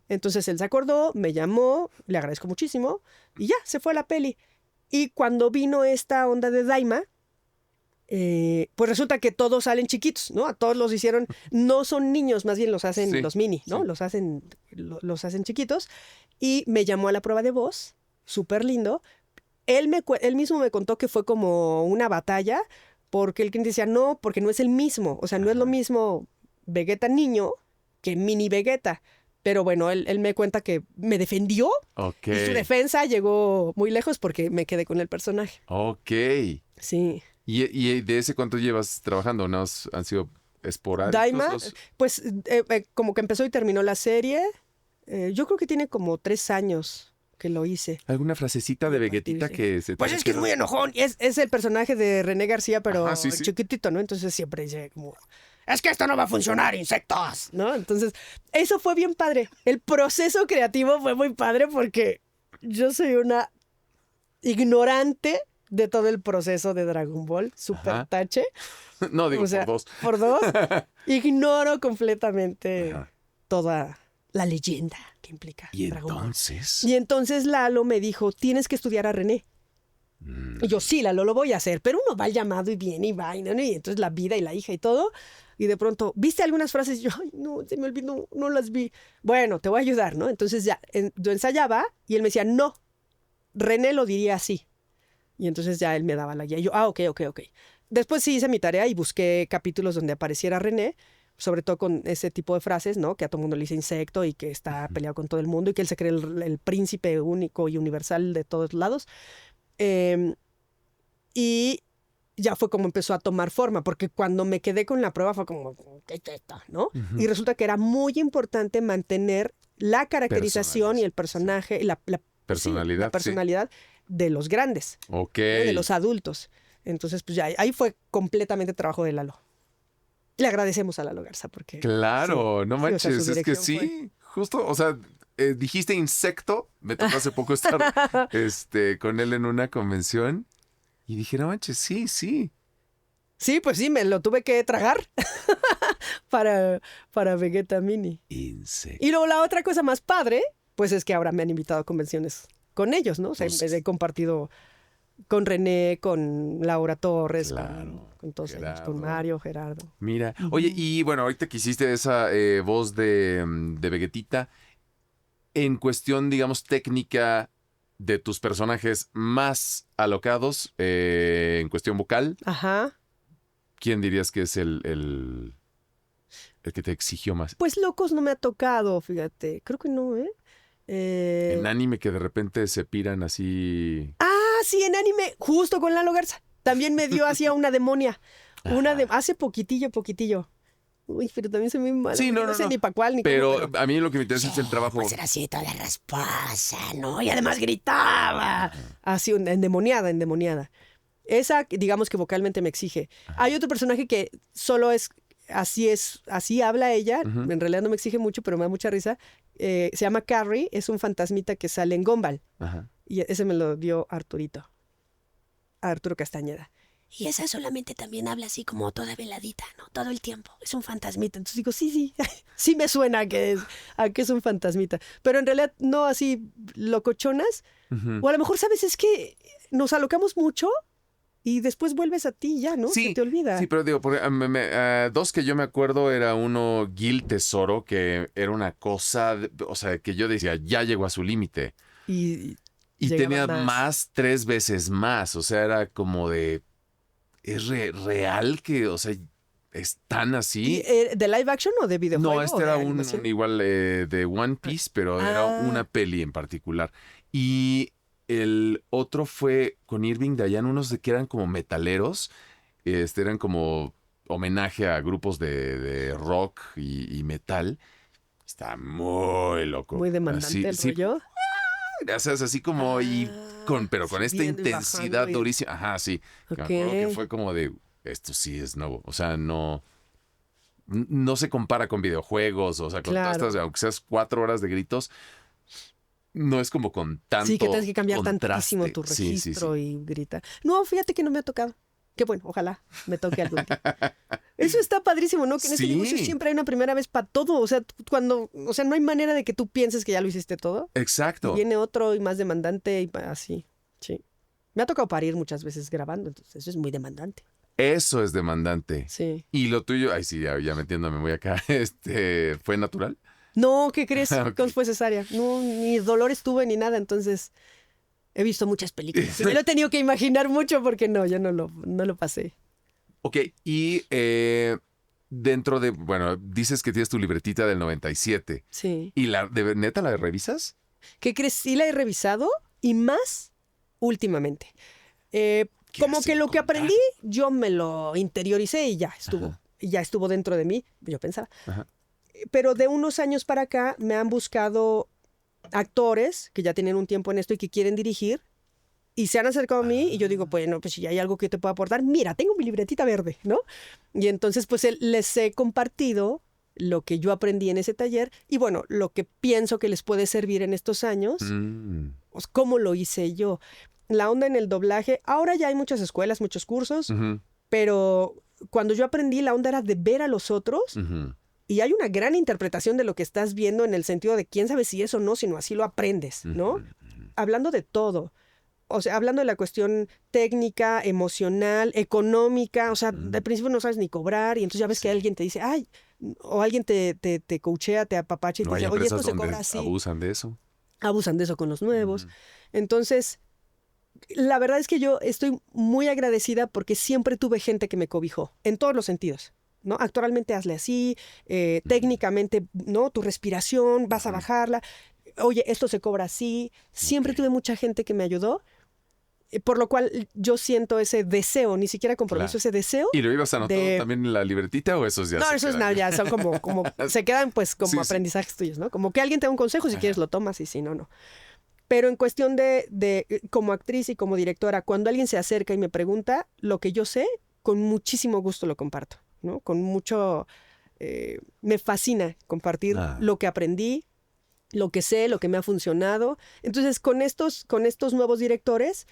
Entonces él se acordó, me llamó, le agradezco muchísimo, y ya, se fue a la peli. Y cuando vino esta onda de Daima, pues resulta que todos salen chiquitos, ¿no? A todos los hicieron, no son niños, más bien los hacen los mini, ¿no? Sí. Los hacen chiquitos. Y me llamó a la prueba de voz, súper lindo. Él mismo me contó que fue como una batalla, porque él decía, no, porque no es el mismo. O sea, no es lo mismo Vegeta niño que mini Vegeta. Pero bueno, él me cuenta que me defendió. Ok. Y su defensa llegó muy lejos porque me quedé con el personaje. Ok. Sí. ¿Y de ese cuánto llevas trabajando? ¿No han sido esporádicos? Daima, pues como que empezó y terminó la serie. Yo creo que tiene como 3 años que lo hice. ¿Alguna frasecita de Vegetita que se te Pues haya es que es quedado? muy enojón. Es el personaje de René García, pero Ajá, sí. chiquitito, ¿no? Entonces siempre dice como, es que esto no va a funcionar, insectos, ¿no? Entonces, eso fue bien padre. El proceso creativo fue muy padre porque yo soy una ignorante de todo el proceso de Dragon Ball, super Ajá. tache. No, digo O sea, por 2. por 2. Ignoro completamente Ajá. toda la leyenda que implica ¿Y Dragon Ball. entonces? Y entonces Lalo me dijo, tienes que estudiar a René. Y yo, sí, Lalo, lo voy a hacer. Pero uno va al llamado y viene y va. Y entonces la vida y la hija y todo. Y de pronto, ¿viste algunas frases? Y yo, ay, no, se me olvidó, no las vi. Bueno, te voy a ayudar, ¿no? Entonces ya, yo ensayaba y él me decía, no, René lo diría así. Y entonces ya él me daba la guía. Y yo, ok. Después sí hice mi tarea y busqué capítulos donde apareciera René, sobre todo con ese tipo de frases, ¿no? Que a todo mundo le dice insecto y que está peleado con todo el mundo y que él se cree el príncipe único y universal de todos lados. Y ya fue como empezó a tomar forma, porque cuando me quedé con la prueba fue como, ¿qué es esto? ¿No? Y resulta que era muy importante mantener la caracterización y el personaje, la personalidad de los grandes, Ok. ¿no? De los adultos. Entonces, pues ya ahí fue completamente trabajo de Lalo. Le agradecemos a Lalo Garza porque... Claro, sí, no sí, o sea, manches, su es que dirección fue- sí, justo, o sea, dijiste insecto, me tocó hace poco estar con él en una convención y dije, no manches, sí. Sí, Sí, pues sí, me lo tuve que tragar para Vegeta Mini. Insecto. Y luego la otra cosa más padre, pues es que ahora me han invitado a convenciones con ellos, ¿no? O sea, Pues, he compartido con René, con Laura Torres, Claro, con todos ellos, Gerardo. con Mario, Gerardo. Mira, oye, y bueno, ahorita que hiciste esa voz de Vegetita, en cuestión, digamos, técnica de tus personajes más alocados, en cuestión vocal, Ajá. ¿quién dirías que es el que te exigió más? Pues locos no me ha tocado, fíjate. Creo que no, ¿eh? En anime que de repente se piran así. Ah, sí, en anime, justo con Lalo Garza. También me dio así a una demonia. Hace poquitillo. Uy, pero también soy muy mala. Sí, porque no, sé no. ni para cuál ni Pero cómo, a mí lo que me interesa es el trabajo. pues era así toda la rasposa, ¿no? Y además gritaba. Así, endemoniada. Esa, digamos que vocalmente me exige. Hay otro personaje que solo es, así habla ella. Ujú. En realidad no me exige mucho, pero me da mucha risa. Se llama Carrie, es un fantasmita que sale en Gumball. Ajá. Y ese me lo dio Arturo Castañeda. Y esa solamente también habla así como toda veladita, ¿no? Todo el tiempo. Es un fantasmita. Entonces digo, sí, sí me suena a que es un fantasmita. Pero en realidad no así locochonas. Ujú. O a lo mejor, ¿sabes? Es que nos alocamos mucho y después vuelves a ti ya, ¿no? Se te olvida. Sí, pero digo, dos que yo me acuerdo era uno Gil Tesoro, que era una cosa, o sea, que yo decía, ya llegó a su límite. Y Y llegaba tenía más 3 veces más, o sea, era como de, ¿es real que, o sea, es tan así? ¿De live action o de videojuego? No, o este de era animación? un igual de One Piece, pero era una peli en particular. Y el otro fue con Irving Dayan, unos de que eran como metaleros, eran como homenaje a grupos de rock y metal. Está muy loco. Muy demandante Así, el sí, rollo. o sea, es así como pero con esta subiendo y intensidad bajando y- durísima. Ajá, sí. Que me Ok. acuerdo que fue como de, esto sí es nuevo. O sea, no se compara con videojuegos, o sea, con todas Claro. estas, aunque seas 4 horas de gritos, no es como con tanto Sí, que tienes que cambiar contraste. tantísimo tu Sí, registro y gritar. No, fíjate que no me ha tocado. Qué bueno, ojalá me toque algún día. Eso está padrísimo, ¿no? Que en este Sí. negocio siempre hay una primera vez para todo. O sea, no hay manera de que tú pienses que ya lo hiciste todo. Y Exacto. viene otro y más demandante y así. Sí. Me ha tocado parir muchas veces grabando, entonces eso es muy demandante. Eso es demandante. Sí. Y lo tuyo, ay sí, ya metiéndome muy acá, ¿fue natural? No, ¿qué crees? Ok. ¿Cómo fue cesárea? No, ni dolores tuve ni nada, entonces he visto muchas películas. Y me lo he tenido que imaginar mucho porque no, yo no lo pasé. Ok, y dentro de, bueno, dices que tienes tu libretita del 97. Sí. ¿Y neta la revisas? ¿Qué crees? Sí la he revisado y más últimamente. Como ¿Quieres que lo que encontrar? aprendí, yo me lo interioricé y ya estuvo. Ajá. Y ya estuvo dentro de mí, yo pensaba. Ajá. Pero de unos años para acá me han buscado actores que ya tienen un tiempo en esto y que quieren dirigir y se han acercado a mí y yo digo, bueno, pues si hay algo que te pueda aportar, mira, tengo mi libretita verde, ¿no? Y entonces pues les he compartido lo que yo aprendí en ese taller y bueno, lo que pienso que les puede servir en estos años, pues, cómo lo hice yo. La onda en el doblaje, ahora ya hay muchas escuelas, muchos cursos, Ujú, pero cuando yo aprendí la onda era de ver a los otros ujú. y hay una gran interpretación de lo que estás viendo en el sentido de quién sabe si es o no, sino así lo aprendes, ¿no? Hablando de todo. O sea, hablando de la cuestión técnica, emocional, económica, o sea, de principio no sabes ni cobrar y entonces ya ves que alguien te dice, ay, o alguien te coachea, te apapacha y No te hay dice, oye, esto empresas se donde cobra así. abusan de eso. Abusan de eso con los nuevos. Entonces, la verdad es que yo estoy muy agradecida porque siempre tuve gente que me cobijó, en todos los sentidos, ¿no? Actualmente hazle así, técnicamente, ¿no? Tu respiración, vas a bajarla. Oye, esto se cobra así. Siempre tuve mucha gente que me ayudó, por lo cual yo siento ese deseo, ni siquiera compromiso, Claro. ese deseo. ¿Y lo ibas anotado de- también en la libretita o esos ya No, se esos quedan? no, ya son como se quedan pues como Sí, sí. aprendizajes tuyos, ¿no? Como que alguien te da un consejo, si Ajá. quieres lo tomas y si no, no. Pero en cuestión de como actriz y como directora, cuando alguien se acerca y me pregunta lo que yo sé, con muchísimo gusto lo comparto, ¿no? Con mucho... me fascina compartir lo que aprendí, lo que sé, lo que me ha funcionado. Entonces, con estos nuevos directores,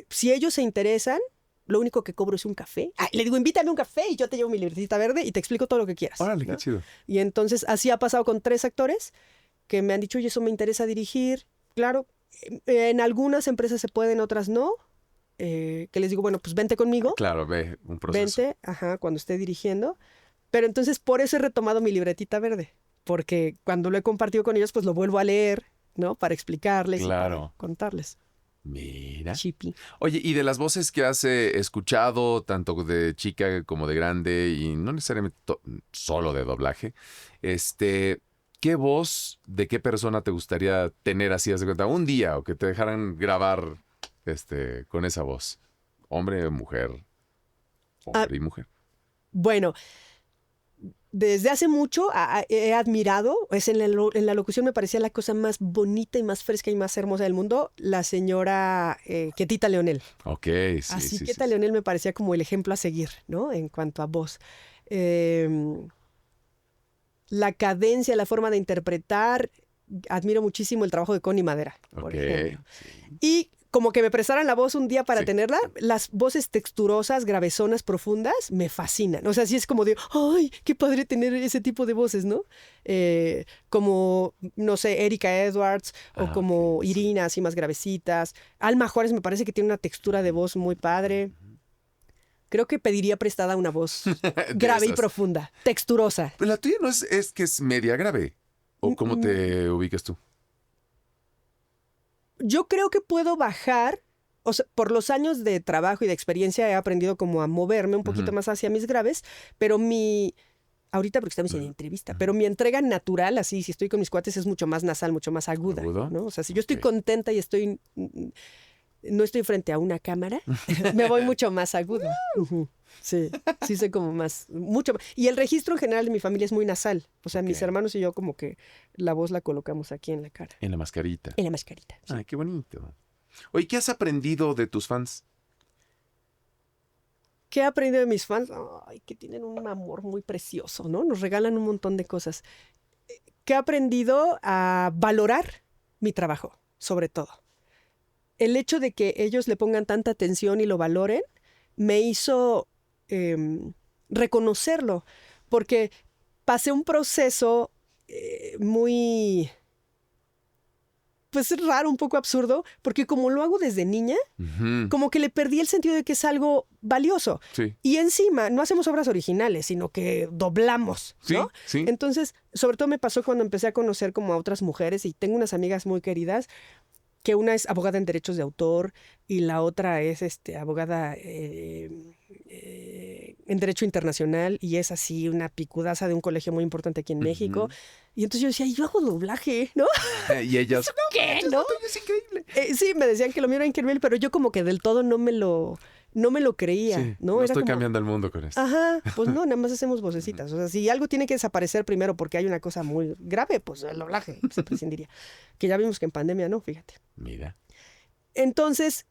si ellos se interesan, lo único que cobro es un café. Le digo, invítame un café y yo te llevo mi libretita verde y te explico todo lo que quieras. Órale, ¿no? qué chido. Y entonces así ha pasado con 3 actores que me han dicho, oye, eso me interesa dirigir. Claro, en algunas empresas se puede, en otras no. Que les digo, bueno, pues vente conmigo. Claro, ve un proceso. Vente, cuando esté dirigiendo. Pero entonces por eso he retomado mi libretita verde. Porque cuando lo he compartido con ellos, pues lo vuelvo a leer, ¿no? Para explicarles y para contarles. Mira. Chippy. Oye, y de las voces que has escuchado, tanto de chica como de grande, y no necesariamente solo de doblaje, ¿qué voz de qué persona te gustaría tener así, haz de cuenta, un día, o que te dejaran grabar con esa voz? Hombre o mujer. Hombre y mujer. Bueno, desde hace mucho he admirado, en la locución me parecía la cosa más bonita y más fresca y más hermosa del mundo, la señora Quietita Leonel. Ok, sí. Así Quietita Leonel me parecía como el ejemplo a seguir, ¿no? En cuanto a voz. La cadencia, la forma de interpretar, admiro muchísimo el trabajo de Connie Madera, por ejemplo. Sí. Y como que me prestaran la voz un día para tenerla, las voces texturosas, gravezonas, profundas, me fascinan. O sea, sí es como de, ¡ay, qué padre tener ese tipo de voces!, ¿no? Como, no sé, Erika Edwards, o como Irina, así más gravecitas. Alma Juárez me parece que tiene una textura de voz muy padre. Creo que pediría prestada una voz grave y profunda, texturosa. Pero la tuya no es que es media grave. ¿O cómo te ubicas tú? Yo creo que puedo bajar, o sea, por los años de trabajo y de experiencia he aprendido como a moverme un poquito más hacia mis graves, pero ahorita porque estamos en entrevista, pero mi entrega natural, así, si estoy con mis cuates, es mucho más nasal, mucho más aguda, ¿no? O sea, si yo estoy contenta y no estoy frente a una cámara, me voy mucho más aguda. Sí soy como mucho más. Y el registro en general de mi familia es muy nasal. O sea, mis hermanos y yo como que la voz la colocamos aquí en la cara. En la mascarita. En la mascarita. Sí. Ay, qué bonito. Oye, ¿qué has aprendido de tus fans? ¿Qué he aprendido de mis fans? Ay, que tienen un amor muy precioso, ¿no? Nos regalan un montón de cosas. ¿Qué he aprendido? A valorar mi trabajo, sobre todo. El hecho de que ellos le pongan tanta atención y lo valoren me hizo reconocerlo, porque pasé un proceso muy, pues raro, un poco absurdo, porque como lo hago desde niña, como que le perdí el sentido de que es algo valioso. Sí. Y encima, no hacemos obras originales, sino que doblamos, ¿no? Sí. Entonces, sobre todo me pasó cuando empecé a conocer como a otras mujeres, y tengo unas amigas muy queridas, que una es abogada en derechos de autor y la otra es abogada en derecho internacional, y es así una picudaza de un colegio muy importante aquí en México. Y entonces yo decía, yo hago doblaje, ¿no? Y ellas, ¿qué? ¿No? Es increíble. Sí, me decían que lo mío era increíble, pero yo como que del todo no me lo creía, Sí, ¿no? No era estoy como, cambiando el mundo con esto. Ajá, pues no, nada más hacemos vocecitas. O sea, si algo tiene que desaparecer primero porque hay una cosa muy grave, pues el doblaje se prescindiría. Que ya vimos que en pandemia no, fíjate. Mira. Entonces,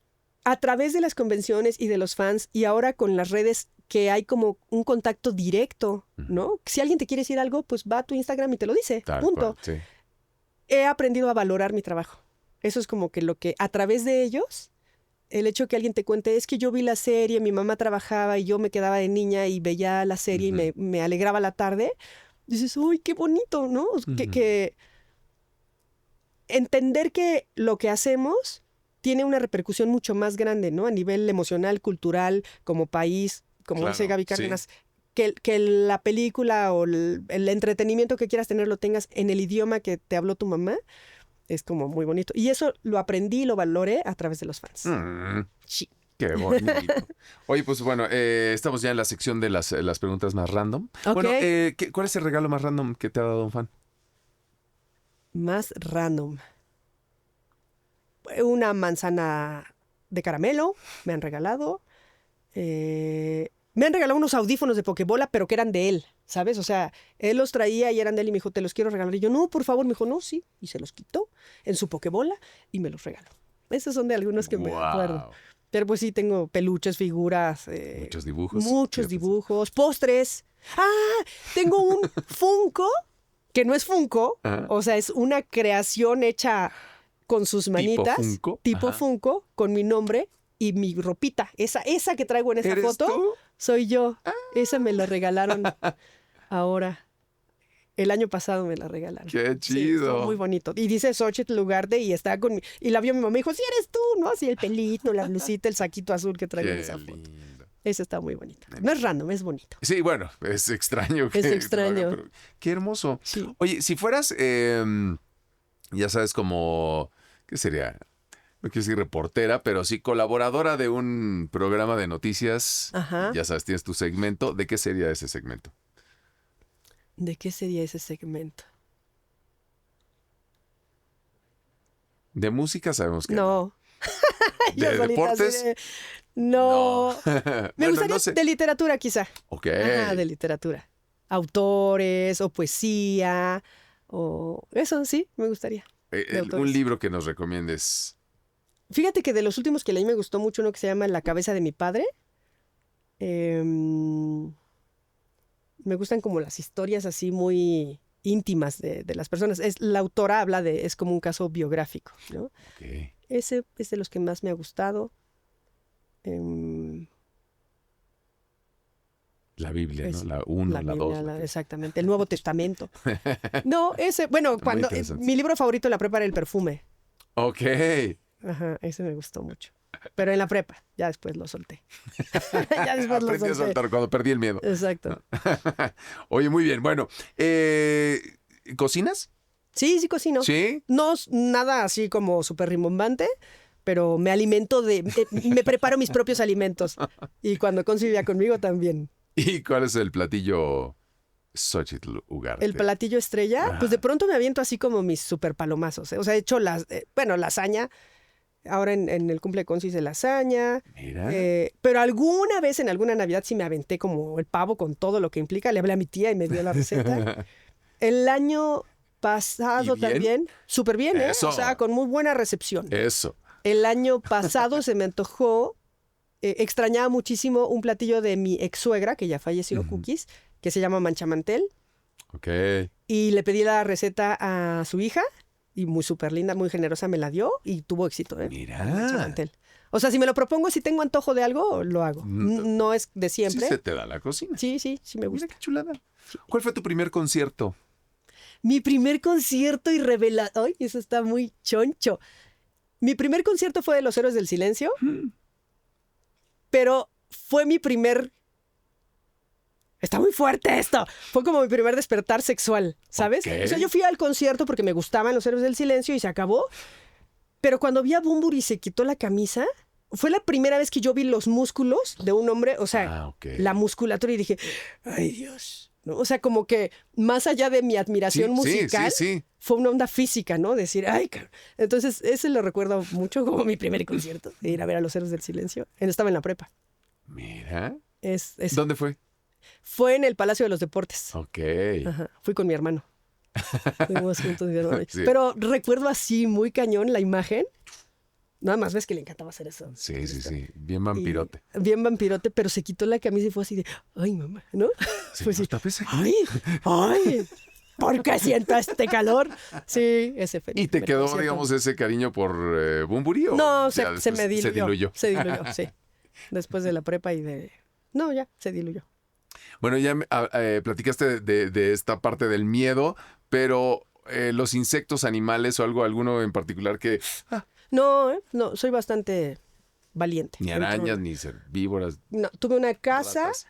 a través de las convenciones y de los fans, y ahora con las redes, que hay como un contacto directo, ¿no? Si alguien te quiere decir algo, pues va a tu Instagram y te lo dice, punto. Sí. He aprendido a valorar mi trabajo. Eso es como que lo que, a través de ellos, el hecho que alguien te cuente, es que yo vi la serie, mi mamá trabajaba y yo me quedaba de niña y veía la serie y me alegraba la tarde, dices, uy, qué bonito, ¿no? Que entender que lo que hacemos tiene una repercusión mucho más grande, ¿no? A nivel emocional, cultural, como país, como dice Gaby Cárdenas, que la película o el entretenimiento que quieras tener lo tengas en el idioma que te habló tu mamá, es como muy bonito. Y eso lo aprendí y lo valoré a través de los fans. Sí. Qué bonito. Oye, pues bueno, estamos ya en la sección de las preguntas más random. Okay. Bueno, ¿cuál es el regalo más random que te ha dado un fan? Más random. Una manzana de caramelo me han regalado. Me han regalado unos audífonos de Pokebola, pero que eran de él, ¿sabes? O sea, él los traía y eran de él y me dijo, te los quiero regalar. Y yo, no, por favor. Me dijo, no, sí. Y se los quitó en su Pokebola y me los regaló. Esos son de algunos que me acuerdo. Pero pues sí, tengo peluches, figuras. Muchos dibujos. Muchos dibujos, postres. Tengo un Funko, que no es Funko. O sea, es una creación hecha con sus manitas. ¿Tipo Funko? Tipo Funko, con mi nombre. y mi ropita, esa que traigo en esta ¿Eres foto, tú? soy yo. Esa me la regalaron ahora. El año pasado me la regalaron. ¡Qué Sí, estuvo chido! muy bonito. Y dice Xochitl Ugarte y está con y la vio mi mamá y me dijo, sí eres tú, ¿no? Así el pelito, la blusita, el saquito azul que traigo en ¡Qué esa foto. lindo! Esa está muy bonita. No es random, es bonito. Sí, bueno, es extraño que Es lo extraño. hagan, pero qué hermoso. Sí. Oye, si fueras, ya sabes, como, ¿qué sería? No quiero decir reportera, pero sí colaboradora de un programa de noticias. Ajá. Ya sabes, tienes tu segmento. ¿De qué sería ese segmento? ¿De qué sería ese segmento? De música sabemos que No. Yo ¿De solita así deportes? de, No. Me Bueno, gustaría no sé. de literatura quizá. Ok. Ajá, de literatura. Autores o poesía o eso sí, me gustaría. De Un autores. libro que nos recomiendes. Fíjate que de los últimos que leí me gustó mucho uno que se llama La cabeza de mi padre. Me gustan como las historias así muy íntimas de las personas. La autora habla es como un caso biográfico, ¿no? Ok. Ese es de los que más me ha gustado. La Biblia, ¿no? Es La 1, la la Biblia, 2. exactamente, el Nuevo Testamento. No, bueno, Muy cuando interesante. mi libro favorito en la prepa era El perfume. Ok. Ajá, ese me gustó mucho. Pero en la prepa, ya después lo solté. Ya después lo Aprendí a solté. soltar cuando perdí el miedo. Exacto. Oye, muy bien. Bueno, ¿cocinas? Sí, sí cocino. Sí. No nada así como súper rimbombante, pero me alimento me preparo mis propios alimentos. Y cuando concibía conmigo también. ¿Y cuál es el platillo Xochitl Ugarte? El platillo estrella, pues de pronto me aviento así como mis super palomazos. O sea, he hecho lasaña. Ahora en el cumple de Conci hice lasaña. Mira. Pero alguna vez en alguna Navidad sí me aventé como el pavo con todo lo que implica. Le hablé a mi tía y me dio la receta. El año pasado ¿Y bien? también, súper bien, ¿eh? Eso. O sea, con muy buena recepción. Eso. El año pasado se me antojó, extrañaba muchísimo un platillo de mi ex suegra, que ya falleció, Cookies, que se llama manchamantel. Ok. Y le pedí la receta a su hija y muy súper linda, muy generosa me la dio y tuvo éxito, ¿eh? Mira. Manchamantel. O sea, si me lo propongo, si tengo antojo de algo, lo hago. No es de Sí siempre. se te da la cocina. Sí, sí, sí me gusta. Mira qué chulada. ¿Cuál fue tu primer concierto? Mi primer concierto y revelación. ¡Ay, eso está muy choncho! Mi primer concierto fue de Los Héroes del Silencio, pero fue mi primer... Está muy fuerte esto. Fue como mi primer despertar sexual, ¿sabes? Ok. O sea, yo fui al concierto porque me gustaban Los Héroes del Silencio y se acabó. Pero cuando vi a Bunbury y se quitó la camisa, fue la primera vez que yo vi los músculos de un hombre, o sea, ok. la musculatura y dije, ¡ay, Dios! ¿No? O sea, como que más allá de mi admiración musical, Sí. fue una onda física, ¿no? Decir, ¡ay, cabrón! Entonces, ese lo recuerdo mucho como mi primer concierto, de ir a ver a Los Héroes del Silencio. Estaba en la prepa. Mira. Es ¿Dónde fue? Fue en el Palacio de los Deportes. Ok. Ajá. Fui con mi hermano. Fuimos juntos, mi hermano. Sí. Pero recuerdo así, muy cañón, la imagen. Nada más ves que le encantaba hacer eso. Sí. Bien vampirote. Y bien vampirote, pero se quitó la camisa y fue así de, ay, mamá, ¿no? Sí, Fue no, así, está pesado. ay, ¿por qué siento este calor? Sí, ese fue. mi ¿Y te primer quedó, concierto. digamos, ese cariño por Bunbury? ¿O No, ya se me después diluyó. Se diluyó. Se diluyó, sí. Después de la prepa y de... No, ya, se diluyó. Bueno, ya platicaste de esta parte del miedo, pero los insectos, animales o alguno en particular que... No, no, soy bastante valiente. Ni arañas, ni víboras. No, tuve una casa, ratas.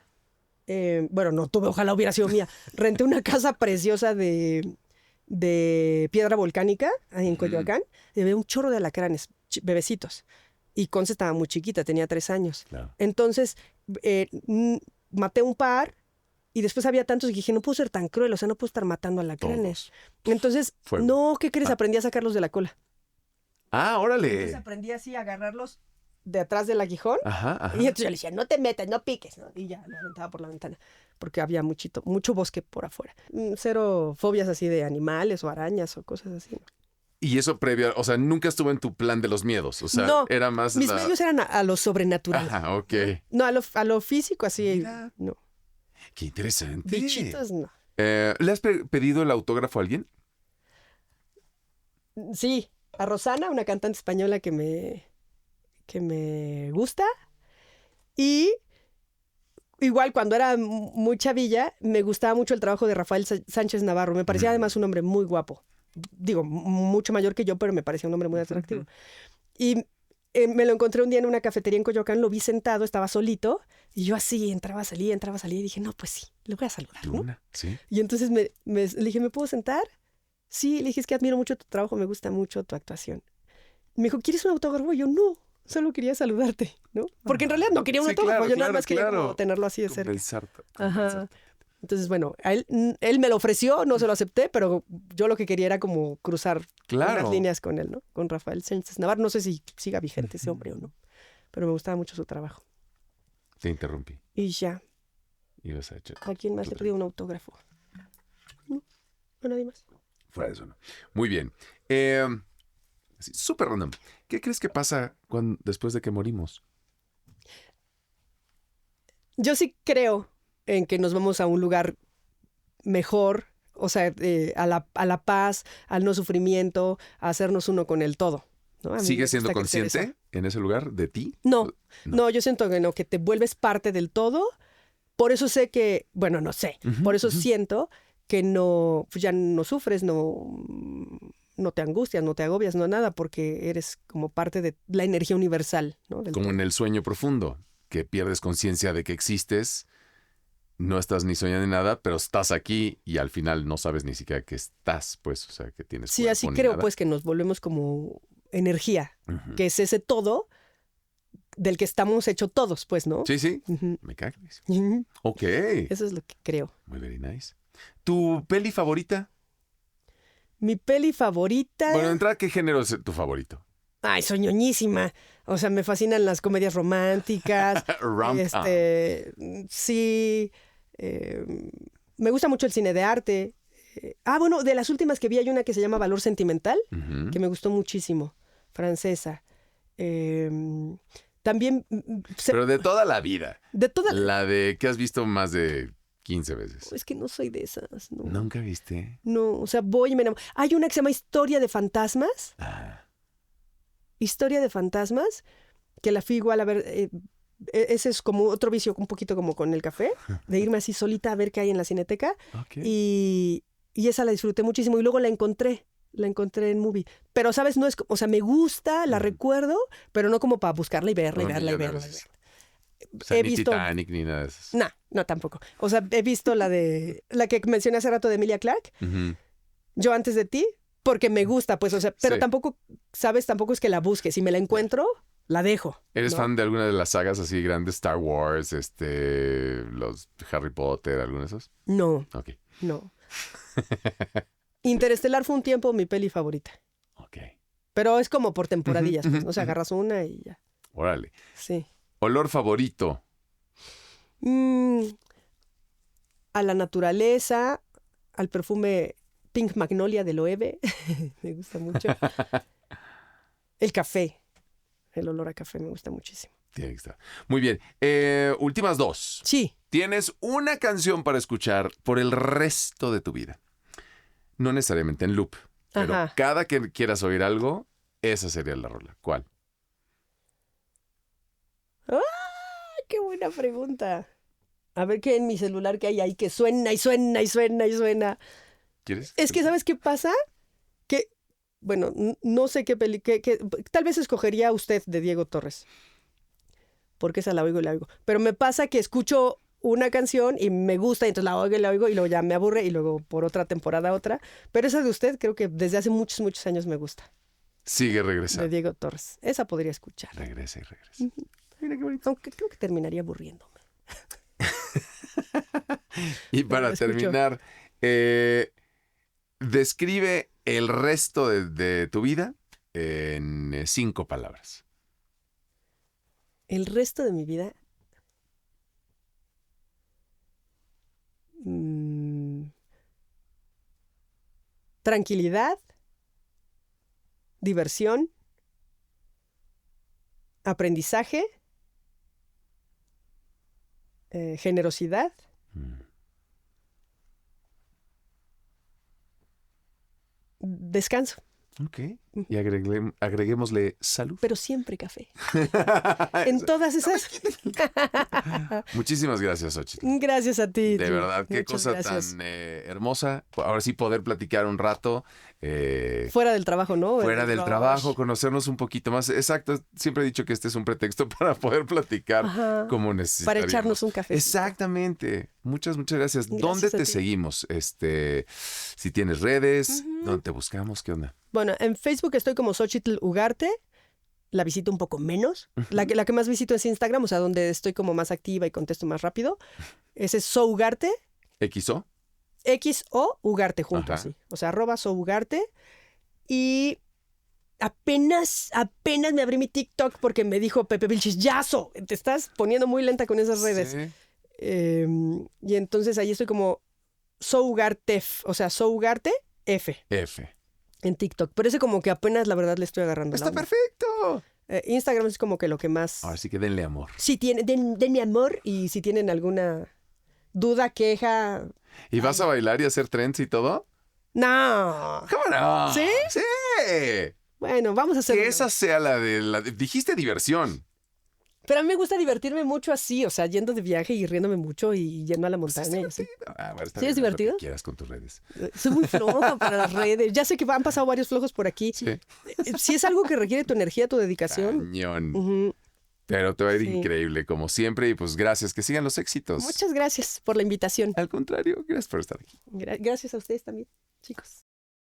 bueno, no tuve, ojalá hubiera sido mía. Renté una casa preciosa de piedra volcánica ahí en Coyoacán y había un chorro de alacranes, bebecitos. Y Conce estaba muy chiquita, tenía 3 años. Claro. Entonces, maté un par y después había tantos y dije, no puedo ser tan cruel, o sea, no puedo estar matando alacranes. Entonces, Fuego. no, ¿qué crees? Aprendí a sacarlos de la cola. Ah, Entonces órale. aprendí así a agarrarlos de atrás del aguijón. Ajá. Y entonces yo le decía, no te metas, no piques, ¿no? Y ya lo aventaba por la ventana, porque había mucho bosque por afuera. Cero fobias así de animales o arañas o cosas así. ¿No? Y eso previo, o sea, nunca estuvo en tu plan de los miedos. O sea, No, era más mis medios eran a lo sobrenatural. Ajá, ok. No, a lo físico así, Mira. no. Qué interesante. Bichitos, no. ¿Le has pedido el autógrafo a alguien? Sí, a Rosana, una cantante española que que me gusta. Y igual cuando era muy chavilla, me gustaba mucho el trabajo de Rafael Sánchez Navarro. Me parecía además un hombre muy guapo. Digo, mucho mayor que yo, pero me parecía un hombre muy atractivo. Y me lo encontré un día en una cafetería en Coyoacán, lo vi sentado, estaba solito, y yo así entraba, salía, y dije, no, pues sí, le voy a saludar, ¿no? Sí. Y entonces le dije, ¿me puedo sentar? Sí, le dije, es que admiro mucho tu trabajo, me gusta mucho tu actuación. Me dijo, ¿quieres un autógrafo? Y yo, no, solo quería saludarte, ¿no? Porque en realidad no quería un autógrafo, yo nada más quería como tenerlo así de cerca. Ajá. Entonces, bueno, él me lo ofreció, no se lo acepté, pero yo lo que quería era como cruzar unas líneas con él, ¿no? Con Rafael Sánchez Navarro. No sé si siga vigente ese hombre o no, pero me gustaba mucho su trabajo. Te interrumpí. Y ya. Ibas a echar. ¿A quién más le pedí un autógrafo? No, a nadie más. Fuera de eso, no. Muy bien. Súper random. ¿Qué crees que pasa después de que morimos? Yo sí creo en que nos vamos a un lugar mejor, o sea, a la paz, al no sufrimiento, a hacernos uno con el todo, ¿no? A mí me ¿Sigues siendo gusta creer eso. consciente en ese lugar de ti? No, yo siento que no, que te vuelves parte del todo. Por eso sé que, bueno, no sé, por eso siento que no, pues ya no sufres, no te angustias, no te agobias, no nada, porque eres como parte de la energía universal, ¿no? Como en el sueño profundo, que pierdes conciencia de que existes, no estás ni soñando ni nada, pero estás aquí y al final no sabes ni siquiera que estás, pues, o sea, que tienes Sí, cuerpo así ni creo, nada. pues, que nos volvemos como energía, que es ese todo del que estamos hechos todos, pues, ¿no? Sí, Ujú. me cago. Ujú. Ok. Eso es lo que creo. Muy very nice. ¿Tu peli favorita? Mi peli favorita. Bueno, de entrada, ¿qué género es tu favorito? Ay, soy ñoñísima. O sea, me fascinan las comedias románticas. Rom-com. Sí. Me gusta mucho el cine de arte. Bueno, de las últimas que vi hay una que se llama Valor Sentimental, Ujú. que me gustó muchísimo. Francesa. También. Pero de toda la vida. De toda. La de que has visto más de 15 veces. Es que no soy de esas, ¿no? ¿Nunca viste? No, o sea, voy y me enamoro. Hay una que se llama Historia de Fantasmas. Historia de Fantasmas, que la fui igual a ver. Ese es como otro vicio, un poquito como con el café, de irme así solita a ver qué hay en la Cineteca. Ok. Y esa la disfruté muchísimo. Y luego la encontré en Movie. Pero, ¿sabes? No es, o sea, me gusta, la recuerdo, pero no como para buscarla y verla y Un verla y millón de verla. veces. O sea, He ni visto. Titanic ni nada de eso. No, tampoco. O sea, he visto la que mencioné hace rato de Emilia Clarke, Ujú. Yo antes de ti, porque me gusta, pues, o sea, pero Sí. tampoco, ¿sabes? Tampoco es que la busque. Si me la encuentro, la dejo. ¿Eres ¿no? fan de alguna de las sagas así grandes? Star Wars, los Harry Potter, alguno de esos? No, Ok. no. Interestelar fue un tiempo mi peli favorita. Ok. Pero es como por temporadillas, Ujú, pues, ¿no? O sea, ujú. agarras una y ya. Órale. Sí. ¿Olor favorito? A la naturaleza, al perfume Pink Magnolia de Loewe. Me gusta mucho. El café. El olor a café me gusta muchísimo. Tiene que estar. Muy bien. Últimas dos. Sí. Tienes una canción para escuchar por el resto de tu vida. No necesariamente en loop, pero Ajá. cada que quieras oír algo, esa sería la rola. ¿Cuál? ¡Ah! ¡Qué buena pregunta! A ver qué en mi celular que hay ahí que suena y suena y suena y suena. ¿Quieres? Es que, ¿sabes qué pasa? Que, bueno, no sé qué peli... tal vez escogería Usted de Diego Torres. Porque esa la oigo y la oigo. Pero me pasa que escucho una canción y me gusta, y entonces la oigo y luego ya me aburre y luego por otra temporada otra. Pero esa de Usted creo que desde hace muchos, muchos años me gusta. Sigue De regresando. Diego Torres. Esa podría escuchar. Regresa y regresa. Mira qué bonito. Aunque creo que terminaría aburriéndome. Y Pero para la escucho. terminar, describe el resto de tu vida en 5 palabras. El resto de mi vida... tranquilidad, diversión, aprendizaje, generosidad, descanso. Ok. y agreguémosle salud. Pero siempre café. En todas esas. Muchísimas gracias, Xochitl. Gracias a ti. De verdad, qué Muchas cosa gracias. tan hermosa. Ahora sí poder platicar un rato. Fuera del trabajo, ¿no? Fuera del trabajo, conocernos un poquito más. Exacto, siempre he dicho que este es un pretexto para poder platicar Ajá. como Para necesitaríamos. echarnos un café. Exactamente. Muchas gracias. ¿Dónde Gracias a te ti. seguimos? Si tienes redes, ¿dónde te buscamos? ¿Qué onda? Bueno, en Facebook estoy como Xochitl Ugarte. La visito un poco menos. La que más visito es Instagram, o sea, donde estoy como más activa y contesto más rápido. Ese es Sougarte. ¿XO? XO Ugarte junto Ajá. así. O sea, @Sougarte. Y apenas me abrí mi TikTok porque me dijo Pepe Vilchis, ¡Yazo! Te estás poniendo muy lenta con esas redes. Sí. Y entonces ahí estoy como Sougartef, o sea, Sougarte F F. en TikTok. Pero ese como que apenas la verdad le estoy agarrando la Está onda. perfecto. Instagram es como que lo que más... Ahora sí que denle amor. Si tienen, denme amor y si tienen alguna duda, queja... ¿Y vas a bailar y hacer trends y todo? No. ¿Cómo no? ¿Sí? Sí. Bueno, vamos a hacer... Que esa sea dijiste diversión. Pero a mí me gusta divertirme mucho así, o sea, yendo de viaje y riéndome mucho y yendo a la montaña y así. Bueno, está ¿Sí bien, es haz divertido? Lo que quieras con tus redes. Soy muy floja para las redes. Ya sé que han pasado varios flojos por aquí. Sí. Si es algo que requiere tu energía, tu dedicación. Cañón. Ujú. Pero te va a ir Sí. increíble, como siempre. Y pues gracias. Que sigan los éxitos. Muchas gracias por la invitación. Al contrario, gracias por estar aquí. Gracias a ustedes también, chicos.